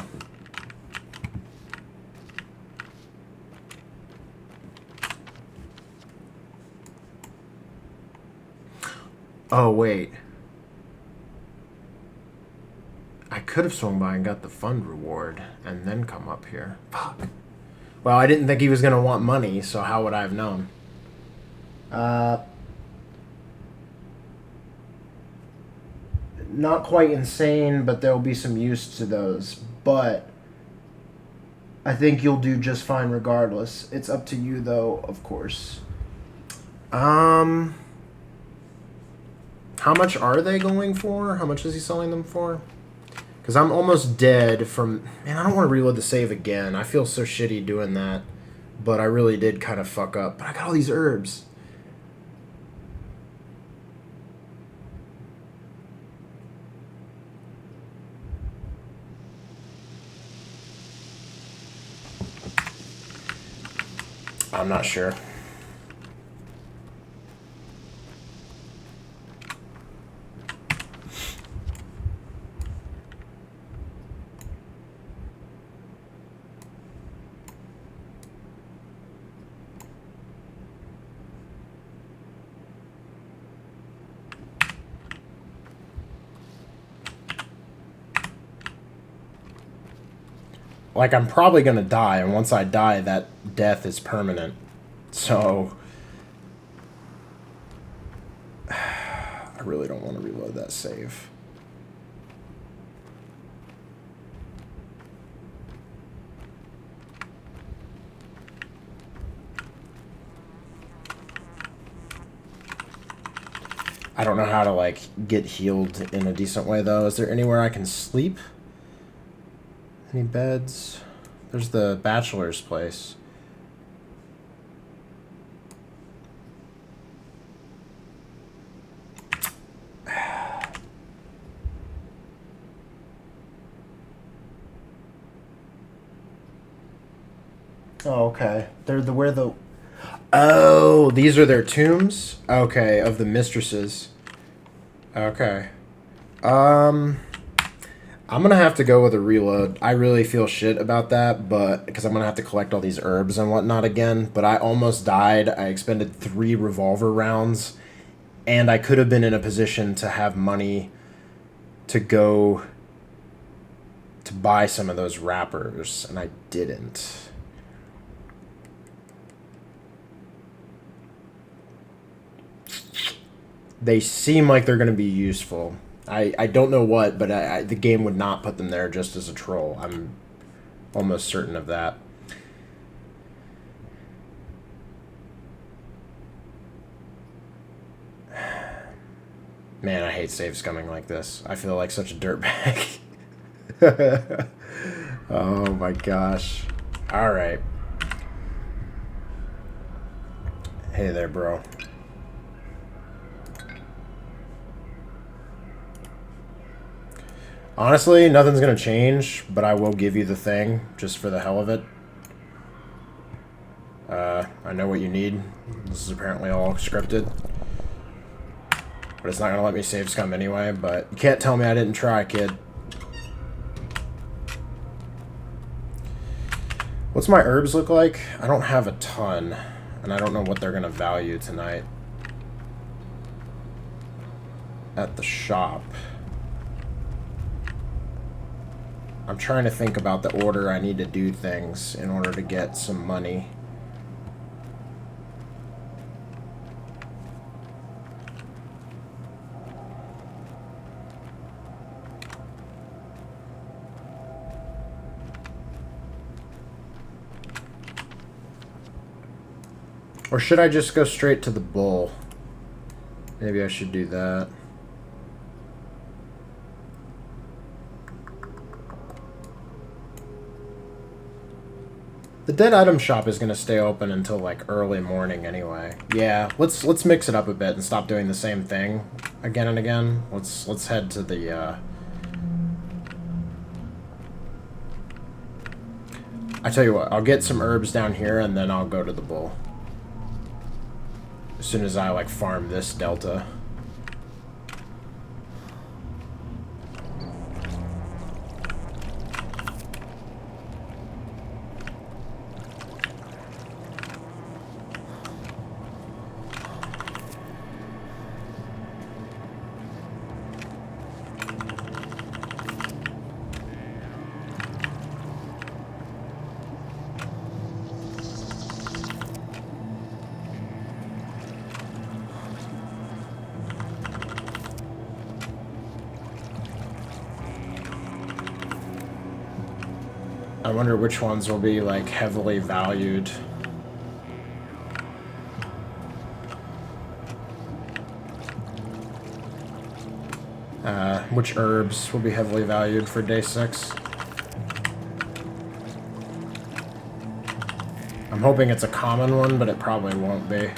Oh, wait. I could have swung by and got the fund reward and then come up here. Fuck. Well, I didn't think he was going to want money, so how would I have known? Not quite insane, but there'll be some use to those. But I think you'll do just fine regardless. It's up to you, though, of course. How much are they going for? How much is he selling them for? Because I'm almost dead from... Man, I don't want to reload the save again. I feel so shitty doing that. But I really did kind of fuck up. But I got all these herbs. I'm not sure. like, I'm probably gonna die, and once I die, that death is permanent. So I really don't want to reload that save. I don't know how to, like, get healed in a decent way, though. Is there anywhere I can sleep? Any beds? There's the bachelor's place. Oh, okay. They're the where the... Oh, these are their tombs? Okay, of the mistresses. Okay. I'm gonna have to go with a reload. I really feel shit about that, but because I'm gonna have to collect all these herbs and whatnot again. But I almost died. I expended 3 revolver rounds, and I could have been in a position to have money to go to buy some of those wrappers, and I didn't. They seem like they're going to be useful. I don't know what, but the game would not put them there just as a troll. I'm almost certain of that. Man, I hate save scumming like this. I feel like such a dirtbag. Oh my gosh. Alright. Hey there, bro. Honestly, nothing's gonna change, but I will give you the thing, just for the hell of it. I know what you need. This is apparently all scripted. But it's not gonna let me save scum anyway, but you can't tell me I didn't try, kid. What's my herbs look like? I don't have a ton, and I don't know what they're gonna value tonight. At the shop. I'm trying to think about the order I need to do things in order to get some money. Or should I just go straight to the bull? Maybe I should do that. The dead item shop is going to stay open until like early morning anyway. Yeah, let's mix it up a bit and stop doing the same thing again and again. Let's head to the I tell you what, I'll get some herbs down here and then I'll go to the bull. As soon as I like farm this delta. I wonder which ones will be like heavily valued. Which herbs will be heavily valued for day 6? I'm hoping it's a common one, but it probably won't be.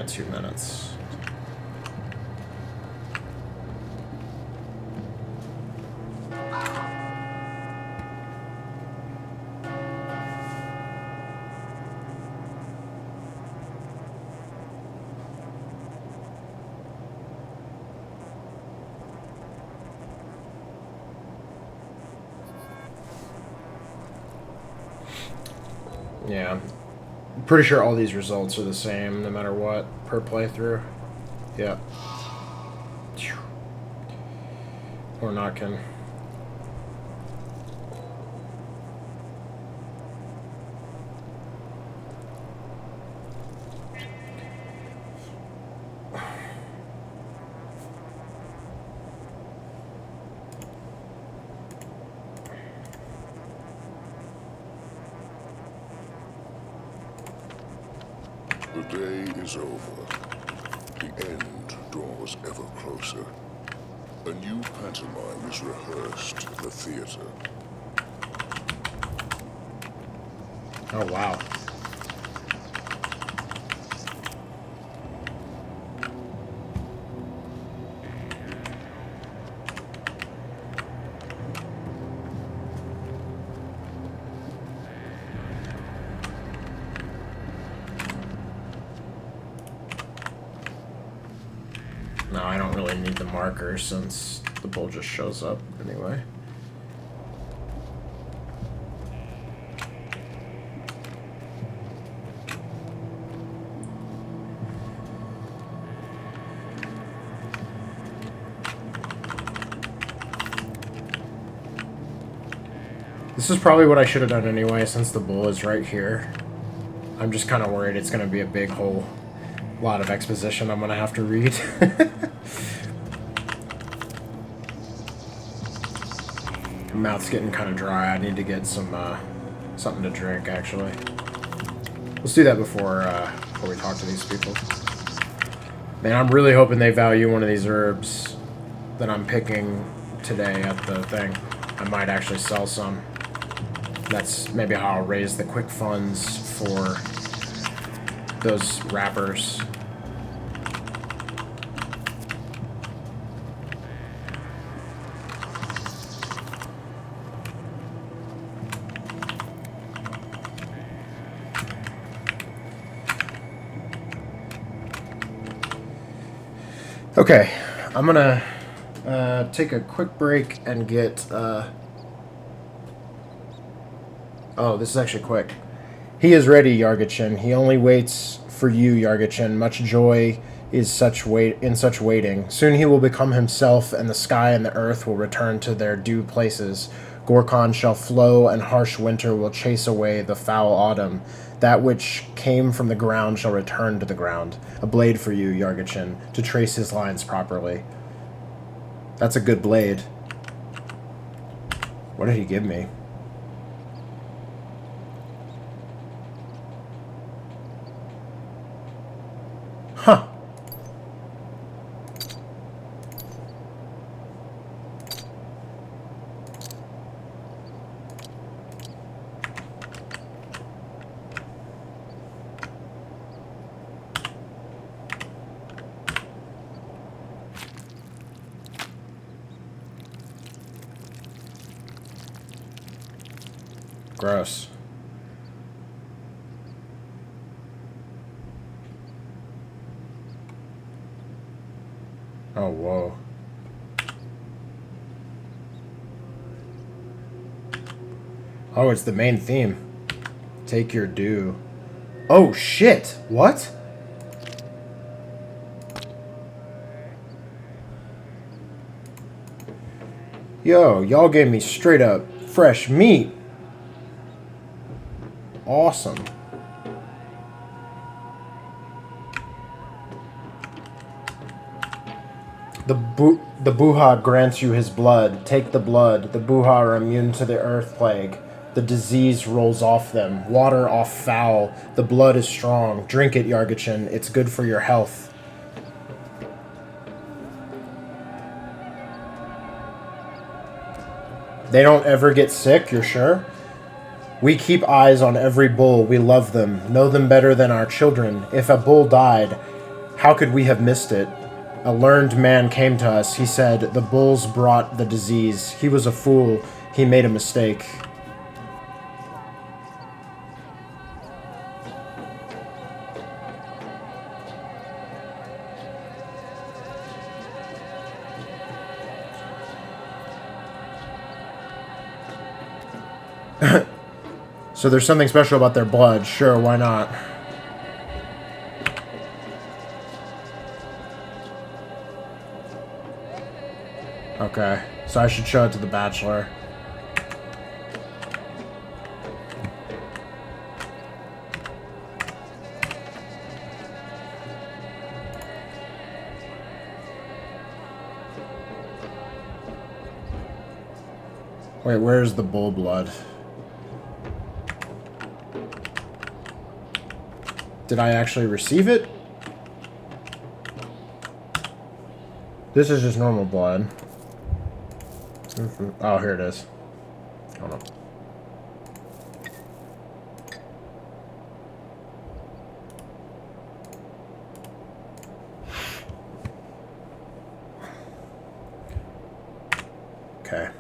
got 2 minutes. Yeah. I'm pretty sure all these results are the same no matter what per playthrough. Yeah. We're knocking. The day is over. The end draws ever closer. A new pantomime is rehearsed in the theater. Oh, wow. No, I don't really need the marker since the bull just shows up anyway. This is probably what I should have done anyway, since the bull is right here. I'm just kind of worried it's going to be a big whole lot of exposition I'm going to have to read. Mouth's getting kind of dry. I need to get some something to drink, actually. Let's do that before we talk to these people. Man, I'm really hoping they value one of these herbs that I'm picking today at the thing. I might actually sell some. That's maybe how I'll raise the quick funds for those wrappers. Okay, I'm gonna take a quick break and get oh, this is actually quick. He is ready, Yargachin. He only waits for you, Yargachin. Much joy is in such waiting. Soon he will become himself, and the sky and the earth will return to their due places. Gorkon shall flow, and harsh winter will chase away the foul autumn. That which came from the ground shall return to the ground. A blade for you, Yargachin, to trace his lines properly. That's a good blade. What did he give me? Huh. Gross. Oh, whoa. Oh, it's the main theme. Take your due. Oh, shit! What? Yo, y'all gave me straight up fresh meat. Awesome. The Buha grants you his blood. Take the blood. The Buha are immune to the earth plague. The disease rolls off them. Water off foul. The blood is strong. Drink it, Yargachin. It's good for your health. They don't ever get sick, you're sure? We keep eyes on every bull. We love them. Know them better than our children. If a bull died, How could we have missed it? A learned man came to us. He said, the bulls brought the disease. He was a fool. He made a mistake. So there's something special about their blood. Sure, why not? Okay, so I should show it to the Bachelor. Wait, where's the bull blood? Did I actually receive it? This is just normal blood. Oh, here it is. Hold on. Okay.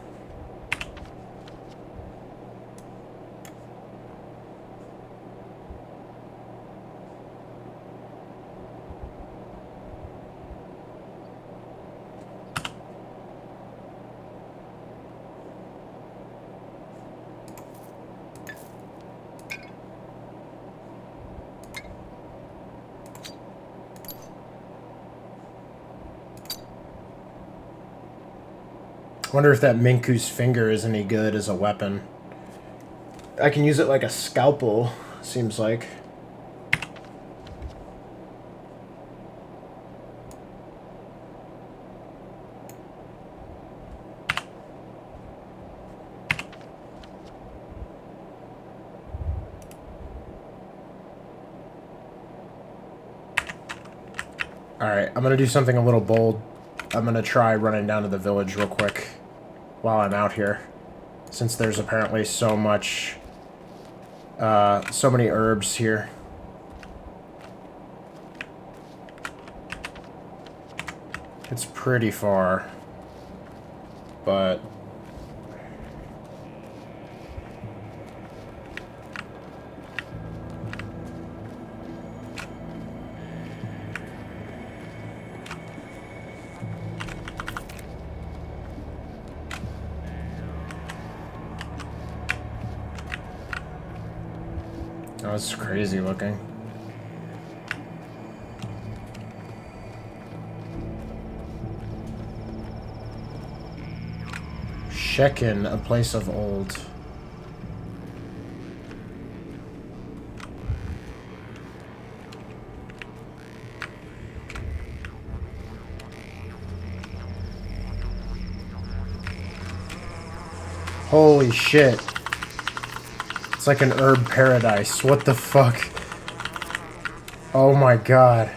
Wonder if that Minku's finger is any good as a weapon. I can use it like a scalpel, seems like. Alright, I'm gonna do something a little bold. I'm gonna try running down to the village real quick while I'm out here, since there's apparently so much, so many herbs here. It's pretty far, but oh, it's crazy looking. Shekin, a place of old. Holy shit. It's like an herb paradise. What the fuck? Oh my god.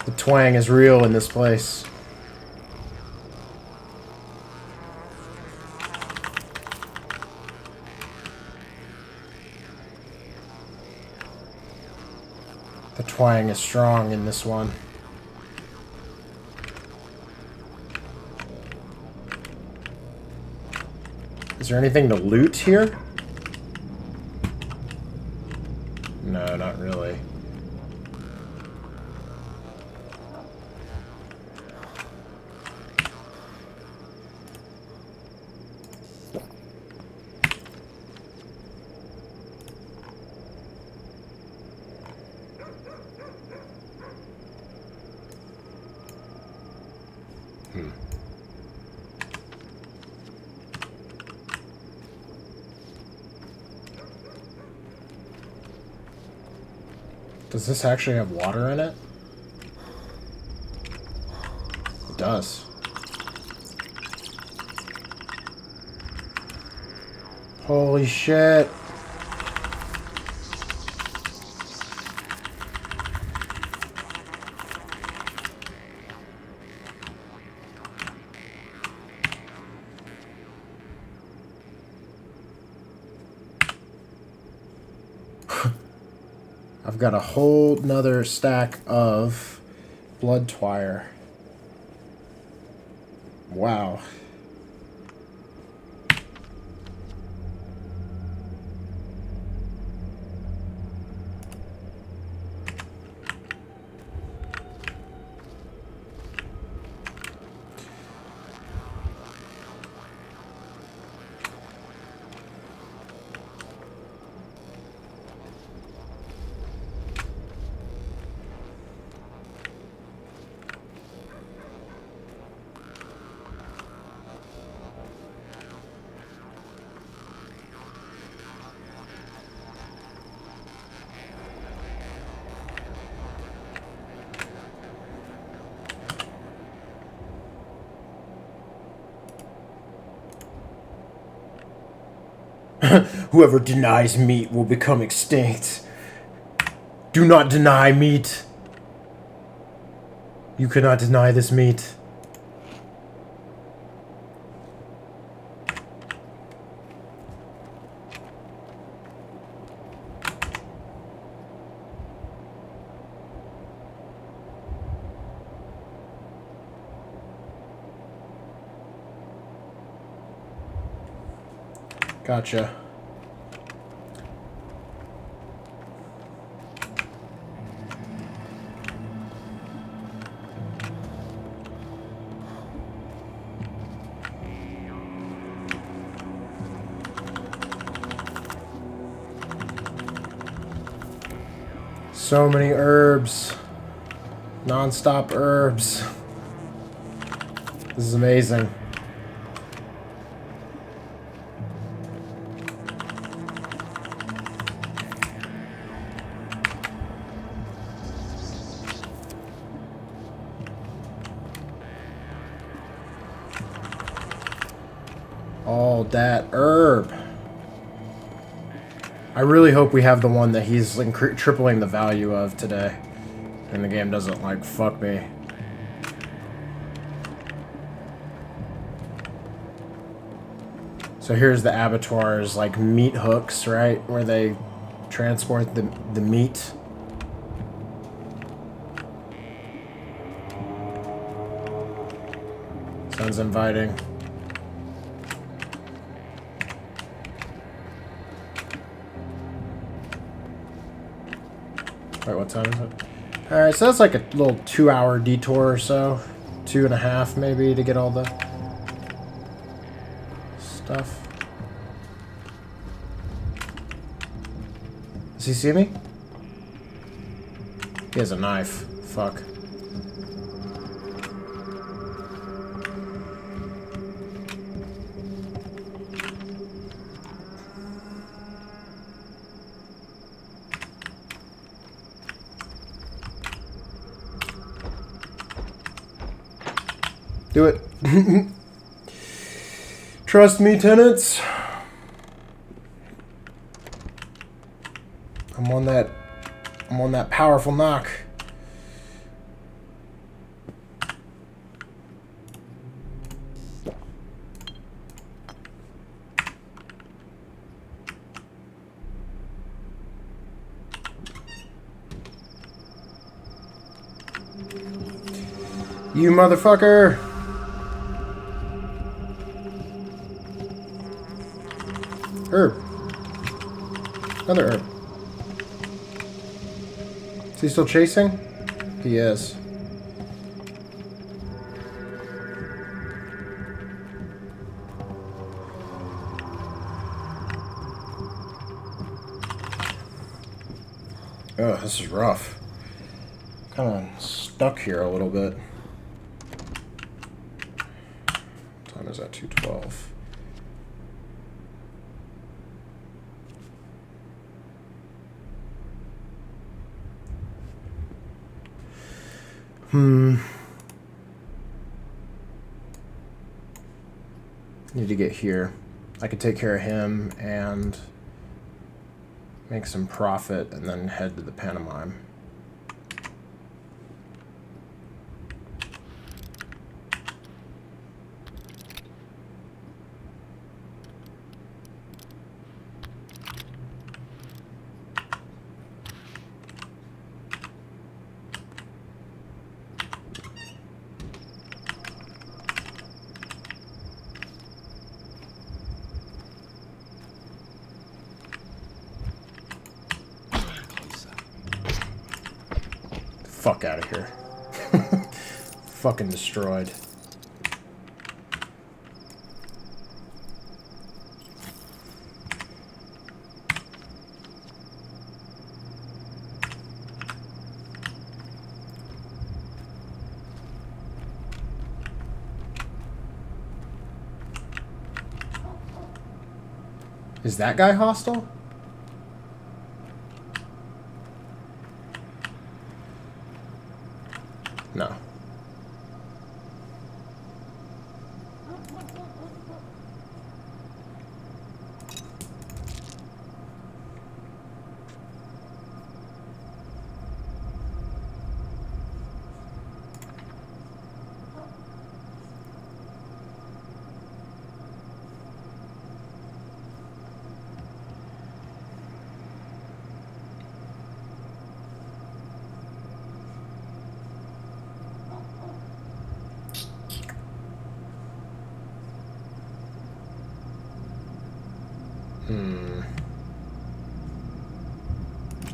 The twang is real in this place. The twang is strong in this one. Is there anything to loot here? No, not really. Does this actually have water in it? It does. Holy shit. I've got a whole nother stack of blood twire. Wow. Whoever denies meat will become extinct. Do not deny meat. You cannot deny this meat. Gotcha. So many herbs. Non-stop herbs. This is amazing. All that herb. I really hope we have the one that he's like tripling the value of today. And the game doesn't like fuck me. So here's the abattoirs, like meat hooks, right? Where they transport the meat. Sounds inviting. Wait, what time is it? Alright, so that's like a little 2-hour detour or so. 2.5 maybe to get all the stuff. Does he see me? He has a knife. Fuck. Do it. Trust me, tenants. I'm on that powerful knock. You motherfucker. Herb. Another herb. Is he still chasing? He is. Oh, this is rough. Kind of stuck here a little bit. What time is that? 2:12. Need to get here. I could take care of him and make some profit and then head to the pantomime. Fuck out of here. Fucking destroyed. Is that guy hostile? No.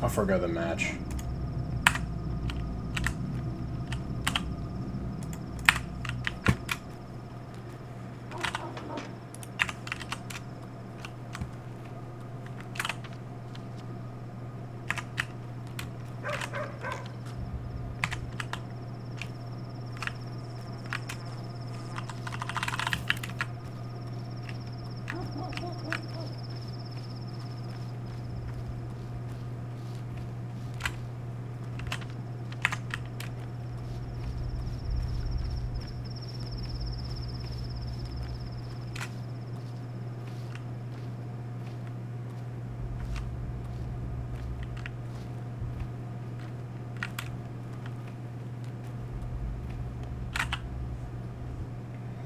I'll forgo the match.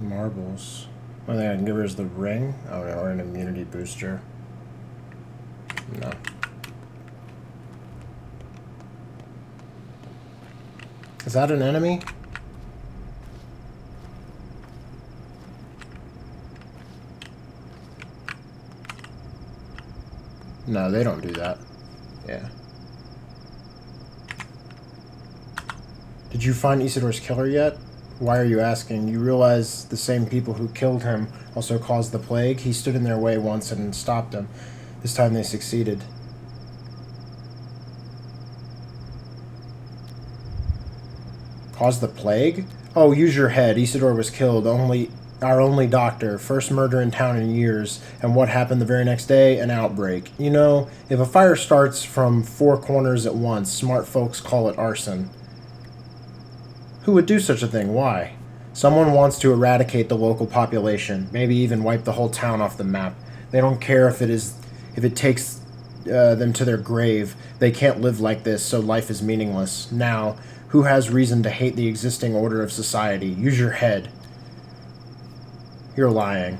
Marbles. One thing I can give her is the ring. Oh, or an immunity booster. No. Is that an enemy? No, they don't do that. Yeah. Did you find Isidore's killer yet? Why are you asking? You realize the same people who killed him also caused the plague? He stood in their way once and stopped them. This time they succeeded. Caused the plague? Oh, use your head. Isidore was killed. Our only doctor. First murder in town in years. And what happened the very next day? An outbreak. You know, if a fire starts from 4 corners at once, smart folks call it arson. Who would do such a thing? Why? Someone wants to eradicate the local population, maybe even wipe the whole town off the map. They don't care if it takes them to their grave. They can't live like this, so life is meaningless. Now, who has reason to hate the existing order of society? Use your head. You're lying.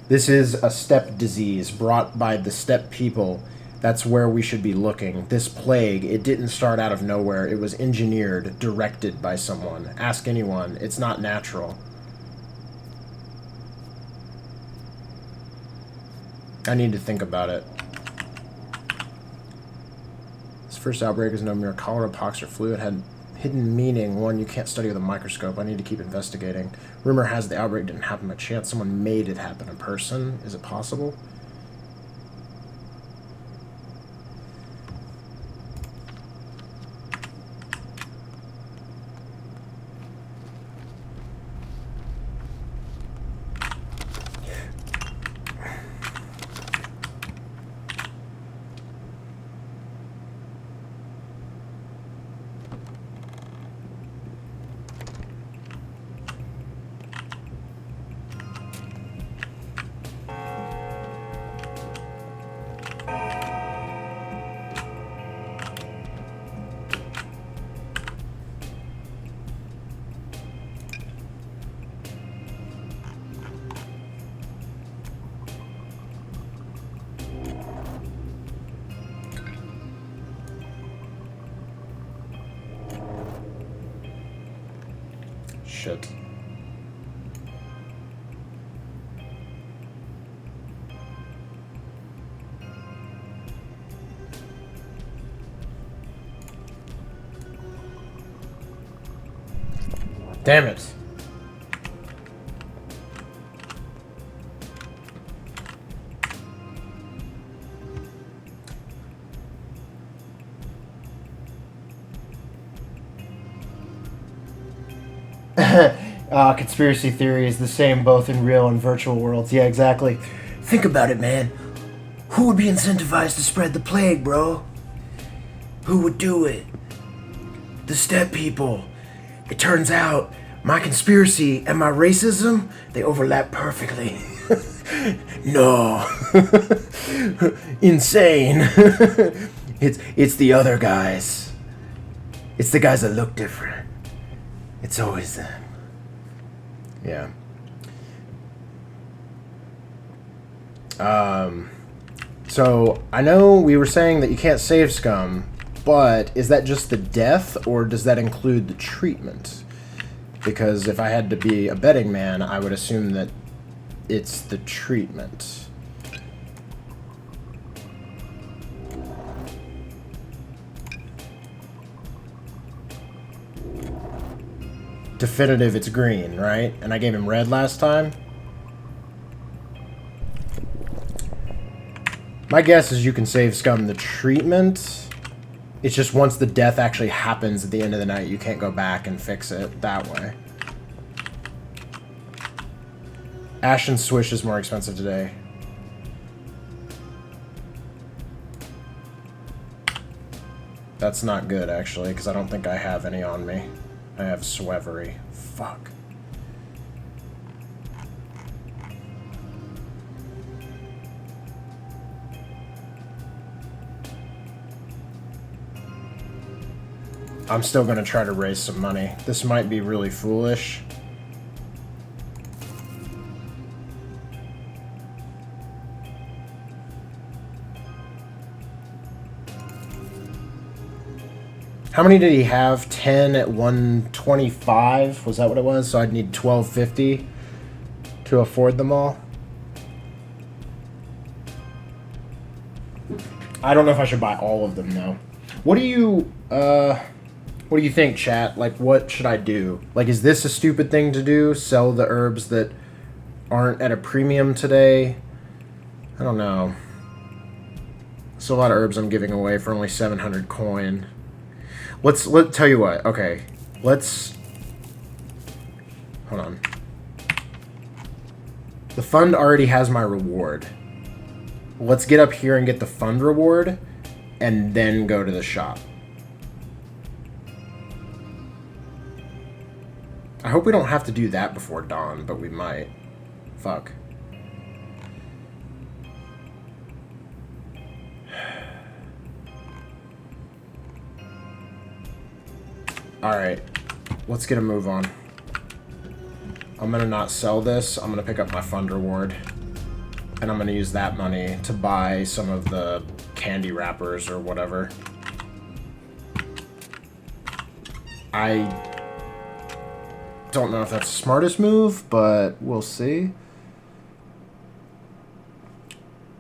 This is a steppe disease brought by the steppe people. That's where we should be looking. This plague, it didn't start out of nowhere. It was engineered, directed by someone. Ask anyone. It's not natural. I need to think about it. This first outbreak is no mere cholera, pox, or flu. It had hidden meaning, one you can't study with a microscope. I need to keep investigating. Rumor has the outbreak didn't happen by chance. Someone made it happen in person. Is it possible? Shit. Damn it. Conspiracy theory is the same both in real and virtual worlds. Yeah, exactly. Think about it, man. Who would be incentivized to spread the plague, bro? Who would do it? The steppe people. It turns out my conspiracy and my racism, they overlap perfectly. No. Insane. It's the other guys. It's the guys that look different. It's always them. Yeah. So I know we were saying that you can't save scum, but is that just the death, or does that include the treatment? Because if I had to be a betting man, I would assume that it's the treatment. Definitive, it's green, right? And I gave him red last time. My guess is you can save scum the treatment. It's just once the death actually happens at the end of the night, you can't go back and fix it that way. Ash and Swish is more expensive today. That's not good, actually, because I don't think I have any on me. I have Swevery. Fuck. I'm still going to try to raise some money. This might be really foolish. How many did he have? 10 at 125? Was that what it was? So I'd need 1250 to afford them all. I don't know if I should buy all of them though. What do you think, chat? Like, what should I do? Like, is this a stupid thing to do? Sell the herbs that aren't at a premium today? I don't know. There's a lot of herbs I'm giving away for only 700 coin. Let's tell you what. Okay, let's hold on. The fund already has my reward. Let's get up here and get the fund reward, and then go to the shop. I hope we don't have to do that before dawn, but we might. Fuck. Alright, let's get a move on. I'm gonna not sell this. I'm gonna pick up my fund reward. And I'm gonna use that money to buy some of the candy wrappers or whatever. I don't know if that's the smartest move, but we'll see.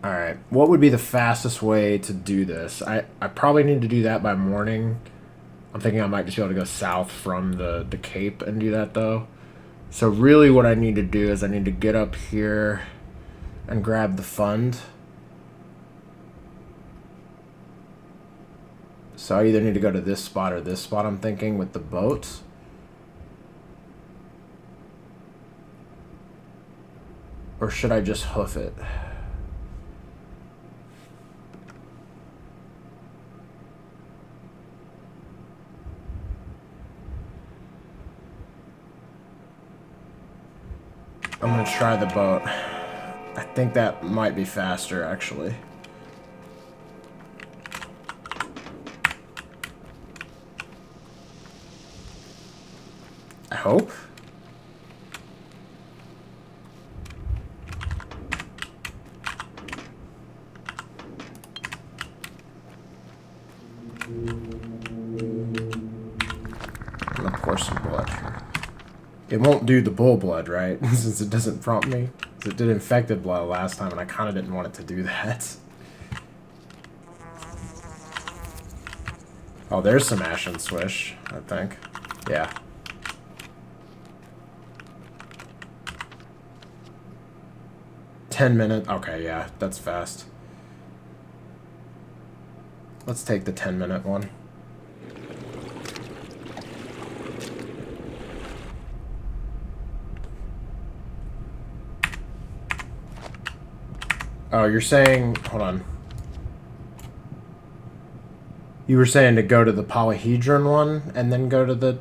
Alright, what would be the fastest way to do this? I probably need to do that by morning. I'm thinking I might just be able to go south from the Cape and do that, though. So really what I need to do is I need to get up here and grab the fund. So I either need to go to this spot or this spot, I'm thinking, with the boat. Or should I just hoof it? I'm gonna try the boat. I think that might be faster, actually. I hope. I'm gonna pour some blood here. It won't do the bull blood, right? Since it doesn't prompt me. It did infected blood last time, and I kind of didn't want it to do that. Oh, there's some ash and swish, I think. Yeah. 10 minutes. Okay, yeah, that's fast. Let's take the 10-minute one. Oh, you're saying... Hold on. You were saying to go to the polyhedron one and then go to the...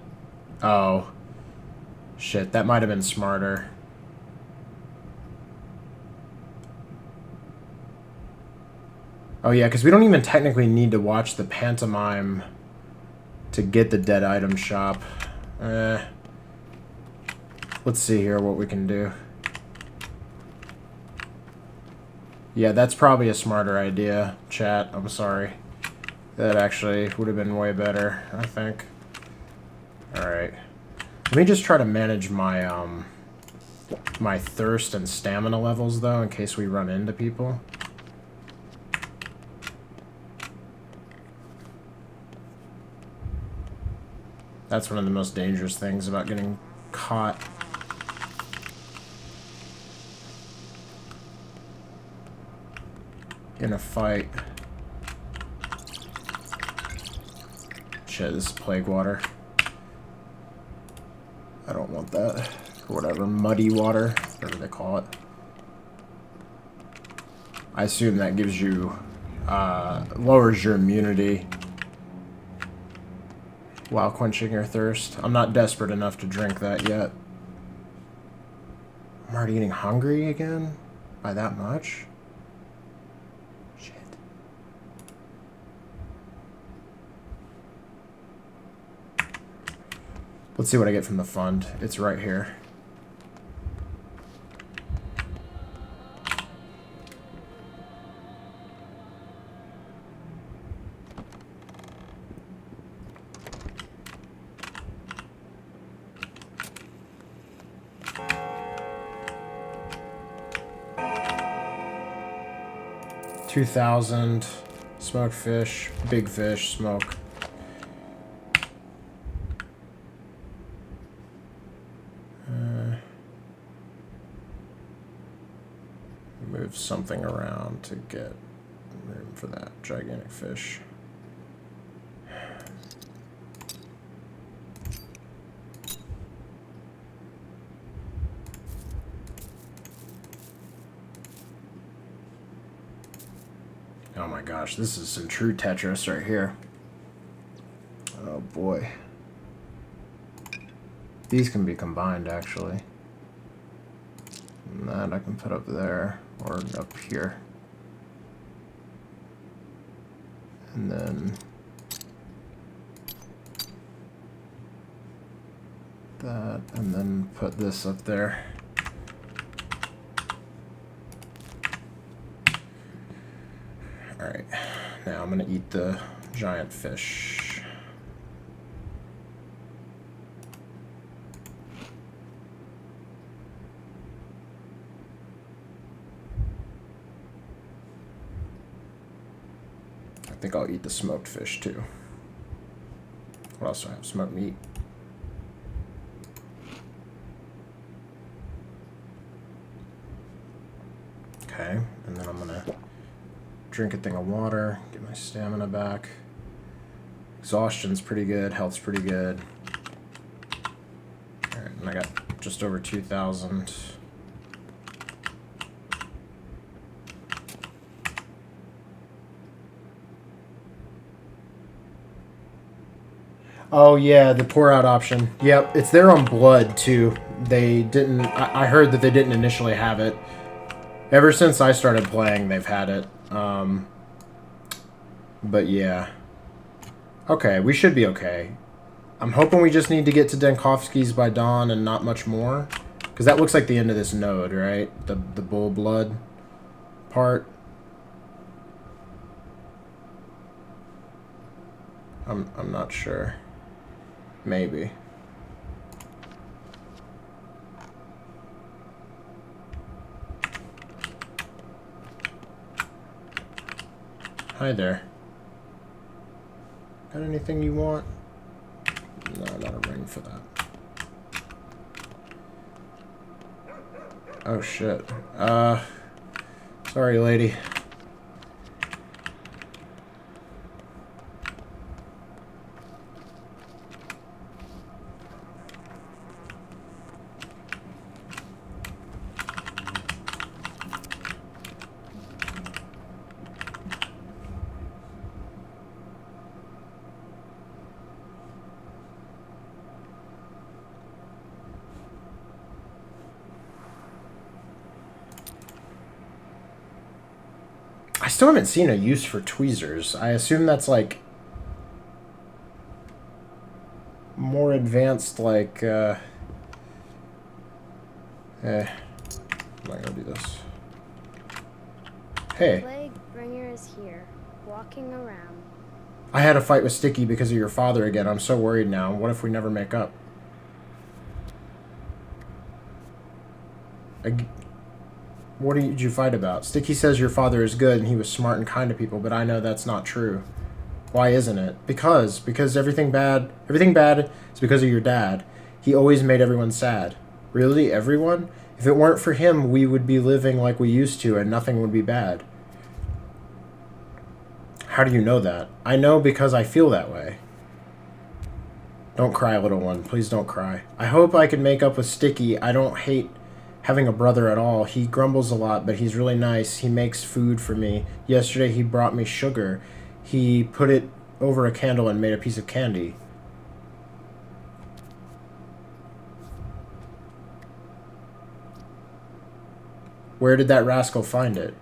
Oh. Shit, that might have been smarter. Oh yeah, because we don't even technically need to watch the pantomime to get the dead item shop. Let's see here what we can do. Yeah, that's probably a smarter idea, chat. I'm sorry. That actually would have been way better, I think. Alright. Let me just try to manage my, my thirst and stamina levels, though, in case we run into people. That's one of the most dangerous things about getting caught. In a fight. Shit, this is plague water. I don't want that. Or whatever, muddy water, whatever they call it. I assume that gives you, lowers your immunity while quenching your thirst. I'm not desperate enough to drink that yet. I'm already getting hungry again? By that much? Shit. Let's see what I get from the fund. It's right here. $2,000 smoked fish, big fish, smoke. Move something around to get room for that gigantic fish. Oh my gosh, this is some true Tetris right here. Oh boy. These can be combined, actually. And that I can put up there, or up here. And then... that, and then put this up there. Alright, now I'm gonna eat the giant fish. I think I'll eat the smoked fish too. What else do I have? Smoked meat. Okay, and then I'm gonna drink a thing of water, get my stamina back. Exhaustion's pretty good, health's pretty good. Alright, and I got just over 2,000. Oh yeah, the pour out option. Yep, it's there on blood too. They didn't, I heard that they didn't initially have it. Ever since I started playing, they've had it. But yeah. Okay, we should be okay. I'm hoping we just need to get to Denkovsky's by dawn and not much more. Because that looks like the end of this node, right? The bull blood part. I'm not sure. Maybe. Hi there. Got anything you want? No, not a ring for that. Oh shit. Sorry, lady. I still haven't seen a use for tweezers. I assume that's like more advanced, like I'm not gonna do this. Hey. Plague bringer is here, walking around. I had a fight with Sticky because of your father again. I'm so worried now. What if we never make up? What did you fight about? Sticky says your father is good and he was smart and kind to people, but I know that's not true. Why isn't it? Because everything bad is because of your dad. He always made everyone sad. Really? Everyone? If it weren't for him, we would be living like we used to and nothing would be bad. How do you know that? I know because I feel that way. Don't cry, little one. Please don't cry. I hope I can make up with Sticky. I don't hate having a brother at all. He grumbles a lot, but he's really nice. He makes food for me. Yesterday he brought me sugar. He put it over a candle and made a piece of candy. Where did that rascal find it?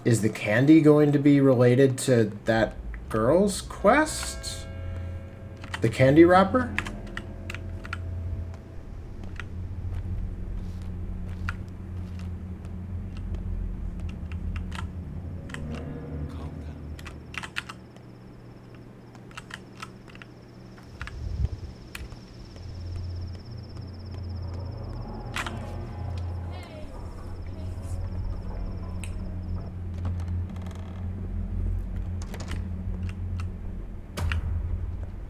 Is the candy going to be related to that girl's quest? The candy wrapper?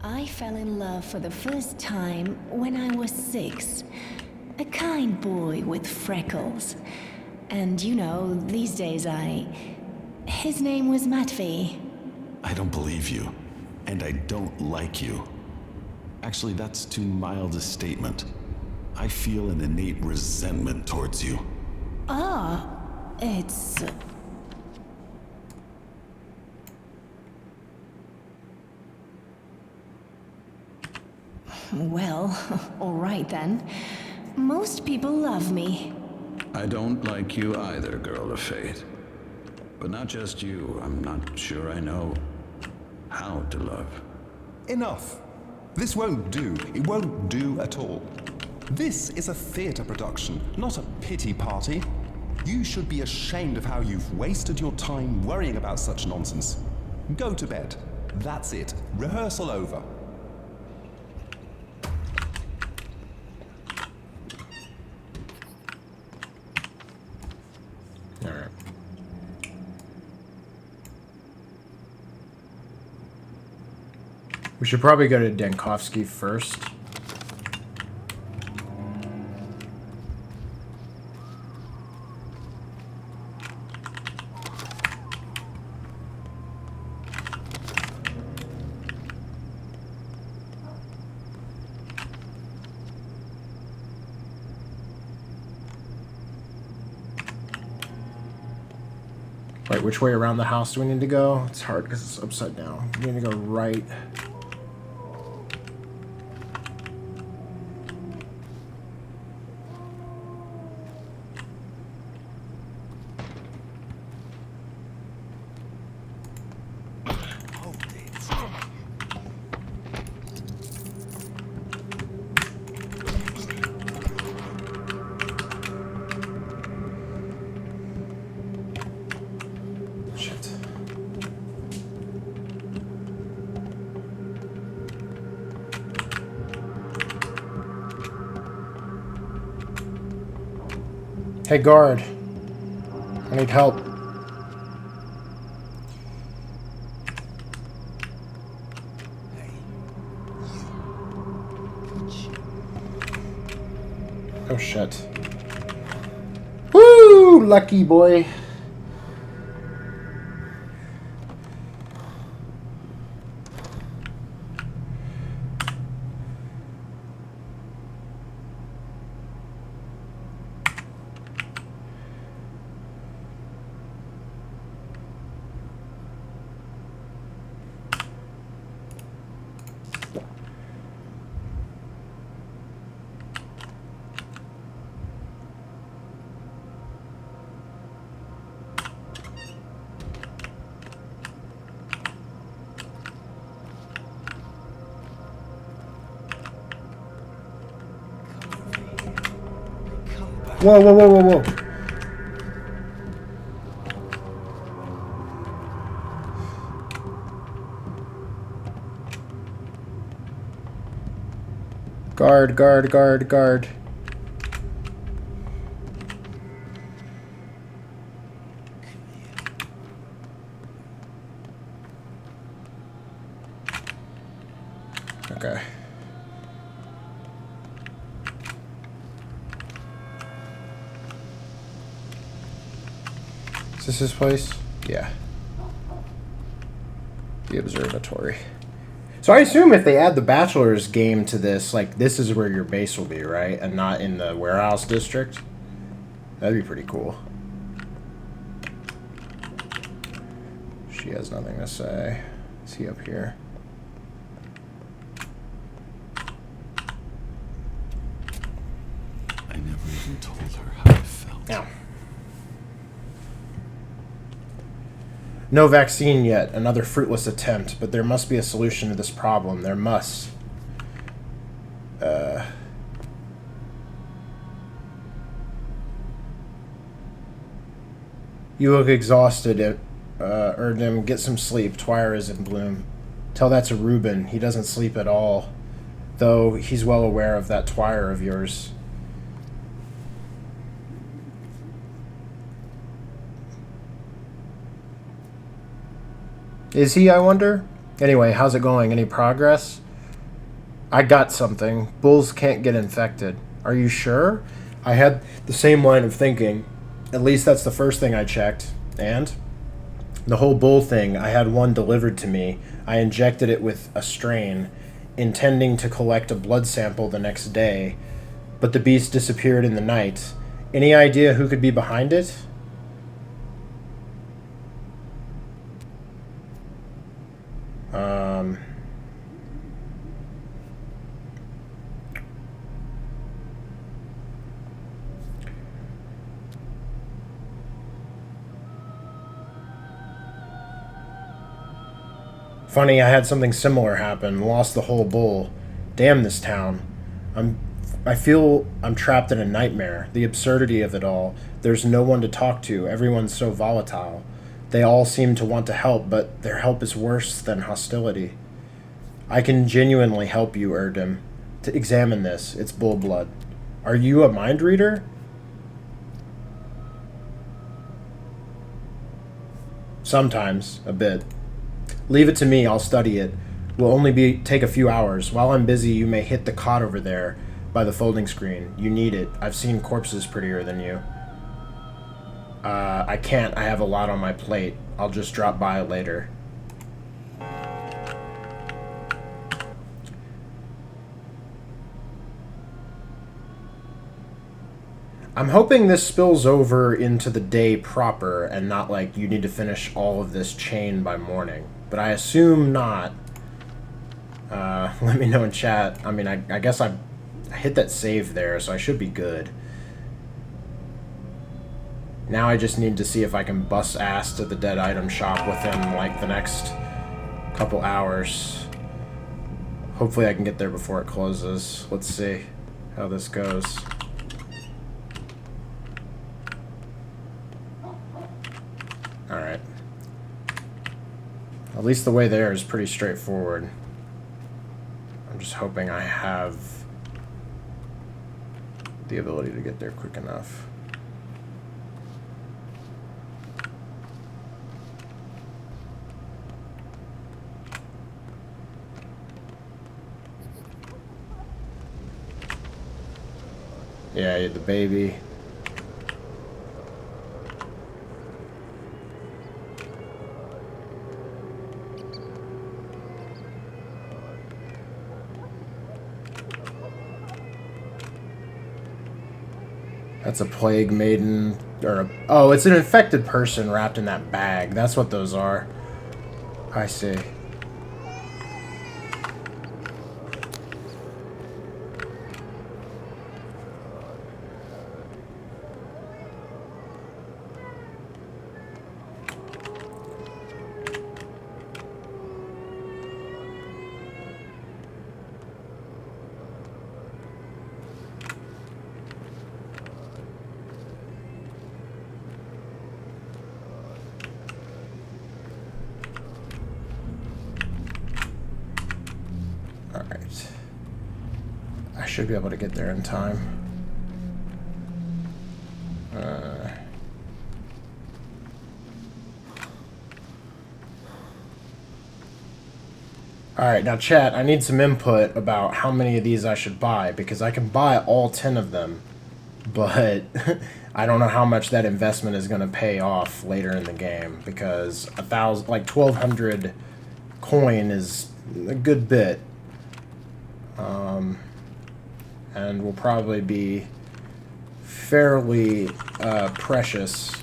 I fell in love for the first time when I was 6. A kind boy with freckles. And you know, these days his name was Matvey. I don't believe you, and I don't like you. Actually, that's too mild a statement. I feel an innate resentment towards you. It's... Well, all right then. Most people love me. I don't like you either, girl of faith. But not just you. I'm not sure I know how to love. Enough. This won't do. It won't do at all. This is a theater production, not a pity party. You should be ashamed of how you've wasted your time worrying about such nonsense. Go to bed. That's it. Rehearsal over. Alright. We should probably go to Denkovsky first. Wait, which way around the house do we need to go? It's hard because it's upside down. We need to go right. Shit. Hey, guard. I need help. Oh, shit. Woo! Woo, lucky boy. Whoa, whoa, whoa, whoa, whoa. Guard, guard, guard, guard. Okay. Is this his place? Yeah. The observatory. So I assume if they add the bachelor's game to this, like, this is where your base will be, right? And not in the warehouse district? That'd be pretty cool. She has nothing to say. Is he up here? I never even told her how I felt. Ow. No vaccine yet. Another fruitless attempt. But there must be a solution to this problem. There must. You look exhausted, Erdem. Get some sleep. Twire is in bloom. Tell that to Reuben. He doesn't sleep at all. Though he's well aware of that Twire of yours. Is he, I wonder? Anyway, how's it going? Any progress? I got something. Bulls can't get infected. Are you sure? I had the same line of thinking. At least that's the first thing I checked. And? The whole bull thing, I had one delivered to me. I injected it with a strain, intending to collect a blood sample the next day. But the beast disappeared in the night. Any idea who could be behind it? Funny, I had something similar happen. Lost the whole bull. Damn this town. I feel I'm trapped in a nightmare. The absurdity of it all. There's no one to talk to. Everyone's so volatile. They all seem to want to help, but their help is worse than hostility. I can genuinely help you, Erdem. To examine this. It's bull blood. Are you a mind reader? Sometimes. A bit. Leave it to me, I'll study it. Will only take a few hours. While I'm busy, you may hit the cot over there by the folding screen. You need it. I've seen corpses prettier than you. I can't. I have a lot on my plate. I'll just drop by later. I'm hoping this spills over into the day proper and not like you need to finish all of this chain by morning. But I assume not. Let me know in chat. I mean, I guess I hit that save there, so I should be good. Now I just need to see if I can bust ass to the dead item shop within, like, the next couple hours. Hopefully I can get there before it closes. Let's see how this goes. Alright. At least the way there is pretty straightforward. I'm just hoping I have the ability to get there quick enough. Yeah, the baby. That's a plague maiden, or oh, it's an infected person wrapped in that bag. That's what those are. I see. Alright. I should be able to get there in time. Alright, now chat, I need some input about how many of these I should buy, because I can buy all 10 of them, but I don't know how much that investment is going to pay off later in the game, because 1,200 coin is a good bit. And will probably be fairly precious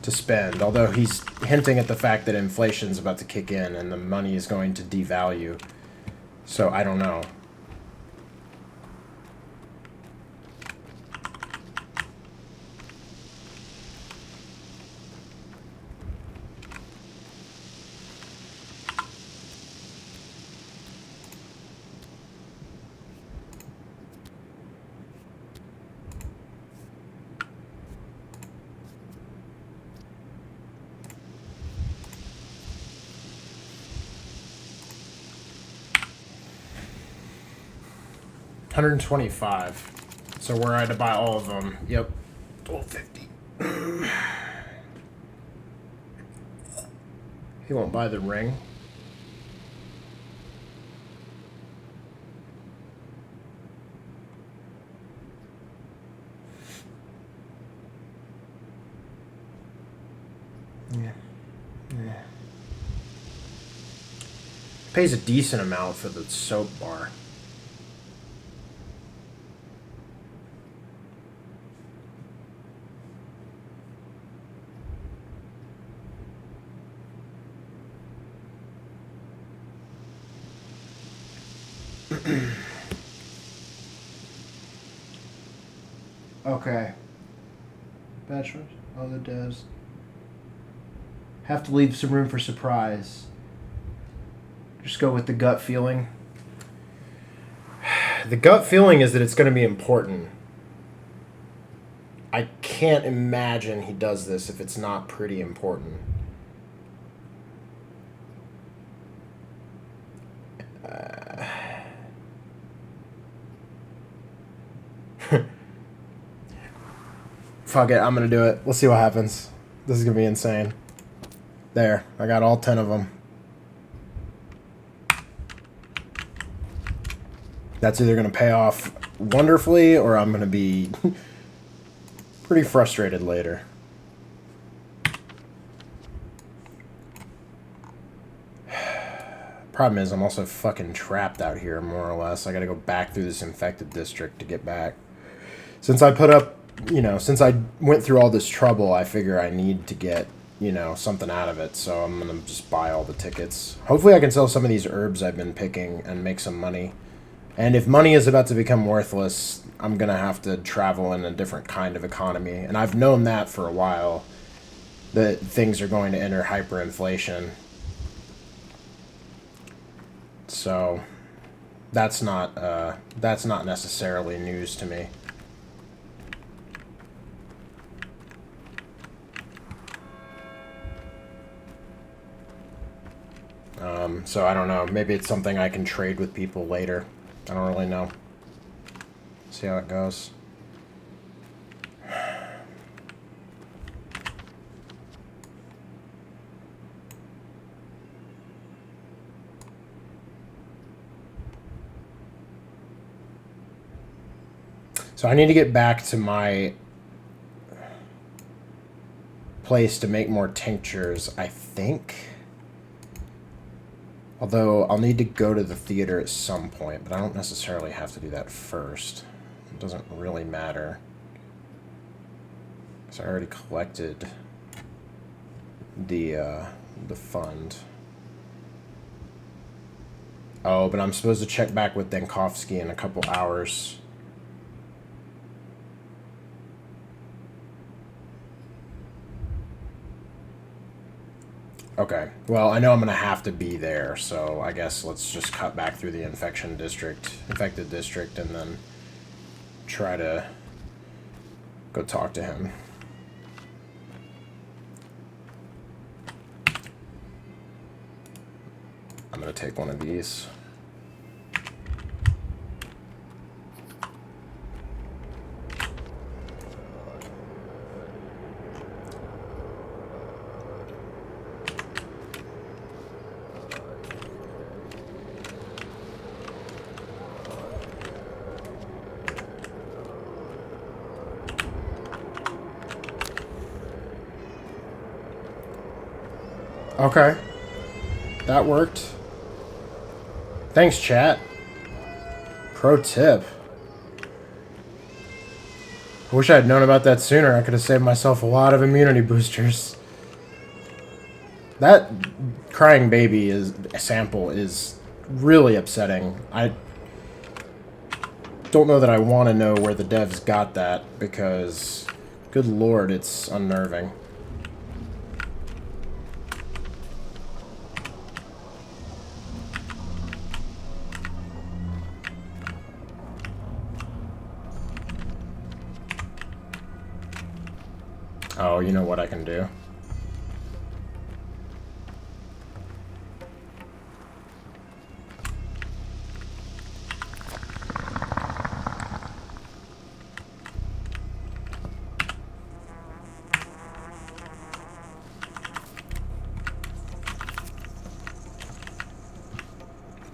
to spend, although he's hinting at the fact that inflation's about to kick in and the money is going to devalue. So I don't know. $125. So were I to buy all of them, yep, $12.50. He won't buy the ring. Yeah. Pays a decent amount for the soap bar. Okay. Bachelors, other devs. Have to leave some room for surprise. Just go with the gut feeling. The gut feeling is that it's going to be important. I can't imagine he does this if it's not pretty important. Fuck it, I'm gonna do it. We'll see what happens. This is gonna be insane. There, I got all 10 of them. That's either gonna pay off wonderfully, or I'm gonna be pretty frustrated later. Problem is, I'm also fucking trapped out here, more or less. I gotta go back through this infected district to get back. Since I put up, you know, since I went through all this trouble, I figure I need to get, you know, something out of it. So I'm gonna just buy all the tickets. Hopefully I can sell some of these herbs I've been picking and make some money. And if money is about to become worthless, I'm gonna have to travel in a different kind of economy. And I've known that for a while, that things are going to enter hyperinflation. So that's not necessarily news to me. So I don't know. Maybe it's something I can trade with people later. I don't really know. See how it goes. So I need to get back to my place to make more tinctures, I think. Although I'll need to go to the theater at some point, but I don't necessarily have to do that first. It doesn't really matter. So I already collected the fund. Oh, but I'm supposed to check back with Denkovsky in a couple hours. Okay, well, I know I'm going to have to be there, so I guess let's just cut back through the infected district, and then try to go talk to him. I'm going to take one of these. Okay. That worked. Thanks, chat. Pro tip. I wish I had known about that sooner. I could have saved myself a lot of immunity boosters. That crying baby sample is really upsetting. I don't know that I want to know where the devs got that, because, good lord, it's unnerving. Oh, you know what I can do?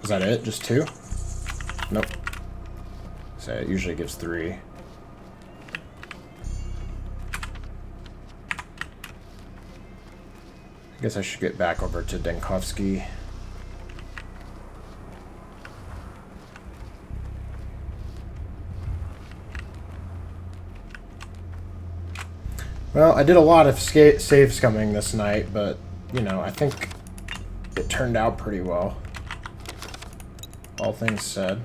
Is that it? Just 2? Nope. So it usually gives 3. I guess I should get back over to Denkovsky. Well, I did a lot of save scumming this night, but, you know, I think it turned out pretty well. All things said.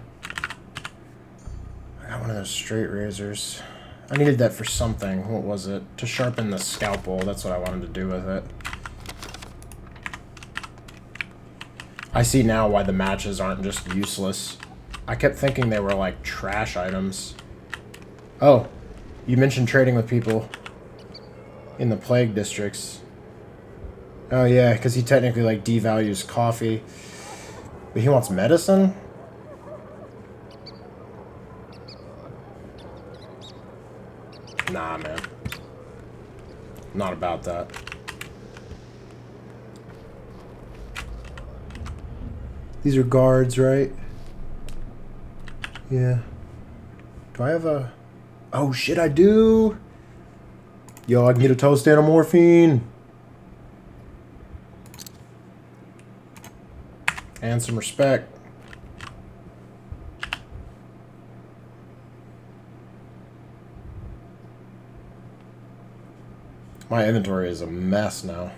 I got one of those straight razors. I needed that for something. What was it? To sharpen the scalpel. That's what I wanted to do with it. I see now why the matches aren't just useless. I kept thinking they were like trash items. Oh, you mentioned trading with people in the plague districts. Oh yeah, because he technically like devalues coffee. But he wants medicine? Nah, man. Not about that. These are guards, right? Yeah. Do I have a... Oh, shit, I do! Yo, I can get a toast and a morphine! And some respect. My inventory is a mess now.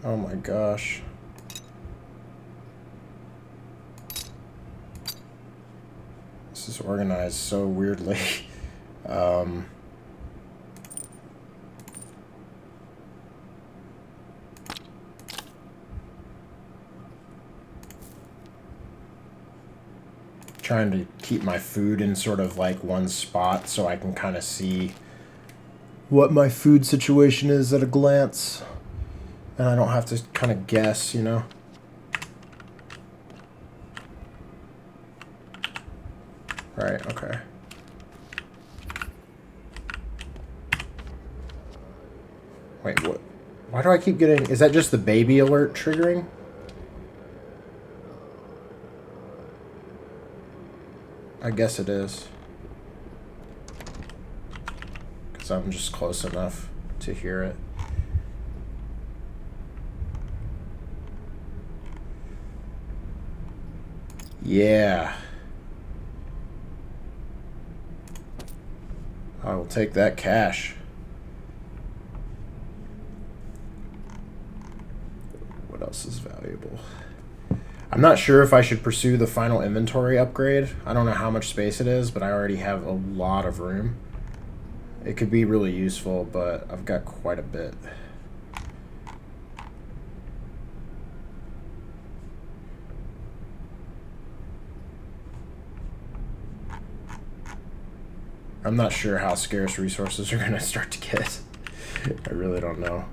Oh my gosh. This is organized so weirdly. Trying to keep my food in sort of like one spot so I can kind of see what my food situation is at a glance. And I don't have to kind of guess, you know? Right, okay. Wait, what? Why do I keep getting... Is that just the baby alert triggering? I guess it is. So I'm just close enough to hear it. Yeah. I will take that cash. What else is valuable? I'm not sure if I should pursue the final inventory upgrade. I don't know how much space it is, but I already have a lot of room. It could be really useful, but I've got quite a bit. I'm not sure how scarce resources are going to start to get. I really don't know.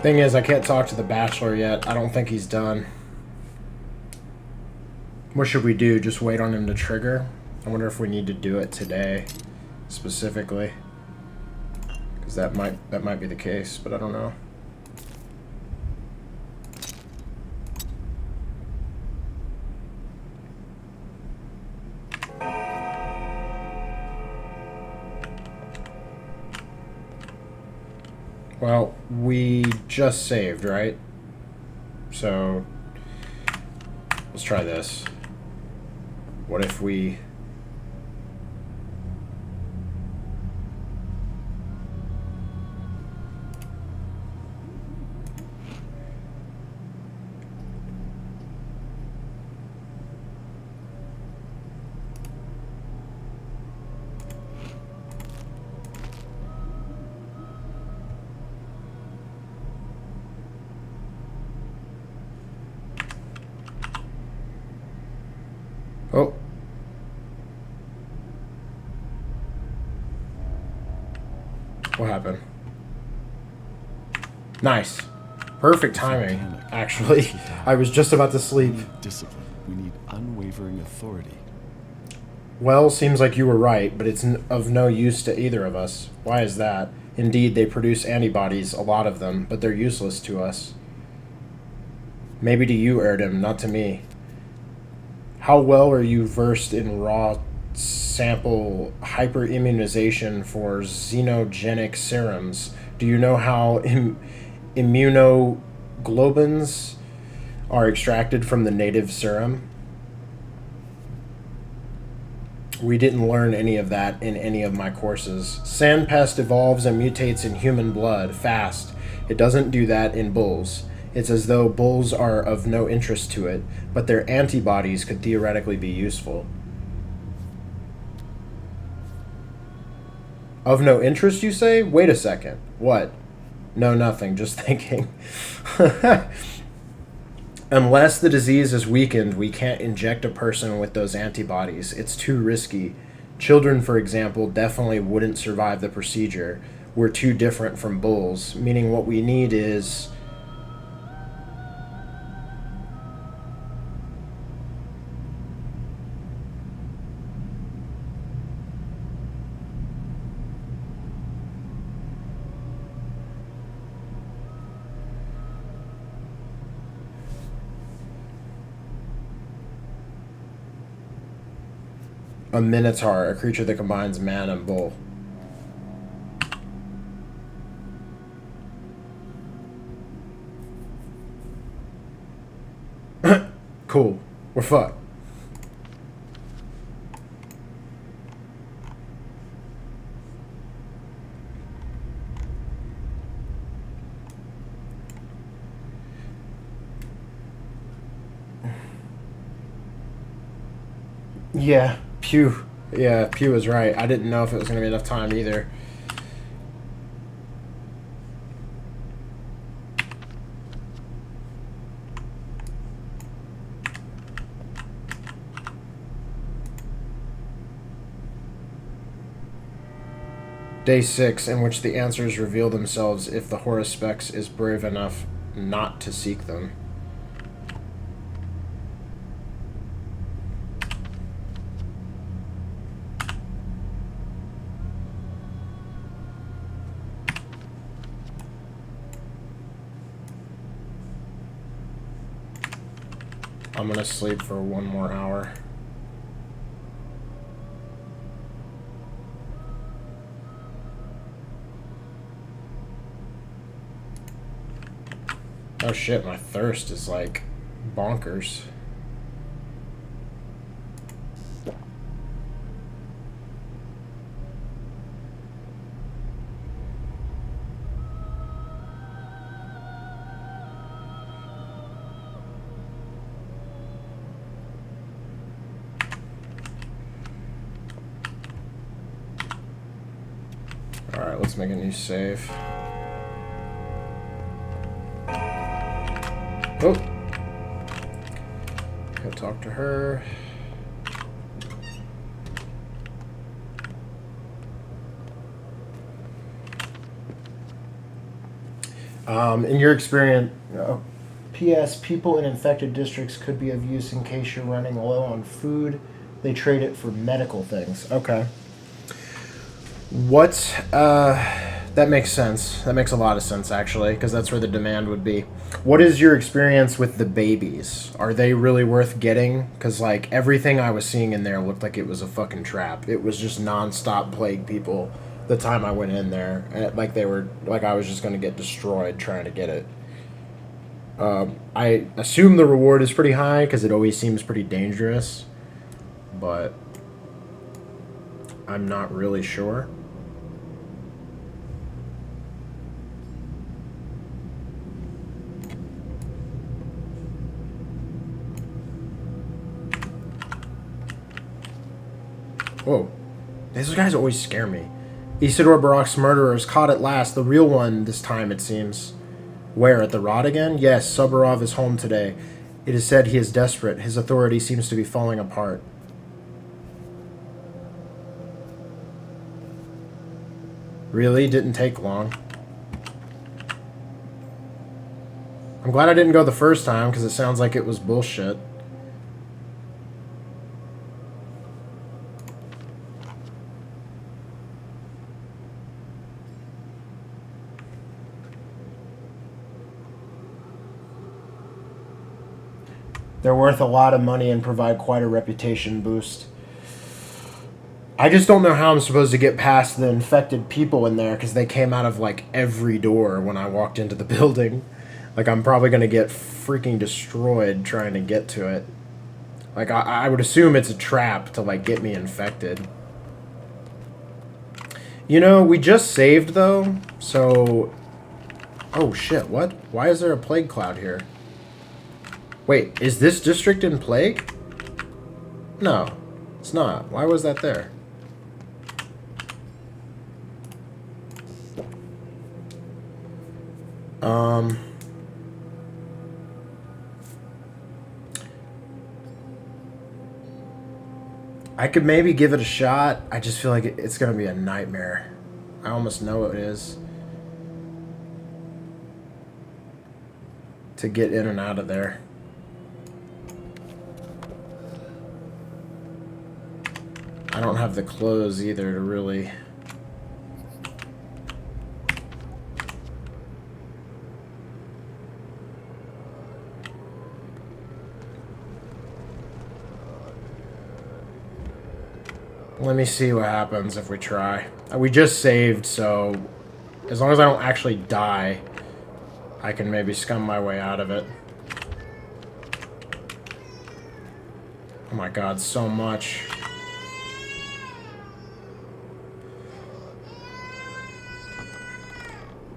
Thing is, I can't talk to the Bachelor yet. I don't think he's done. What should we do? Just wait on him to trigger? I wonder if we need to do it today, specifically. Because that might be the case, but I don't know. Well, we just saved, right? So, let's try this. What if we... Oh. What happened? Nice. Perfect timing, actually. I was just about to sleep. Discipline. We need unwavering authority. Well, seems like you were right, but it's of no use to either of us. Why is that? Indeed, they produce antibodies, a lot of them, but they're useless to us. Maybe to you, Erdem, not to me. How well are you versed in raw sample hyperimmunization for xenogenic serums? Do you know how immunoglobulins are extracted from the native serum? We didn't learn any of that in any of my courses. Sandpest evolves and mutates in human blood fast. It doesn't do that in bulls. It's as though bulls are of no interest to it, but their antibodies could theoretically be useful. Of no interest, you say? Wait a second. What? No, nothing. Just thinking. Unless the disease is weakened, we can't inject a person with those antibodies. It's too risky. Children, for example, definitely wouldn't survive the procedure. We're too different from bulls, meaning what we need is... a minotaur, a creature that combines man and bull. Cool. We're fucked. Yeah, Pew. Yeah, Pew was right. I didn't know if it was going to be enough time either. Day 6, in which the answers reveal themselves if the Horospex is brave enough not to seek them. I'm gonna sleep for 1 more hour. Oh shit, my thirst is like bonkers. Alright, let's make a new save. Oh! Go talk to her. In your experience, P.S. People in infected districts could be of use in case you're running low on food. They trade it for medical things. Okay. What, that makes sense. That makes a lot of sense, actually, because that's where the demand would be. What is your experience with the babies? Are they really worth getting? Because, like, everything I was seeing in there looked like it was a fucking trap. It was just non-stop plague people the time I went in there. Like, they were, like, I was just going to get destroyed trying to get it. I assume the reward is pretty high, because it always seems pretty dangerous. But I'm not really sure. Whoa. These guys always scare me. Isidore Barak's murderer is caught at last. The real one this time, it seems. Where? At the Rod again? Yes, Subarov is home today. It is said he is desperate. His authority seems to be falling apart. Really? Didn't take long. I'm glad I didn't go the first time, because it sounds like it was bullshit. They're worth a lot of money and provide quite a reputation boost. I just don't know how I'm supposed to get past the infected people in there because they came out of, like, every door when I walked into the building. Like, I'm probably going to get freaking destroyed trying to get to it. Like, I would assume it's a trap to, like, get me infected. You know, we just saved, though, so... Oh, shit, what? Why is there a plague cloud here? Wait, is this district in plague? No, it's not. Why was that there? I could maybe give it a shot. I just feel like it's going to be a nightmare. I almost know it is. To get in and out of there. I don't have the clothes either to really... Let me see what happens if we try. We just saved, so as long as I don't actually die, I can maybe scum my way out of it. Oh my god, so much.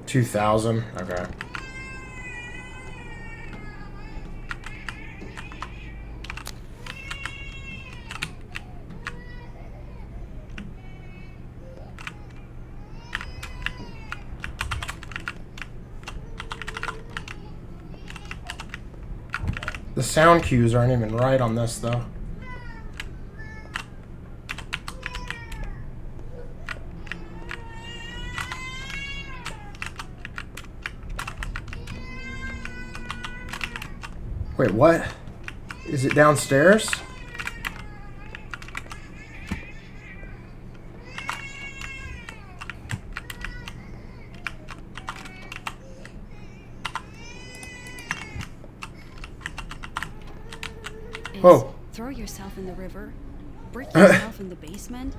$2,000? Okay. The sound cues aren't even right on this, though. Wait, what? Is it downstairs? Oh. Throw yourself in the river, brick yourself in the basement,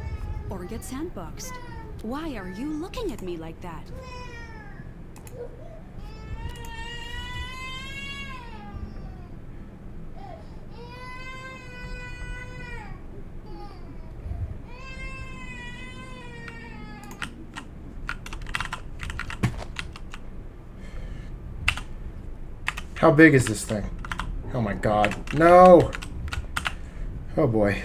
or get sandboxed. Why are you looking at me like that? How big is this thing? Oh my god. No! Oh boy.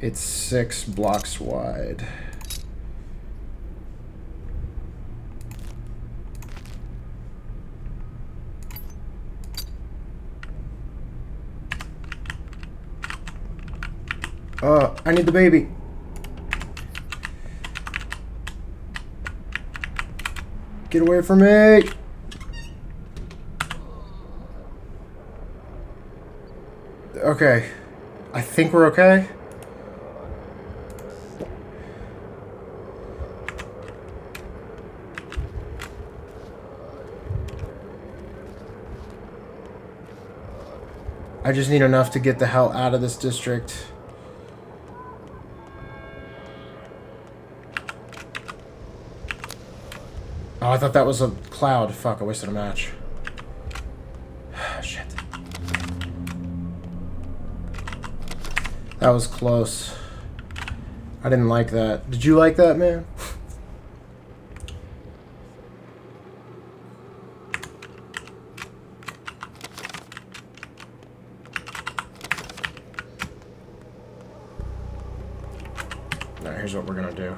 It's 6 blocks wide. I need the baby. Get away from me! Okay. I think we're okay. I just need enough to get the hell out of this district. Oh, I thought that was a cloud. Fuck, I wasted a match. Shit. That was close. I didn't like that. Did you like that, man? Alright, here's what we're gonna do.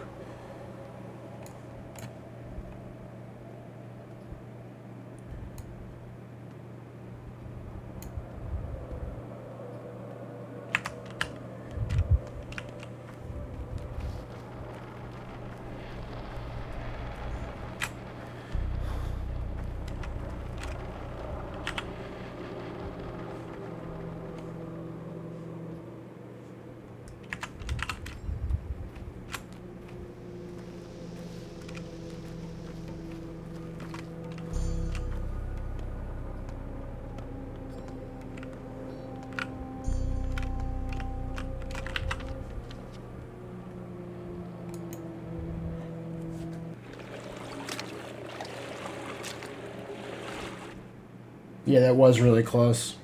Yeah, that was really close.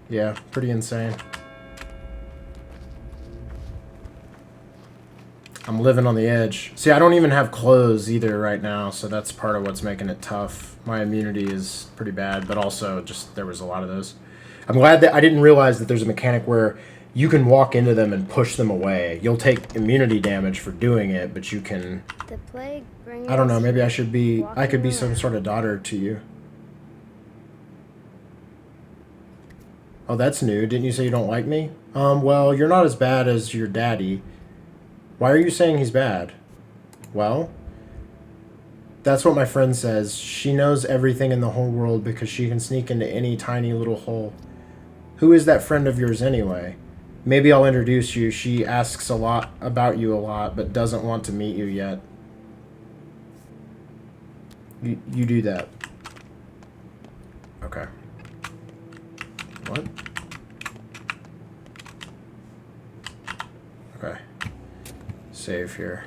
Yeah, pretty insane. I'm living on the edge. See, I don't even have clothes either right now, so that's part of what's making it tough. My immunity is pretty bad, but also just there was a lot of those. I'm glad that I didn't realize that there's a mechanic where you can walk into them and push them away. You'll take immunity damage for doing it, but you can... The plague brings I don't know, maybe I should be... I could be walking some around. sort of daughter to you. Oh, that's new. Didn't you say you don't like me? Well, you're not as bad as your daddy. Why are you saying he's bad? Well, that's what my friend says. She knows everything in the whole world because she can sneak into any tiny little hole. Who is that friend of yours anyway? Maybe I'll introduce you. She asks a lot about you a lot, but doesn't want to meet you yet. You do that. Okay. What? Okay. Save here.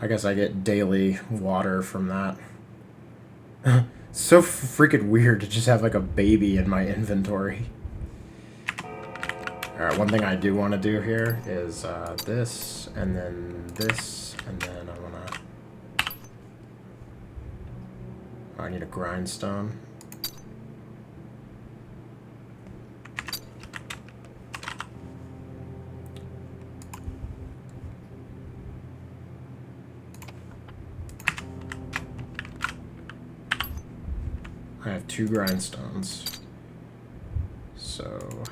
I guess I get daily water from that. It's so freaking weird to just have like a baby in my inventory. Alright, one thing I do want to do here is this, and then this, and then I want to... I need a grindstone. 2 grindstones. So...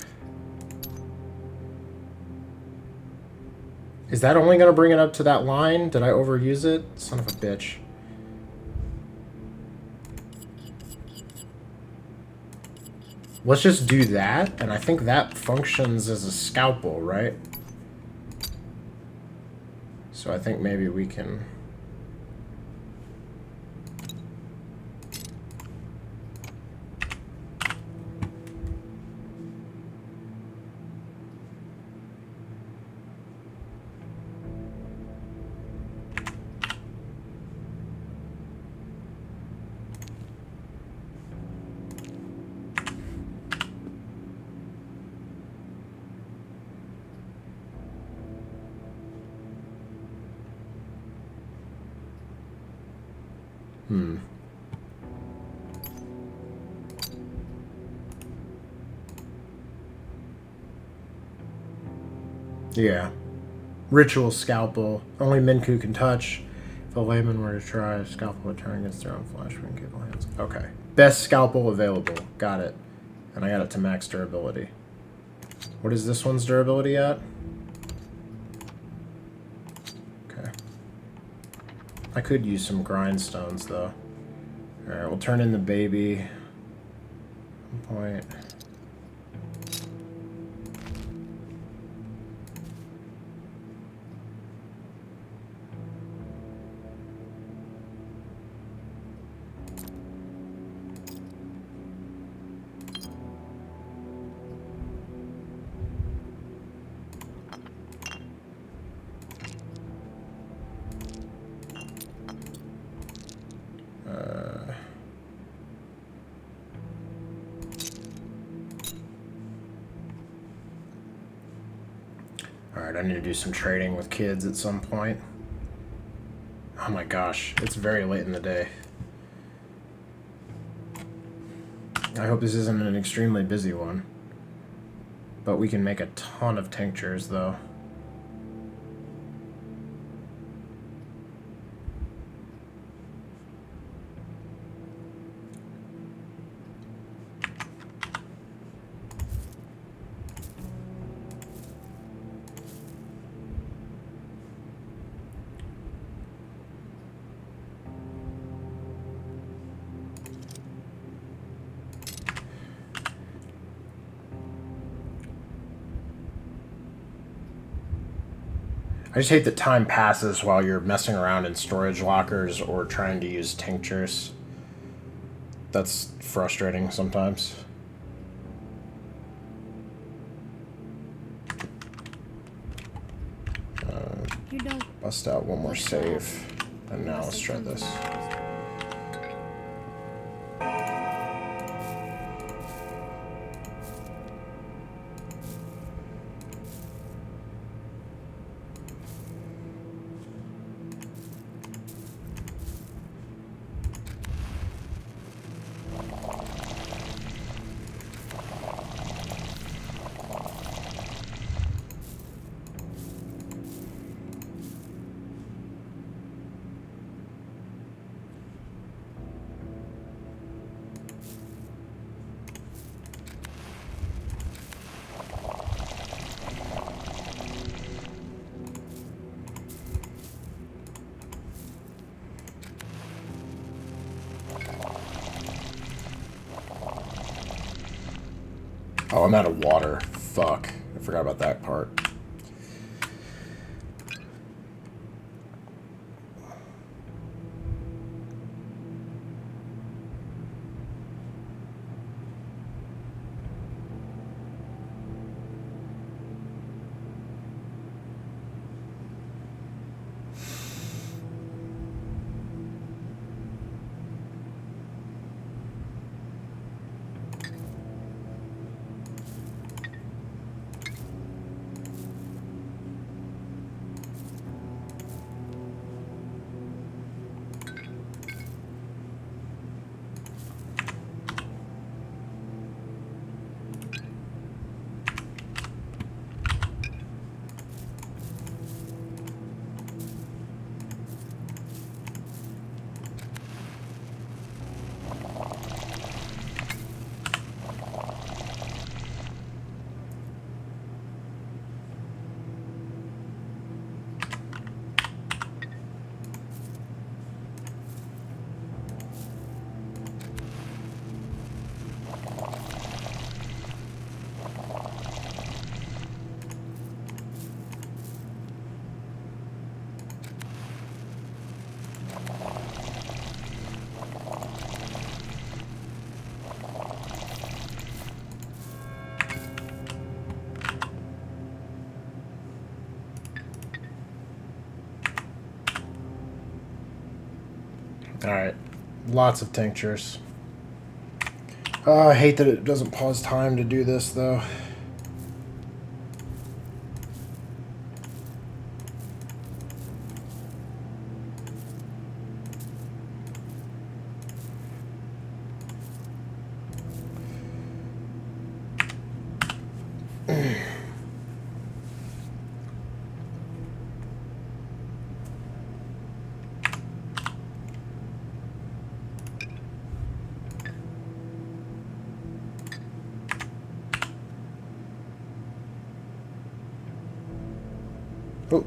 Is that only going to bring it up to that line? Did I overuse it? Son of a bitch. Let's just do that, and I think that functions as a scalpel, right? So I think maybe we can... Yeah. Ritual scalpel. Only Minku can touch. If a layman were to try, a scalpel would turn against their own flesh when capable hands. Okay. Best scalpel available. Got it. And I got it to max durability. What is this one's durability at? Okay. I could use some grindstones, though. Alright, we'll turn in the baby. 1 point. Alright, I need to do some trading with kids at some point. Oh my gosh, it's very late in the day. I hope this isn't an extremely busy one. But we can make a ton of tinctures, though. I just hate that time passes while you're messing around in storage lockers or trying to use tinctures. That's frustrating sometimes. Bust out one more save. And now let's try this. Oh, I'm out of water. Fuck. I forgot about that part. Alright. Lots of tinctures. I hate that it doesn't pause time to do this, though. Oh.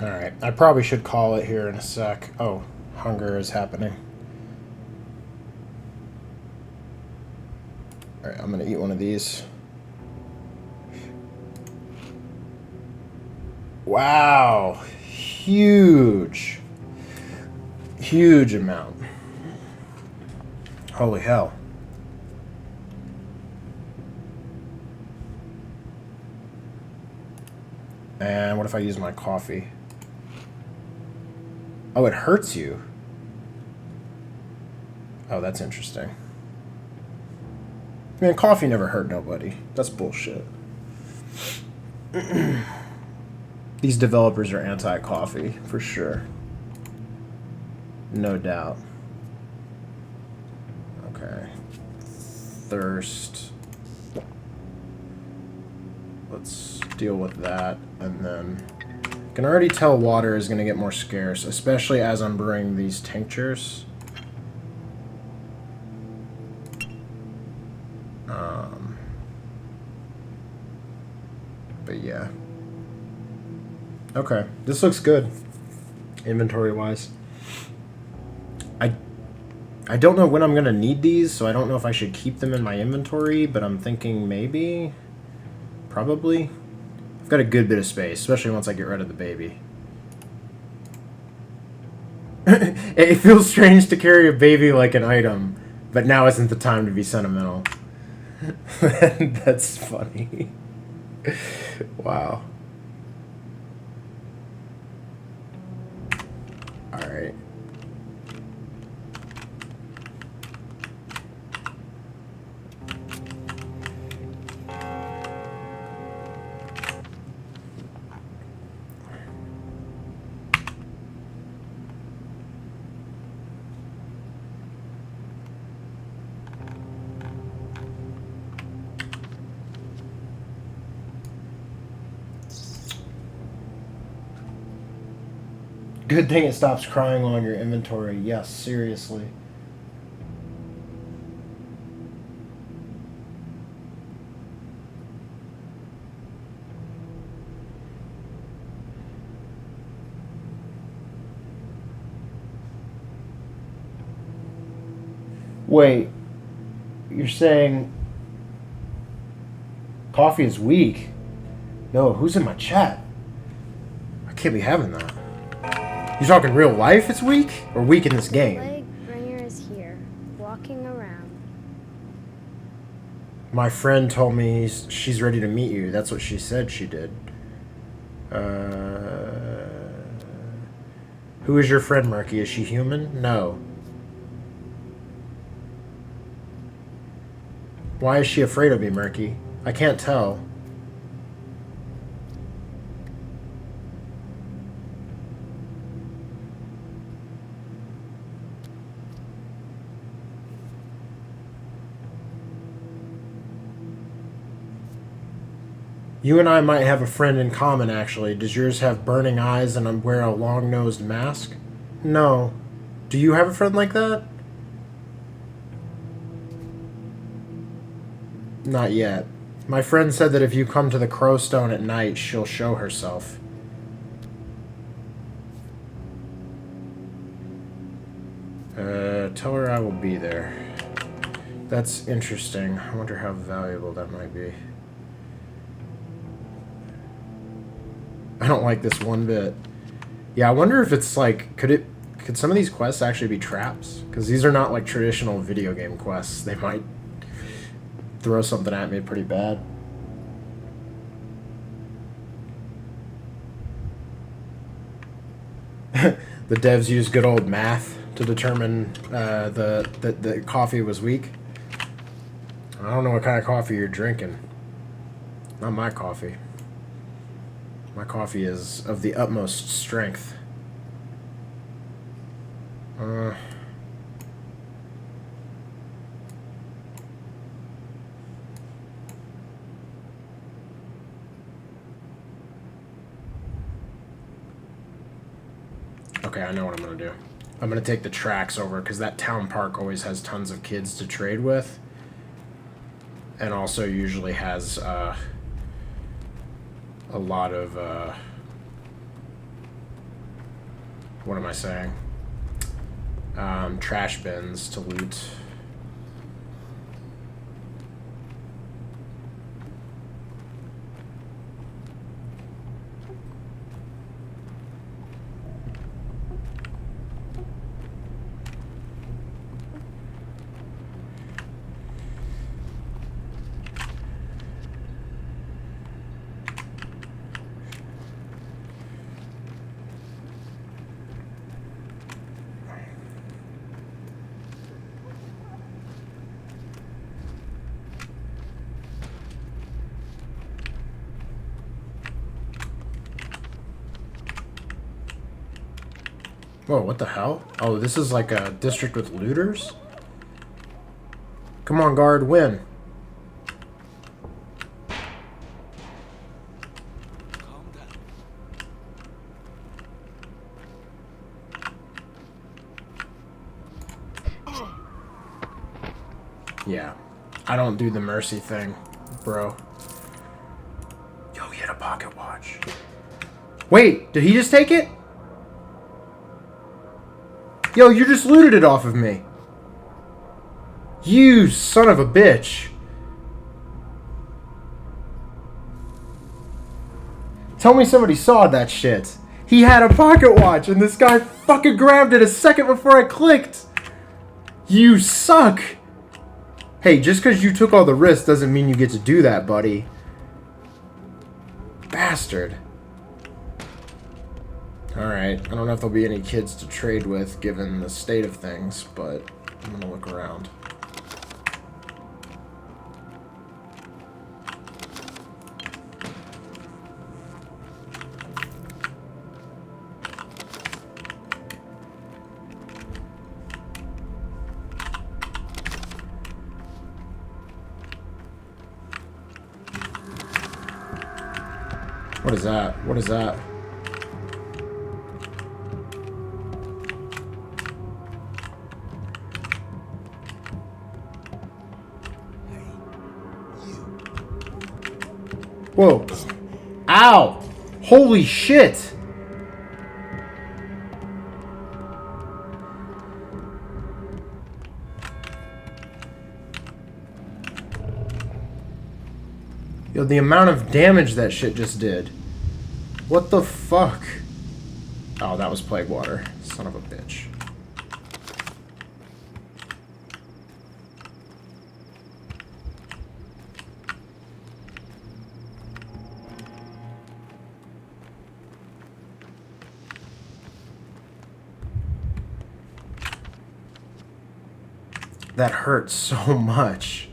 Alright, I probably should call it here in a sec. Oh, hunger is happening. Alright, I'm gonna eat one of these. Wow! Huge! Huge amount. Holy hell. And what if I use my coffee? Oh, it hurts you. Oh, that's interesting. Man, coffee never hurt nobody. That's bullshit. These developers are anti-coffee, for sure. No doubt. Okay. Thirst. Let's deal with that, and then... I can already tell water is going to get more scarce, especially as I'm brewing these tinctures. But yeah. Okay, this looks good, inventory-wise. I don't know when I'm going to need these, so I don't know if I should keep them in my inventory, but I'm thinking maybe, probably. I've got a good bit of space, especially once I get rid of the baby. It feels strange to carry a baby like an item, but now isn't the time to be sentimental. That's funny. Wow. Alright. Good thing it stops crying on your inventory. Yes, seriously. Wait, you're saying coffee is weak? No, who's in my chat? I can't be having that. You talking real life it's weak? Or weak in this game? Leg bringer is here, walking around. My friend told me she's ready to meet you. That's what she said she did. Who is your friend, Murky? Is she human? No. Why is she afraid of me, Murky? I can't tell. You and I might have a friend in common, actually. Does yours have burning eyes and wear a long-nosed mask? No. Do you have a friend like that? Not yet. My friend said that if you come to the Crowstone at night, she'll show herself. Tell her I will be there. That's interesting. I wonder how valuable that might be. I don't like this one bit. Yeah, I wonder if it's like, could some of these quests actually be traps? Because these are not like traditional video game quests. They might throw something at me pretty bad. The devs use good old math to determine the coffee was weak. I don't know what kind of coffee you're drinking. Not my coffee. My coffee is of the utmost strength. Okay, I know what I'm going to do. I'm going to take the tracks over because that town park always has tons of kids to trade with. And also usually has a lot of... what am I saying? Trash bins to loot. Whoa, what the hell? Oh, this is like a district with looters? Come on, guard, win. Yeah, I don't do the mercy thing, bro. Yo, he had a pocket watch. Wait, did he just take it? Yo, you just looted it off of me. You son of a bitch. Tell me somebody saw that shit. He had a pocket watch and this guy fucking grabbed it a second before I clicked. You suck. Hey, just because you took all the risks doesn't mean you get to do that, buddy. Bastard. Alright, I don't know if there'll be any kids to trade with given the state of things, but I'm gonna look around. What is that? What is that? Whoa. Ow! Holy shit! Yo, the amount of damage that shit just did. What the fuck? Oh, that was plague water. Son of a bitch. That hurts so much.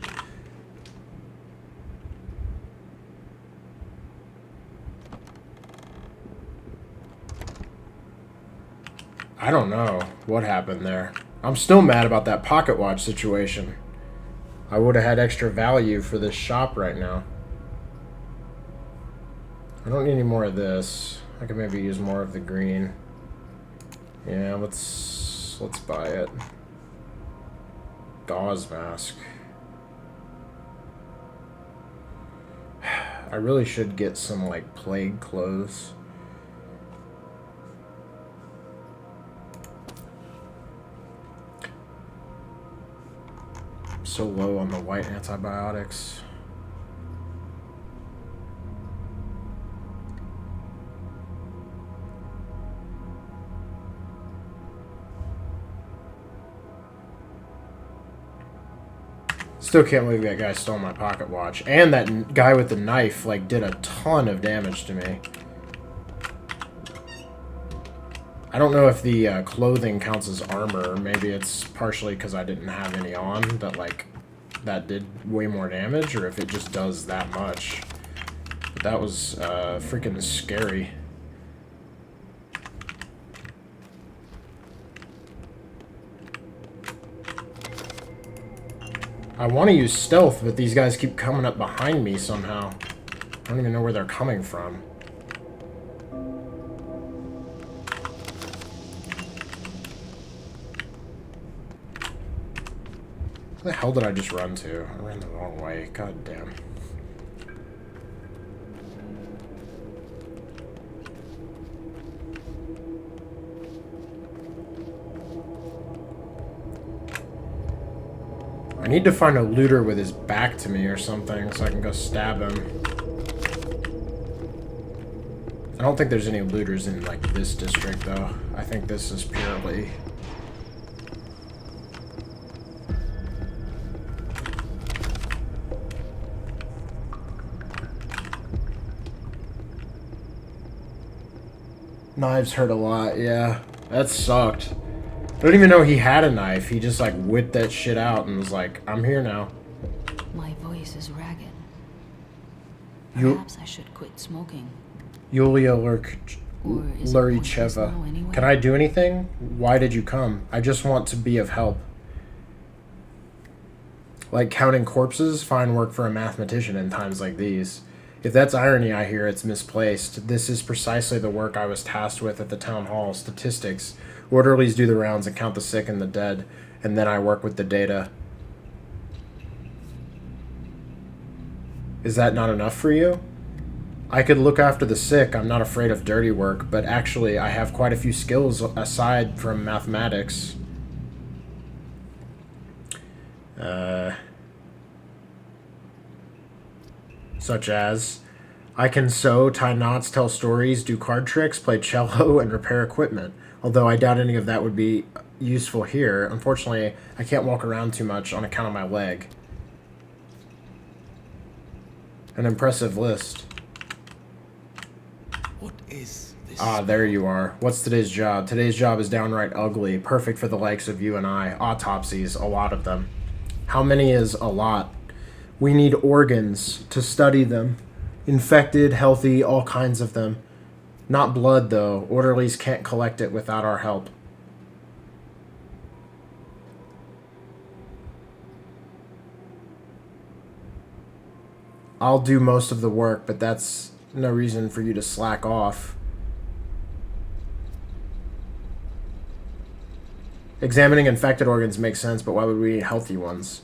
I don't know what happened there. I'm still mad about that pocket watch situation. I would have had extra value for this shop right now. I don't need any more of this. I could maybe use more of the green. Yeah, let's buy it. Gauze mask. I really should get some like plague clothes. I'm so low on the white antibiotics. Still can't believe that guy stole my pocket watch. And that guy with the knife, like, did a ton of damage to me. I don't know if the clothing counts as armor. Maybe it's partially because I didn't have any on that, like, that did way more damage, or if it just does that much. But that was freaking scary. I want to use stealth, but these guys keep coming up behind me somehow. I don't even know where they're coming from. Where the hell did I just run to? I ran the wrong way. God damn. I need to find a looter with his back to me or something so I can go stab him. I don't think there's any looters in, like, this district, though. I think this is purely... Knives hurt a lot, yeah. That sucked. I don't even know he had a knife. He just, like, whipped that shit out and was like, I'm here now. My voice is ragged. You- Perhaps I should quit smoking. Yulia Or is it pointless now Luricheva. anyway? Can I do anything? Why did you come? I just want to be of help. Like counting corpses, fine work for a mathematician in times like these. If that's irony I hear, it's misplaced. This is precisely the work I was tasked with at the town hall. Statistics. Orderlies do the rounds and count the sick and the dead, and then I work with the data. Is that not enough for you? I could look after the sick. I'm not afraid of dirty work, but actually I have quite a few skills aside from mathematics. Such as, I can sew, tie knots, tell stories, do card tricks, play cello, and repair equipment. Although I doubt any of that would be useful here. Unfortunately, I can't walk around too much on account of my leg. An impressive list. What is this? Ah, there you are. What's today's job? Today's job is downright ugly, perfect for the likes of you and I. Autopsies, a lot of them. How many is a lot? We need organs to study them. Infected, healthy, all kinds of them. Not blood, though. Orderlies can't collect it without our help. I'll do most of the work, but that's no reason for you to slack off. Examining infected organs makes sense, but why would we need healthy ones?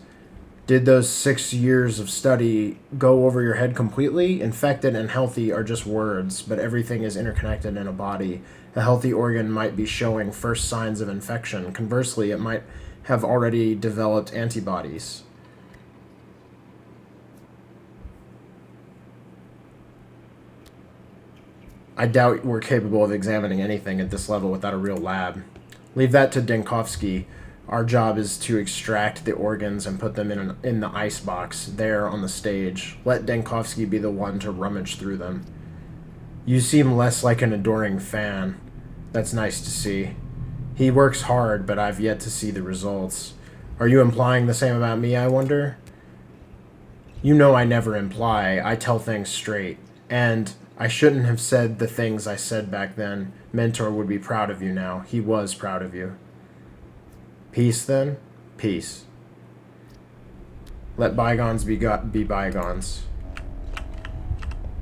Did those 6 years of study go over your head completely? Infected and healthy are just words, but everything is interconnected in a body. A healthy organ might be showing first signs of infection. Conversely, it might have already developed antibodies. I doubt we're capable of examining anything at this level without a real lab. Leave that to Denkovsky. Our job is to extract the organs and put them in the ice box there on the stage. Let Denkovsky be the one to rummage through them. You seem less like an adoring fan. That's nice to see. He works hard, but I've yet to see the results. Are you implying the same about me, I wonder? You know I never imply. I tell things straight. And I shouldn't have said the things I said back then. Mentor would be proud of you now. He was proud of you. Peace, then? Peace. Let bygones be bygones.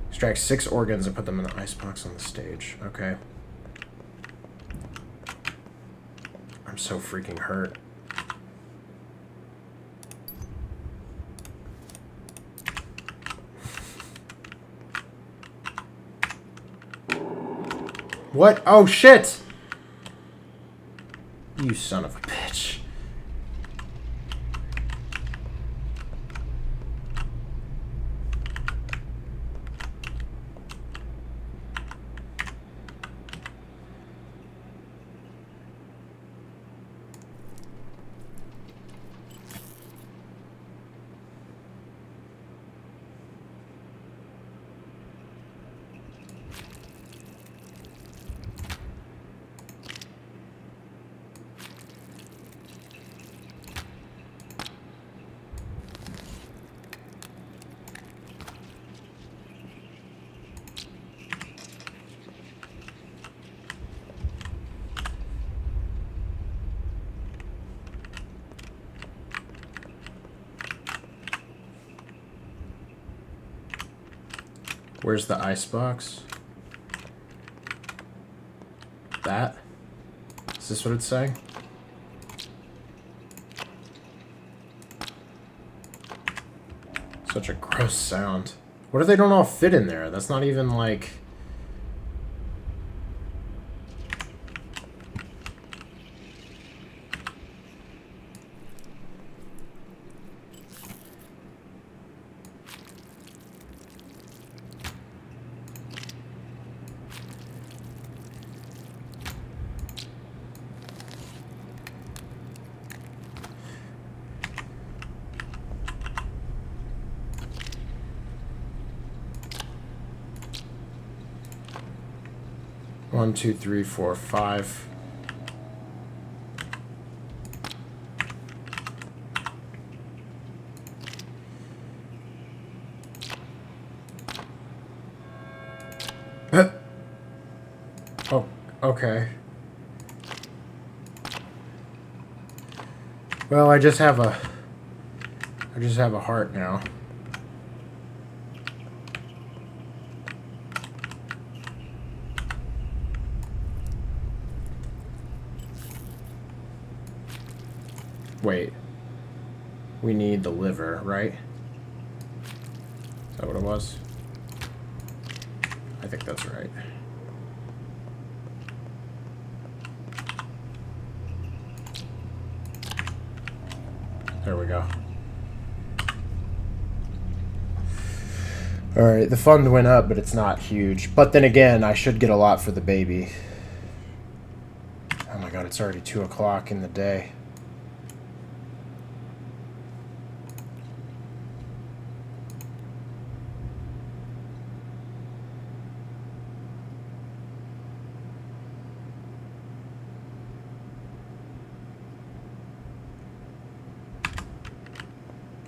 Extract 6 organs and put them in the icebox on the stage. Okay. I'm so freaking hurt. What? Oh, shit! You son of a bitch. Where's the icebox? That? Is this what it's saying? Such a gross sound. What if they don't all fit in there? That's not even like... One, two, three, four, five. Oh, okay. Well, I just have a heart now. Wait. We need the liver, right? Is that what it was? I think that's right. There we go. Alright, the fund went up, but it's not huge. But then again, I should get a lot for the baby. Oh my god, it's already 2 o'clock in the day.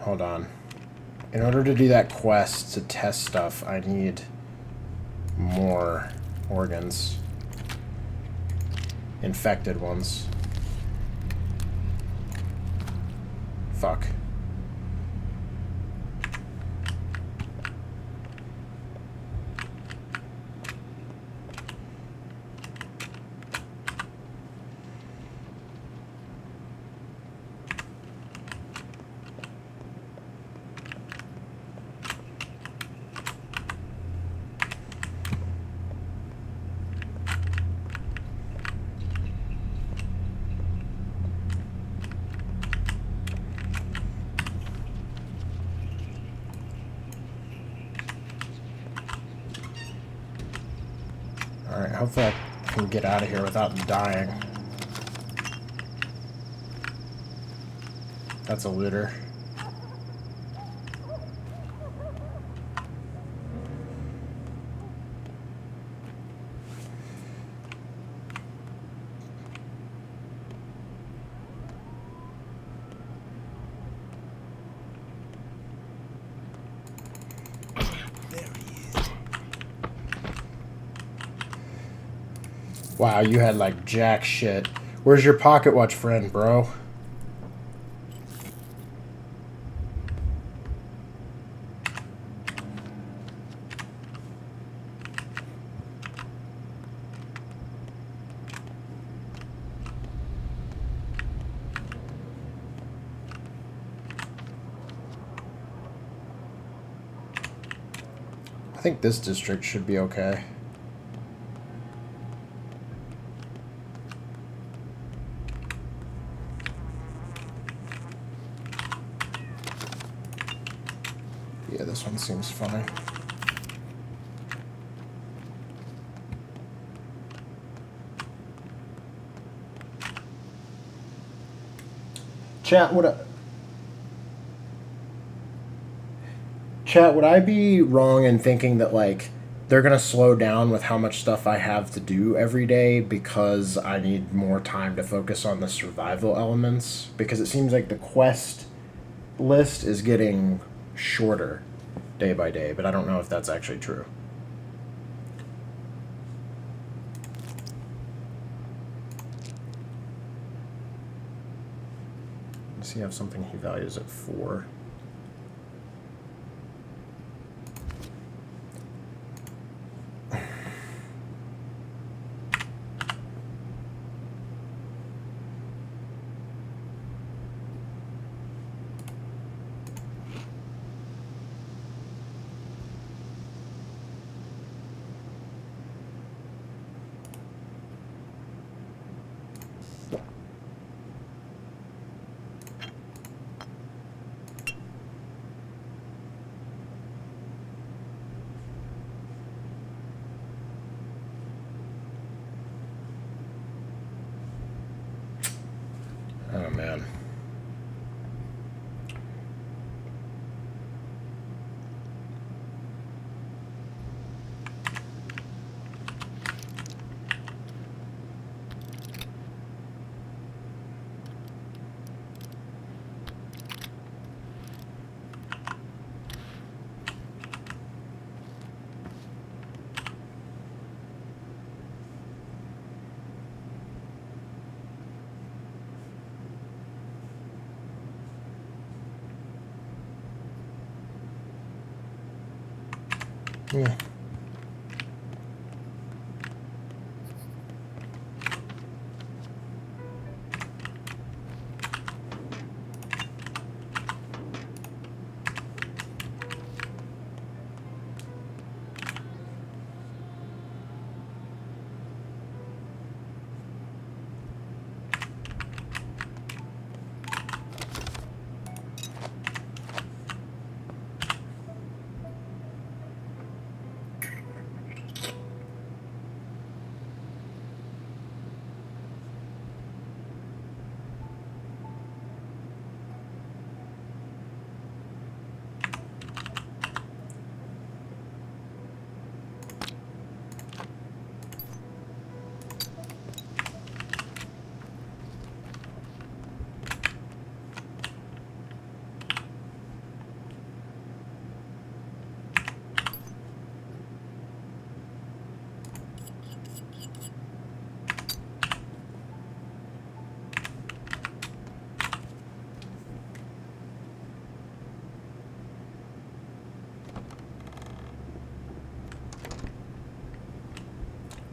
Hold on. In order to do that quest to test stuff, I need more organs. Infected ones. Fuck. Alright, hopefully I can get out of here without dying. That's a looter. Wow, you had like jack shit. Where's your pocket watch friend, bro? I think this district should be okay. Yeah, this one seems fine. Chat, would I be wrong in thinking that, like, they're gonna slow down with how much stuff I have to do every day because I need more time to focus on the survival elements? Because it seems like the quest list is getting shorter day by day, but I don't know if that's actually true. Does he have something he values at 4? Oh, man. Yeah.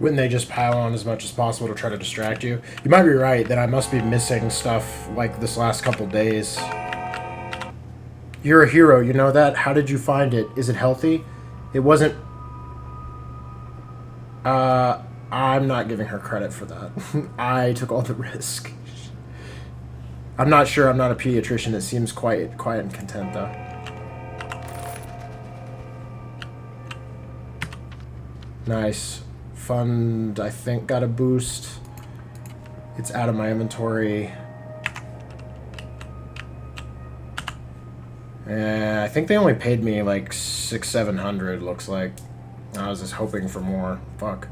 Wouldn't they just pile on as much as possible to try to distract you? You might be right that I must be missing stuff like this last couple days. You're a hero, you know that? How did you find it? Is it healthy? It wasn't... I'm not giving her credit for that. I took all the risk. I'm not sure. I'm not a pediatrician. It seems quiet and content, though. Nice. Fund, I think, got a boost. It's out of my inventory. I think they only paid me like $600-700, looks like. I was just hoping for more. Fuck.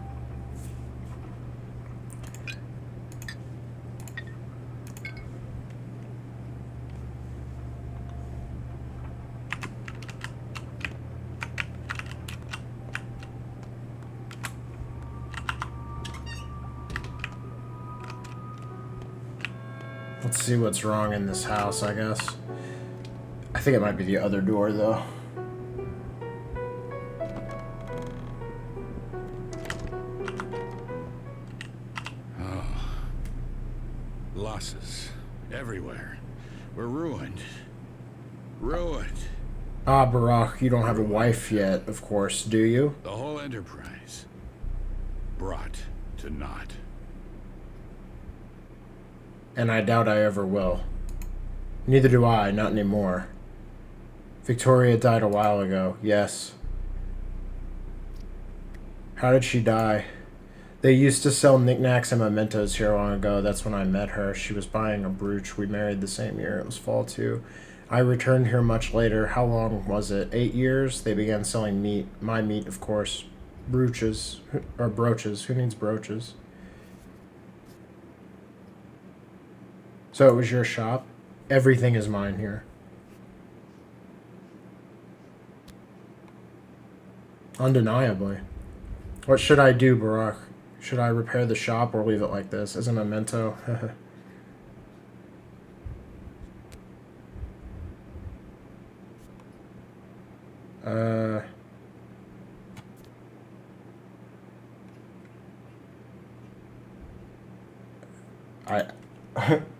Let's see what's wrong in this house, I guess. I think it might be the other door, though. Oh. Losses. Everywhere. We're ruined. Ruined. Ah, Barack, you don't have a wife yet, of course, do you? The whole enterprise. Brought to naught. And I doubt I ever will. Neither do I, not anymore. Victoria died a while ago, yes. How did she die? They used to sell knickknacks and mementos here long ago. That's when I met her. She was buying a brooch. We married the same year. It was fall too. I returned here much later. How long was it? 8 years? They began selling meat. My meat, of course. Brooches. Or brooches. Who needs brooches? So it was your shop? Everything is mine here. Undeniably. What should I do, Barack? Should I repair the shop or leave it like this as a memento?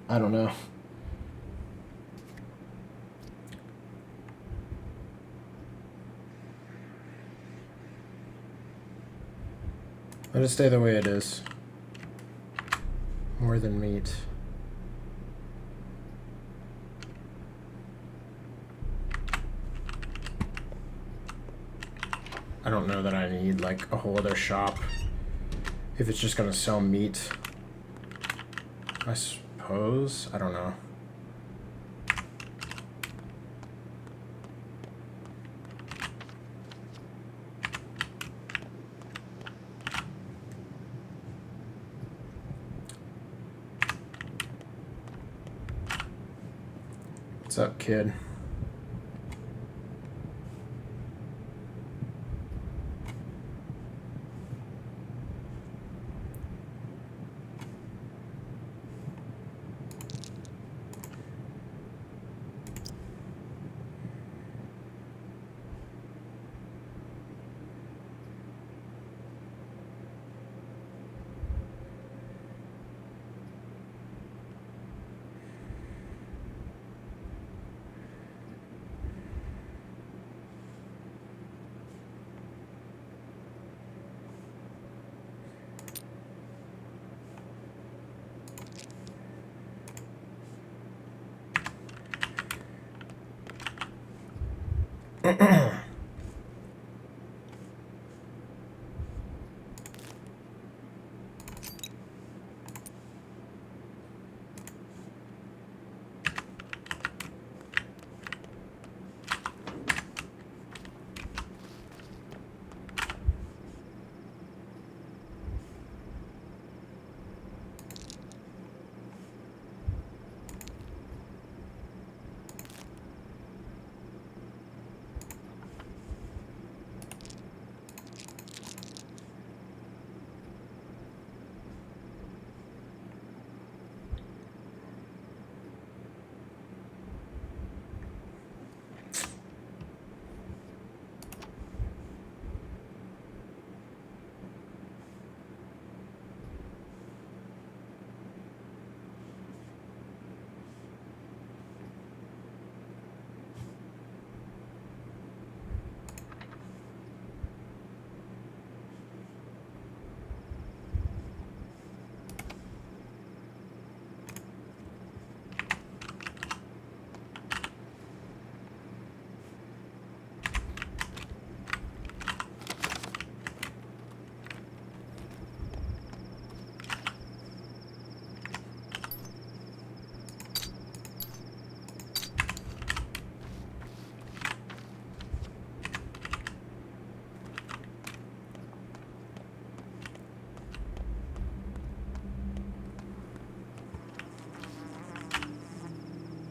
I don't know. Let it stay the way it is. More than meat. I don't know that I need like a whole other shop if it's just gonna sell meat. I suppose suppose. I don't know. What's up, kid?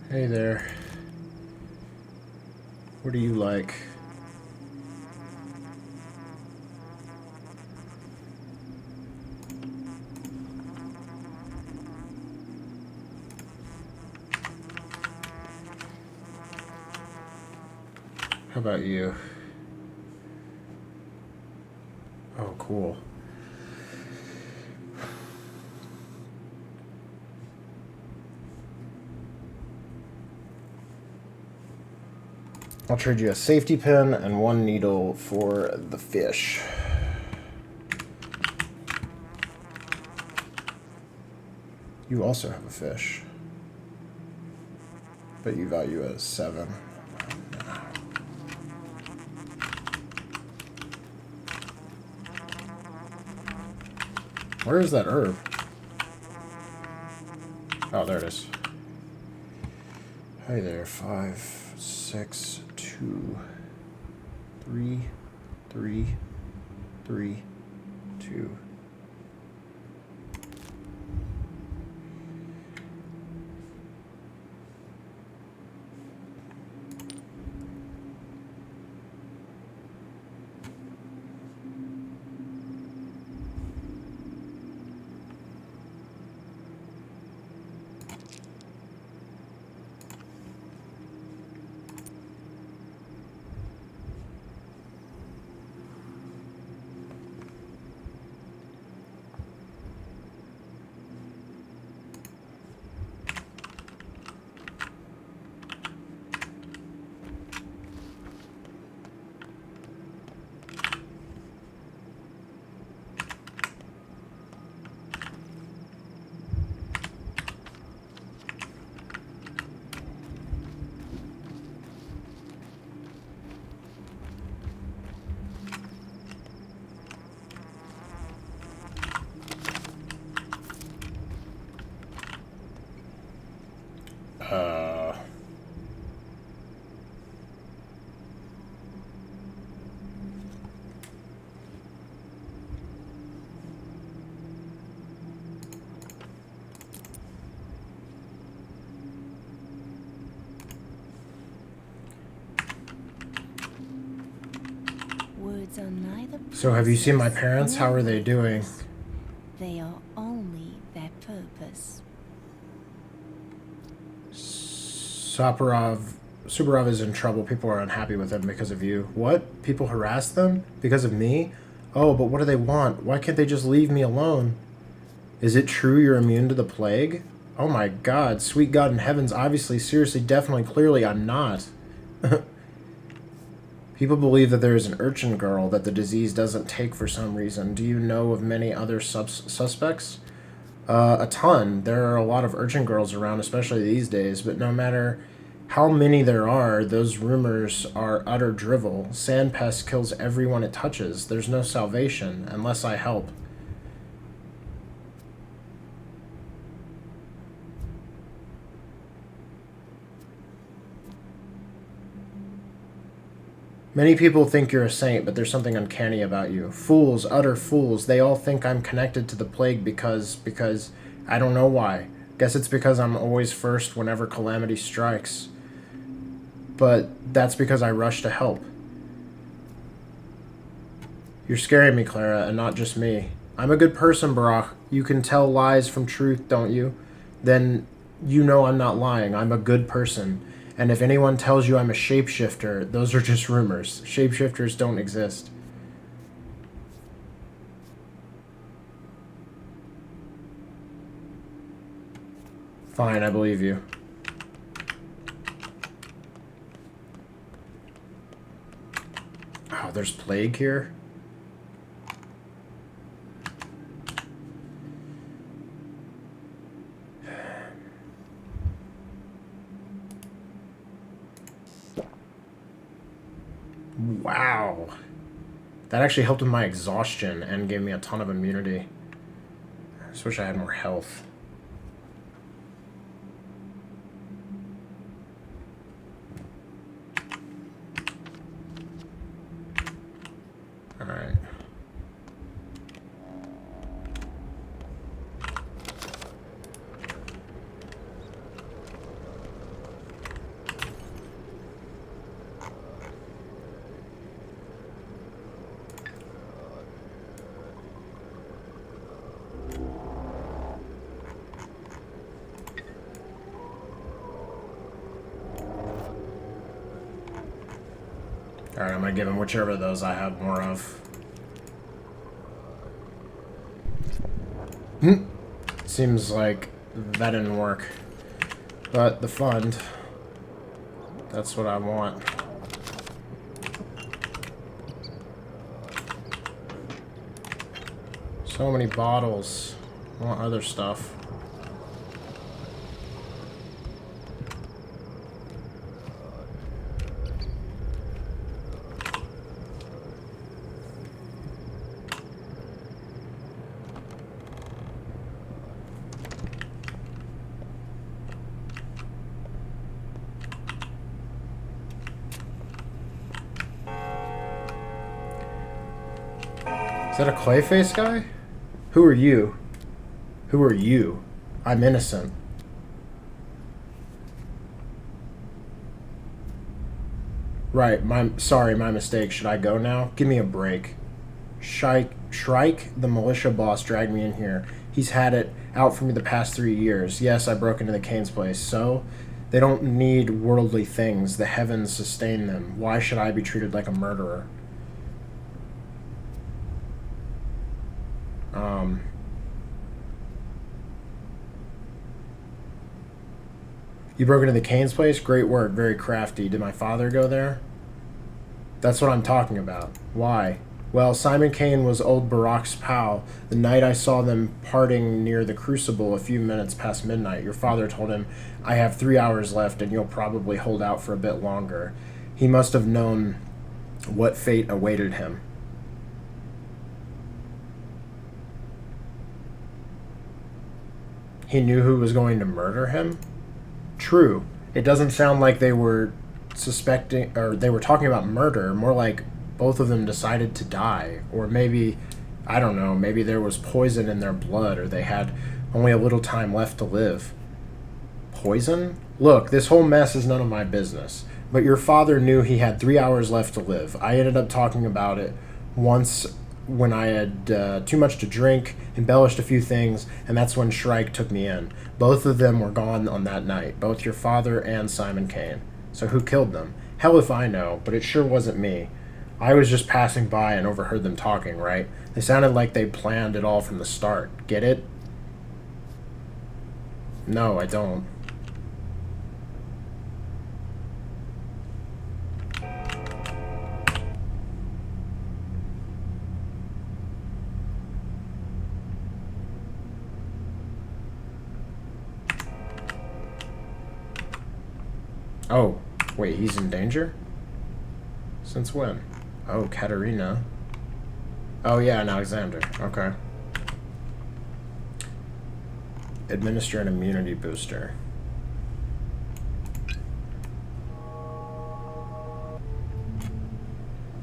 Hey there. What do you like? How about you? Oh, cool. I'll trade you a safety pin and 1 needle for the fish. You also have a fish, but you value it as 7. Where is that herb? Oh, there it is. Hey there, 5, 6, 2, 3, 3, 3, 2. So have you seen my parents? How are they doing? They are only their purpose. Subarov is in trouble. People are unhappy with him because of you. What? People harass them? Because of me? Oh, but what do they want? Why can't they just leave me alone? Is it true you're immune to the plague? Oh my god, sweet God in heavens, obviously, seriously, definitely, clearly, I'm not. People believe that there is an urchin girl that the disease doesn't take for some reason. Do you know of many other suspects? A ton. There are a lot of urchin girls around, especially these days, but no matter how many there are, those rumors are utter drivel. Sandpest kills everyone it touches. There's no salvation, unless I help. Many people think you're a saint, but there's something uncanny about you. Fools, utter fools. They all think I'm connected to the plague because I don't know why. Guess it's because I'm always first whenever calamity strikes. But that's because I rush to help. You're scaring me, Clara, and not just me. I'm a good person, Barack. You can tell lies from truth, don't you? Then you know I'm not lying. I'm a good person. And if anyone tells you I'm a shapeshifter, those are just rumors. Shapeshifters don't exist. Fine, I believe you. Oh, there's plague here? Wow. That actually helped with my exhaustion and gave me a ton of immunity. I just wish I had more health. Alright. Alright, I'm gonna give him whichever of those I have more of. Seems like that didn't work. But the fund, that's what I want. So many bottles. I want other stuff. Is that a Clayface guy? Who are you? Who are you? I'm innocent. Right, sorry, my mistake. Should I go now? Give me a break. Shrike, the militia boss, dragged me in here. He's had it out for me the past 3 years. Yes, I broke into the Kane's place. So? They don't need worldly things. The heavens sustain them. Why should I be treated like a murderer? You broke into the Kane's place? Great work, very crafty. Did my father go there? That's what I'm talking about. Why? Well, Simon Kane was old Barack's pal. The night I saw them parting near the Crucible a few minutes past midnight, your father told him, I have 3 hours left and you'll probably hold out for a bit longer. He must have known what fate awaited him. He knew who was going to murder him? True. It doesn't sound like they were suspecting, or they were talking about murder, more like both of them decided to die. Or maybe, I don't know, maybe there was poison in their blood, or they had only a little time left to live. Poison? Look, this whole mess is none of my business. But your father knew he had 3 hours left to live. I ended up talking about it once when I had too much to drink, embellished a few things, and that's when Shrike took me in. Both of them were gone on that night, both your father and Simon Kane. So who killed them? Hell if I know, but it sure wasn't me. I was just passing by and overheard them talking, right? They sounded like they planned it all from the start. Get it? No, I don't. Oh, wait, he's in danger? Since when? Oh, Katerina. Oh, yeah, and Alexander. Okay. Administer an immunity booster.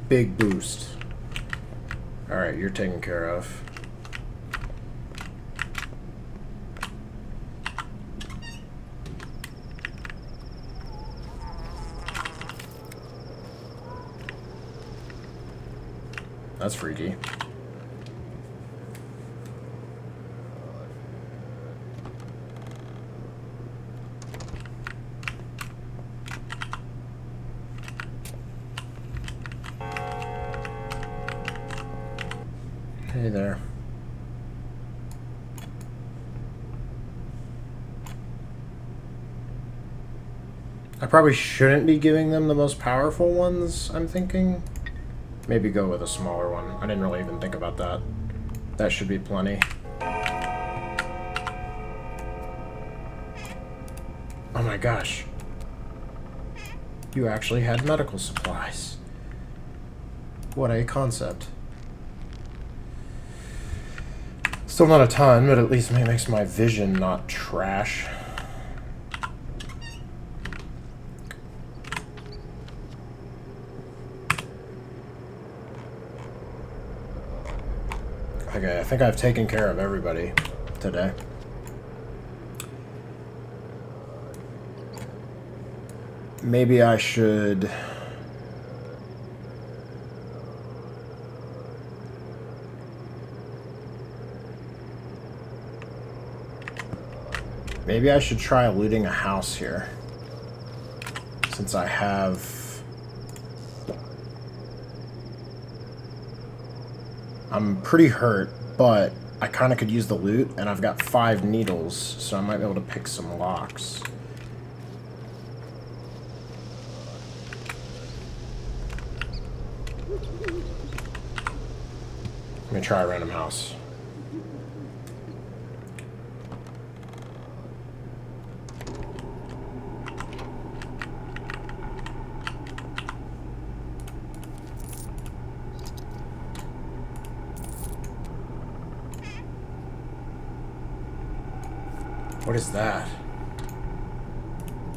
Big boost. Alright, you're taken care of. That's freaky. Hey there. I probably shouldn't be giving them the most powerful ones, I'm thinking. Maybe go with a smaller one. I didn't really even think about that. That should be plenty. Oh my gosh. You actually had medical supplies. What a concept. Still not a ton, but at least it makes my vision not trash. Okay, I think I've taken care of everybody today. Maybe I should... Maybe I should try looting a house here. Since I have... I'm pretty hurt, but I kind of could use the loot, and I've got 5 needles, so I might be able to pick some locks. Let me try a random house. What is that?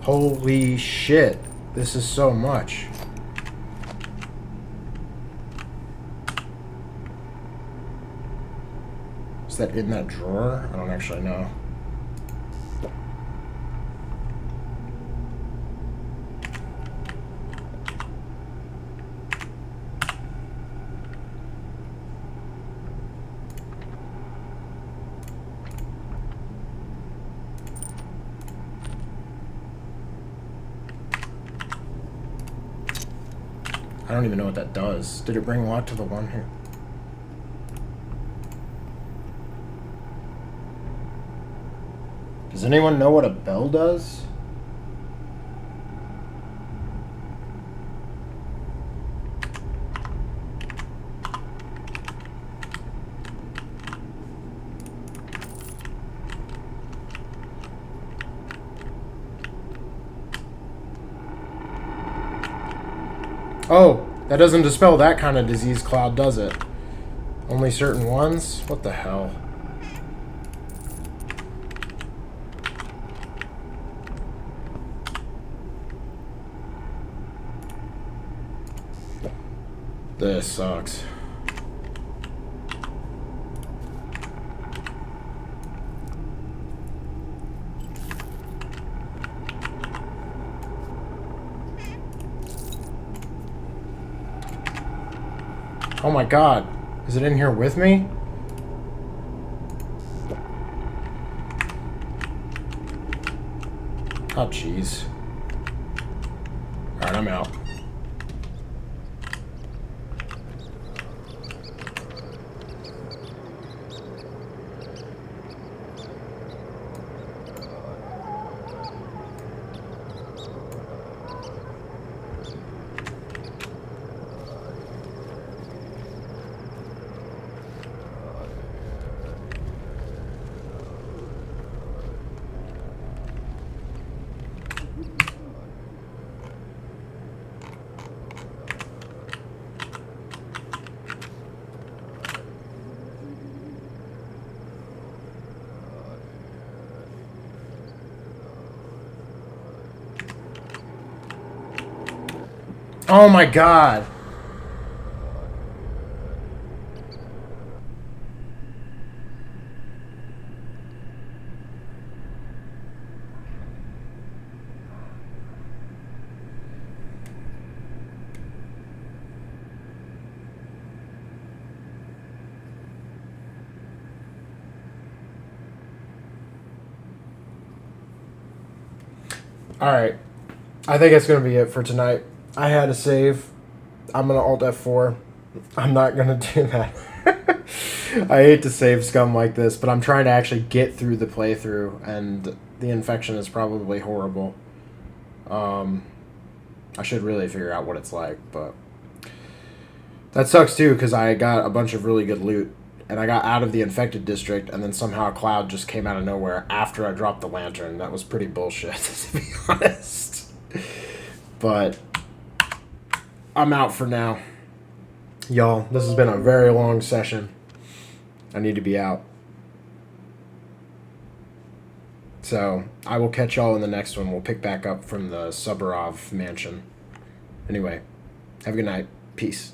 Holy shit. This is so much. Is that in that drawer? I don't actually know. I don't even know what that does. Did it bring luck to the one here? Does anyone know what a bell does? Oh, that doesn't dispel that kind of disease cloud, does it? Only certain ones? What the hell? This sucks. Oh my god. Is it in here with me? Oh, jeez. Alright, I'm out. Oh my god! Alright. I think it's going to be it for tonight. I had to save. I'm going to Alt F4. I'm not going to do that. I hate to save scum like this, but I'm trying to actually get through the playthrough, and the infection is probably horrible. I should really figure out what it's like, but that sucks too, because I got a bunch of really good loot, and I got out of the infected district, and then somehow a cloud just came out of nowhere after I dropped the lantern. That was pretty bullshit, to be honest. But I'm out for now. Y'all, this has been a very long session. I need to be out. So, I will catch y'all in the next one. We'll pick back up from the Subarov mansion. Anyway, have a good night. Peace.